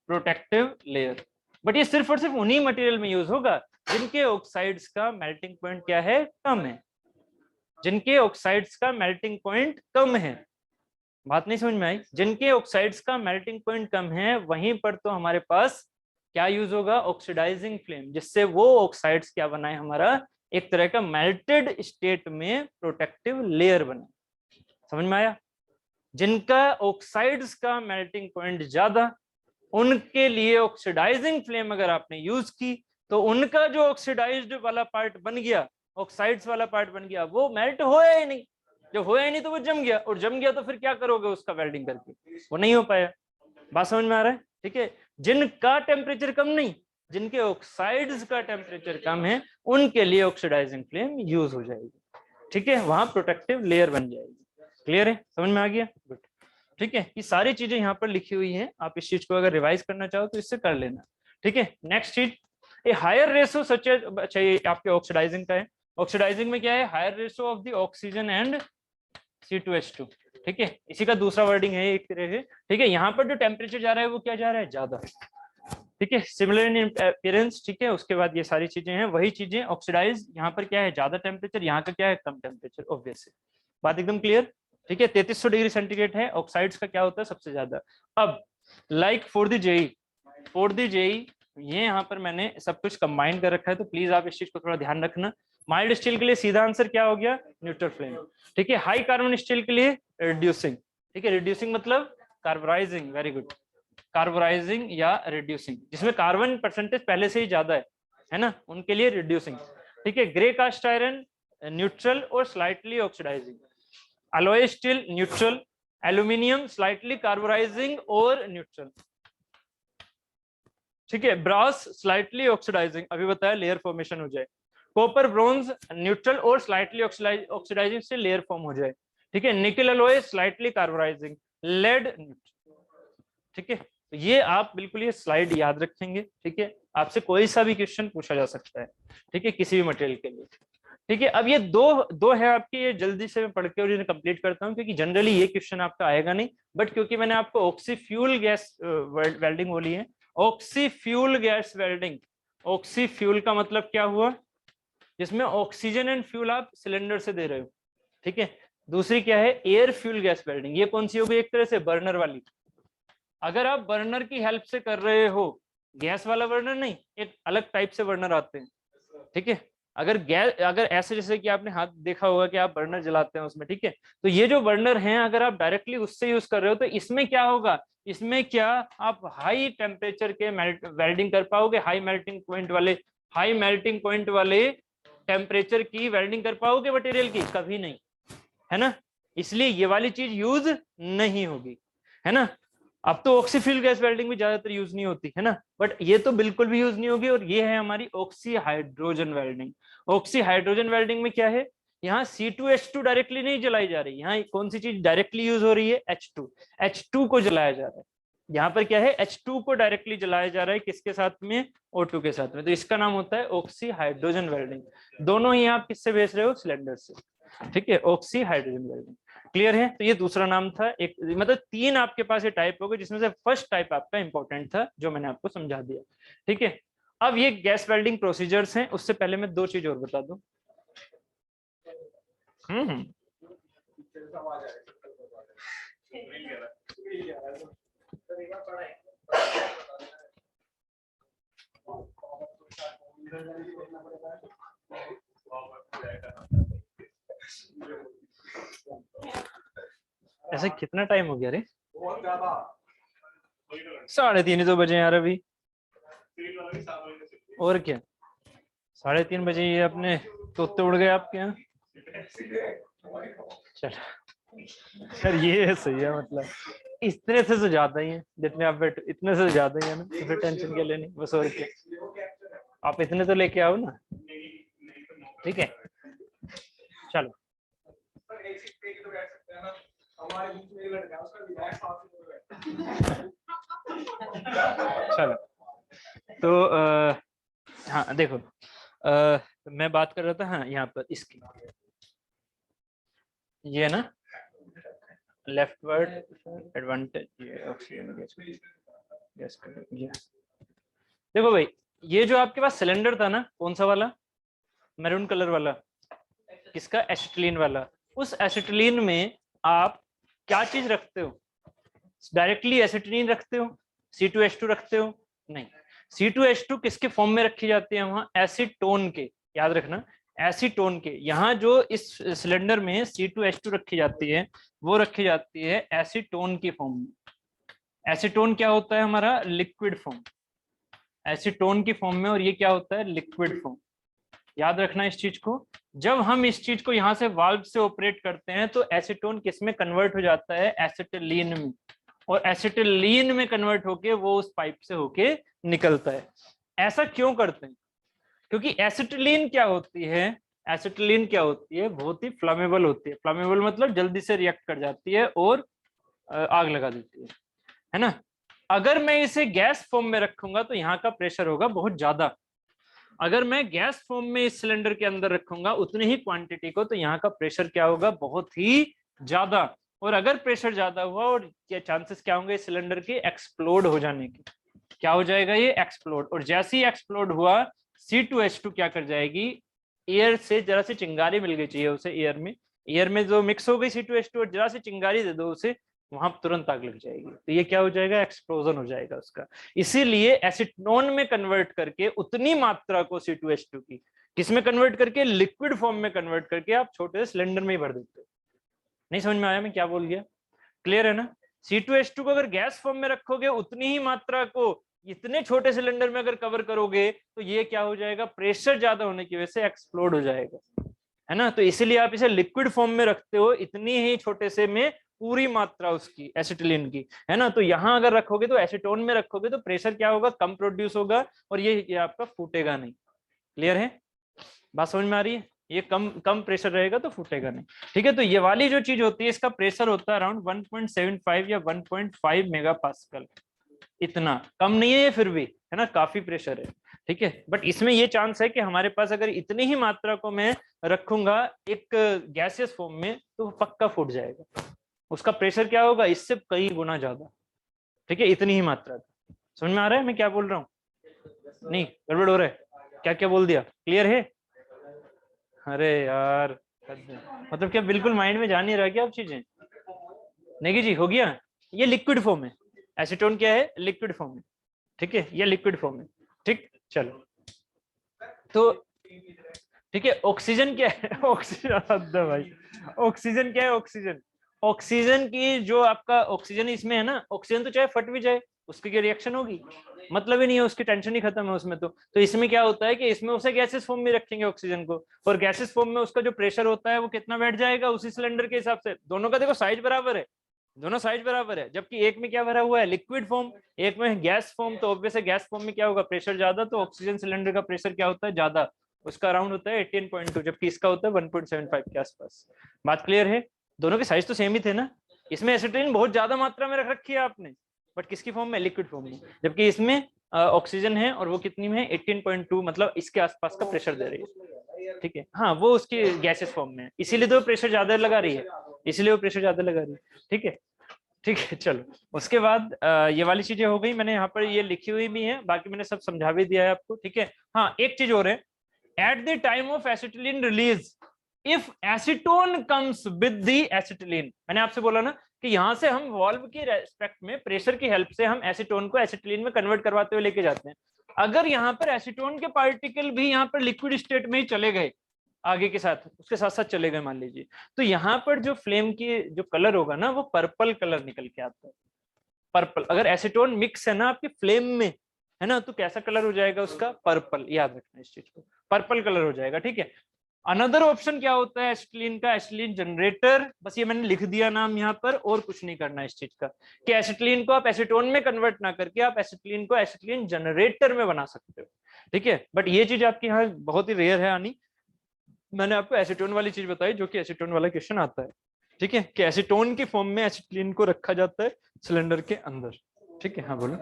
प्रोटेक्टिव लेयर। बट ये सिर्फ और सिर्फ उन्हीं मटेरियल में यूज होगा जिनके ऑक्साइड्स का मेल्टिंग पॉइंट क्या है, कम है, जिनके ऑक्साइड्स का मेल्टिंग पॉइंट कम है। बात नहीं समझ में आई, जिनके ऑक्साइड्स का मेल्टिंग पॉइंट कम है वहीं पर तो हमारे पास क्या यूज होगा, ऑक्सीडाइजिंग फ्लेम, जिससे वो ऑक्साइड्स क्या बनाए, हमारा एक तरह का मेल्टेड स्टेट में प्रोटेक्टिव लेयर बने। समझ में आया। जिनका ऑक्साइड्स का मेल्टिंग पॉइंट ज्यादा, उनके लिए ऑक्सीडाइजिंग फ्लेम अगर आपने यूज की तो उनका जो ऑक्सीडाइज्ड वाला पार्ट बन गया, ऑक्साइड्स वाला पार्ट बन गया, वो मेल्ट होया ही नहीं। जब होया ही नहीं तो वो जम गया, और जम गया तो फिर क्या करोगे उसका वेल्डिंग करके, वो नहीं हो पाया। बात समझ में आ रहा है, ठीक है। जिनका टेम्परेचर कम नहीं, जिनके ऑक्साइड्स का टेम्परेचर कम है, उनके लिए ऑक्सीडाइजिंग फ्लेम यूज हो जाएगी, ठीक है, वहां प्रोटेक्टिव लेयर बन जाएगी। क्लियर है, समझ में आ गया, गुड। ठीक है, ये सारी चीजें यहाँ पर लिखी हुई हैं, आप इस चीज को अगर रिवाइज करना चाहो तो इससे कर लेना, ठीक है। नेक्स्ट चीज, a higher ratio such as, अच्छा ये आपके ऑक्सीडाइजिंग का है, ऑक्सीडाइजिंग में क्या है, higher ratio of the oxygen and C2H2, ठीक है, इसी का दूसरा वर्डिंग है एक तरह से, ठीक है। यहाँ पर जो टेम्परेचर जा रहा है वो क्या जा रहा है, ज्यादा, ठीक है, सिमिलर इन अपीयरेंस, ठीक है। उसके बाद ये सारी चीजें हैं, वही चीजें, ऑक्सीडाइज यहाँ पर क्या है, ज्यादा टेम्परेचर, यहाँ का क्या है, कम टेम्परेचर, ऑब्वियसली बात एकदम क्लियर, ठीक है। 3300 डिग्री सेंटीग्रेड है, ऑक्साइड्स का क्या होता है सबसे ज्यादा। अब लाइक फॉर द जेई, ये यहाँ पर मैंने सब कुछ कंबाइन कर रखा है, तो प्लीज आप इस चीज को थोड़ा ध्यान रखना। माइल्ड स्टील के लिए सीधा आंसर क्या हो गया, न्यूट्रल फ्लेम, ठीक है। हाई कार्बन स्टील के लिए रिड्यूसिंग, ठीक है, रिड्यूसिंग मतलब कार्बोराइजिंग, वेरी गुड, कार्बोराइजिंग या रिड्यूसिंग, जिसमें कार्बन परसेंटेज पहले से ही ज्यादा है ना, उनके लिए रिड्यूसिंग, ठीक है। ग्रे कास्ट आयरन न्यूट्रल और slightly oxidising, alloy steel neutral, aluminium slightly carburising और न्यूट्रल, ठीक है। ब्रास स्लाइटली ऑक्सीडाइजिंग, अभी बताया लेयर फॉर्मेशन हो जाए। कॉपर ब्रॉन्ज न्यूट्रल और स्लाइटली ऑक्सीडाइजिंग से लेयर फॉर्म हो जाए, ठीक है। Nickel alloy slightly carburising, lead neutral, ठीक है। तो ये आप बिल्कुल ये स्लाइड याद रखेंगे, ठीक है, आपसे कोई सा भी क्वेश्चन पूछा जा सकता है, ठीक है, किसी भी मटेरियल के लिए, ठीक है। अब ये दो है आपके, ये जल्दी से मैं पढ़ के और इन्हें कंप्लीट करता हूँ, क्योंकि जनरली ये क्वेश्चन आपका आएगा नहीं, बट क्योंकि मैंने आपको ऑक्सी फ्यूल गैस वेल्डिंग बोली है, oxy fuel gas welding, oxy fuel का मतलब क्या हुआ, जिसमें ऑक्सीजन एंड फ्यूल आप सिलेंडर से दे रहे हो, ठीक है। दूसरी क्या है, एयर फ्यूल गैस वेल्डिंग, ये कौन सी होगी, एक तरह से बर्नर वाली। अगर आप बर्नर की हेल्प से कर रहे हो, गैस वाला बर्नर नहीं, एक अलग टाइप से बर्नर आते हैं, ठीक है। अगर ऐसे जैसे कि आपने हाथ देखा होगा कि आप बर्नर जलाते हैं उसमें, ठीक है, तो ये जो बर्नर हैं अगर आप डायरेक्टली उससे यूज कर रहे हो तो इसमें क्या होगा, इसमें क्या आप हाई टेम्परेचर के वेल्डिंग कर पाओगे, हाई मेल्टिंग पॉइंट वाले टेम्परेचर की वेल्डिंग कर पाओगे मटेरियल की, कभी नहीं, है ना। इसलिए ये वाली चीज यूज नहीं होगी, है ना। अब तो ऑक्सी फ्यूल गैस वेल्डिंग भी ज्यादातर यूज नहीं होती है ना, बट ये तो बिल्कुल भी यूज नहीं होगी। और ये है हमारी oxy hydrogen welding. Oxy hydrogen welding में क्या है, यहाँ C2H2 डायरेक्टली नहीं जलाई जा रही, यहाँ कौन सी चीज डायरेक्टली यूज हो रही है, H2 को जलाया जा रहा है। यहाँ पर क्या है, H2 को डायरेक्टली जलाया जा रहा है, किसके साथ में, O2 के साथ में, तो इसका नाम होता है ऑक्सी हाइड्रोजन वेल्डिंग। दोनों ही आप किससे भेज रहे हो, सिलेंडर से, ठीक है, ऑक्सी हाइड्रोजन वेल्डिंग। क्लियर है, तो ये दूसरा नाम था। एक मतलब 3 आपके पास ये टाइप हो गए, जिसमें से फर्स्ट टाइप आपका इंपॉर्टेंट था जो मैंने आपको समझा दिया, ठीक है। अब ये गैस वेल्डिंग प्रोसीजर्स हैं, उससे पहले मैं दो चीज और बता दूं। ऐसे कितना टाइम हो गया रे? 3:30 तो बजे यार अभी। और क्या 3:30 बजे ये अपने तोते उड़ गए आपके यहाँ। चल सर ये सही है, मतलब इतने से तो ज्यादा ही है जितने आप बैठे, इतने से ज्यादा ही है ना, तो फिर टेंशन के लिए नहीं बस। और क्या आप इतने तो लेके आओ ना, ठीक है चलो। चलो तो हाँ देखो, मैं बात कर रहा था, हाँ यहाँ पर इसकी ये ना लेफ्टवर्ड एडवांटेज, देखो भाई ये जो आपके पास सिलेंडर था ना, कौन सा वाला, मैरून कलर वाला, किसका, एसिटिलीन वाला। उस एसिटिलीन में आप क्या चीज रखते हो, डायरेक्टली एसिटिलीन रखते हो, C2H2 रखते हो, नहीं। C2H2 किसके फॉर्म में रखी जाती है, वहां एसीटोन के, याद रखना एसीटोन के। यहाँ जो इस सिलेंडर में C2H2 रखी जाती है वो रखी जाती है एसीटोन की फॉर्म में। एसीटोन क्या होता है हमारा, लिक्विड फॉर्म, एसीटोन की फॉर्म में, और ये क्या होता है, लिक्विड फॉर्म। याद रखना इस चीज को। जब हम इस चीज को यहाँ से वाल्व से ऑपरेट करते हैं तो एसीटोन किस में कन्वर्ट हो जाता है, एसिटिलीन में, और एसिटिलीन में कन्वर्ट होके वो उस पाइप से होके निकलता है। ऐसा क्यों करते हैं, क्योंकि एसिटिलीन क्या होती है, एसिटिलीन क्या होती है, बहुत ही फ्लेमेबल होती है। फ्लेमेबल मतलब जल्दी से रिएक्ट कर जाती है और आग लगा देती है ना। अगर मैं इसे गैस फॉर्म में रखूंगा तो यहाँ का प्रेशर होगा बहुत ज्यादा। अगर मैं गैस फॉर्म में इस सिलेंडर के अंदर रखूंगा उतनी ही क्वांटिटी को, तो यहाँ का प्रेशर क्या होगा, बहुत ही ज्यादा। और अगर प्रेशर ज्यादा हुआ और क्या चांसेस क्या होंगे इस सिलेंडर के एक्सप्लोड हो जाने के, क्या हो जाएगा ये एक्सप्लोड। और जैसे ही एक्सप्लोड हुआ C2H2 क्या कर जाएगी, एयर से जरा सी चिंगारी मिल गई चाहिए उसे, एयर में जो मिक्स हो गई C2H2 और जरा सी चिंगारी दे दो उसे, वहां तुरंत आग लग जाएगी। तो ये क्या हो जाएगा, एक्सप्लोजन हो जाएगा उसका। इसीलिए एसीटोन में कन्वर्ट करके उतनी मात्रा को C2H2 की किसमें कन्वर्ट करके, लिक्विड फॉर्म में कन्वर्ट करके आप छोटे सिलेंडर में ही भर देते हो। नहीं समझ में आया मैं क्या बोल गया, क्लियर है ना। C2H2 को अगर गैस फॉर्म में रखोगे उतनी ही मात्रा को इतने छोटे सिलेंडर में अगर कवर करोगे तो ये क्या हो जाएगा, प्रेशर ज्यादा होने की वजह से एक्सप्लोड हो जाएगा, है ना। तो इसीलिए आप इसे लिक्विड फॉर्म में रखते हो, इतनी ही छोटे से में पूरी मात्रा उसकी एसिटिलीन की, है ना। तो यहां अगर रखोगे तो एसीटोन में रखोगे तो प्रेशर क्या होगा, कम प्रोड्यूस होगा और ये आपका फूटेगा नहीं। क्लियर है, बात समझ में आ रही है। ये कम कम प्रेशर रहेगा तो फूटेगा नहीं, ठीक है। तो ये वाली जो चीज होती है इसका प्रेशर होता है अराउंड 1.75 या 1.5 मेगापास्कल। इतना कम नहीं है ये फिर भी, है ना, काफी प्रेशर है, ठीक है। बट इसमें ये चांस है कि हमारे पास अगर इतनी ही मात्रा को मैं रखूंगा एक गैसियस फॉर्म में तो पक्का फूट जाएगा। उसका प्रेशर क्या होगा, इससे कई गुना ज्यादा, ठीक है, इतनी ही मात्रा का। समझ में आ रहा है मैं क्या बोल रहा हूँ, नहीं गड़बड़ हो रहा है, क्या क्या बोल दिया, क्लियर है। अरे यार मतलब क्या बिल्कुल माइंड में जा नहीं रहा क्या अब चीजें, नहीं जी हो गया। ये लिक्विड फॉर्म है, एसीटोन क्या है, लिक्विड फॉर्म है, ठीक है, ये लिक्विड फॉर्म है, ठीक। चलो तो ठीक है, ऑक्सीजन क्या है ऑक्सीजन भाई, ऑक्सीजन क्या है, ऑक्सीजन, ऑक्सीजन की जो आपका ऑक्सीजन इसमें है ना, ऑक्सीजन तो चाहे फट भी जाए उसकी क्या रिएक्शन होगी, मतलब ही नहीं है, उसकी टेंशन ही खत्म है उसमें। तो इसमें क्या होता है कि इसमें उसे गैसेस फॉर्म में रखेंगे ऑक्सीजन को, और गैसेस फॉर्म में उसका जो प्रेशर होता है वो कितना बैठ जाएगा उसी सिलेंडर के हिसाब से। दोनों का देखो साइज बराबर है, दोनों साइज बराबर है, जबकि एक में क्या भरा हुआ है, लिक्विड फॉर्म, एक में गैस फॉर्म। तो ऑब्वियस है गैस फॉर्म में क्या होगा, प्रेशर ज्यादा, तो ऑक्सीजन सिलेंडर का प्रेशर क्या होता है, ज्यादा, उसका अराउंड होता है 18.2, जबकि इसका होता है 1.75 के आसपास। बात क्लियर है, दोनों के साइज तो सेम ही थे ना। इसमें एसिटिलीन बहुत ज्यादा मात्रा में रख रखी है आपने, बट किसकी फॉर्म में, लिक्विड फॉर्म में, जबकि इसमें ऑक्सीजन है और वो कितनी में है, 18.2, मतलब इसके आसपास का प्रेशर दे रही है, ठीक है। हाँ वो उसकी गैसेस फॉर्म में है, इसीलिए तो प्रेशर ज्यादा लगा रही है, इसीलिए वो प्रेशर ज्यादा लगा रही है, ठीक है। ठीक है चलो, उसके बाद ये वाली चीजें हो गई, मैंने यहाँ पर ये लिखी हुई भी है, बाकी मैंने सब समझा भी दिया है आपको। ठीक है, हाँ एक चीज और है, at the time of acetylene release if acetone comes with the acetylene, मैंने आपसे बोला ना कि यहाँ से हम वॉल्व की रेस्पेक्ट में प्रेशर की हेल्प से हम एसीटोन को एसिटिलीन में कन्वर्ट करवाते हुए लेके जाते हैं। अगर यहाँ पर एसीटोन के पार्टिकल भी यहाँ पर लिक्विड स्टेट में ही चले गए, आगे के साथ उसके साथ साथ चले गए मान लीजिए, तो यहाँ पर जो फ्लेम की जो कलर होगा ना वो पर्पल कलर निकल के आता है। पर्पल, अगर एसीटोन मिक्स है ना आपकी फ्लेम में, है ना, तो कैसा कलर हो जाएगा उसका? पर्पल, याद रखना इस चीज को, पर्पल कलर हो जाएगा। ठीक है, अनदर ऑप्शन क्या होता है एसिटिलीन का? एसिटिलीन जनरेटर, बस ये मैंने लिख दिया नाम यहाँ पर, और कुछ नहीं करना इस चीज का, कि एसिटिलीन को आप एसीटोन में कन्वर्ट ना करके आप एसिटिलीन को एसिटिलीन जनरेटर में बना सकते हो। ठीक है, बट ये चीज आपके यहाँ बहुत ही रेयर है आनी, मैंने आपको एसीटोन वाली चीज बताई जो कि एसीटोन वाला क्वेश्चन आता है। ठीक है, कि एसीटोन की फॉर्म में एसिटिलीन को रखा जाता है सिलेंडर के अंदर। ठीक है, हाँ बोलो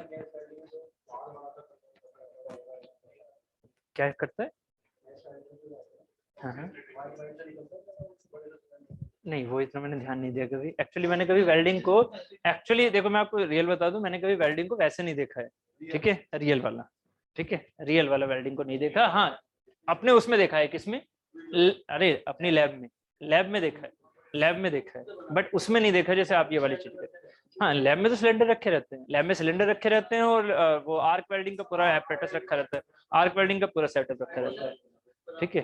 क्या करता है? हाँ हाँ, नहीं वो इतना मैंने ध्यान नहीं दिया कभी, एक्चुअली मैंने कभी वेल्डिंग को, एक्चुअली देखो मैं आपको रियल बता दूं, मैंने कभी वेल्डिंग को वैसे नहीं देखा है। ठीक है, रियल वाला, ठीक है, रियल वाला वेल्डिंग को नहीं देखा। हाँ अपने उसमें देखा है, किसमें? अरे अपनी लैब में, लैब में देखा है, लैब में देखा है, बट उसमें नहीं देखा जैसे आप ये वाली चीज करते हैं। हाँ लैब में तो सिलेंडर रखे रहते हैं, लैब में सिलेंडर रखे रहते हैं, और वो आर्क वेल्डिंग का पूरा एपरेटस रखा रहता है, आर्क वेल्डिंग का पूरा सेटअप रखा रहता है। ठीक है।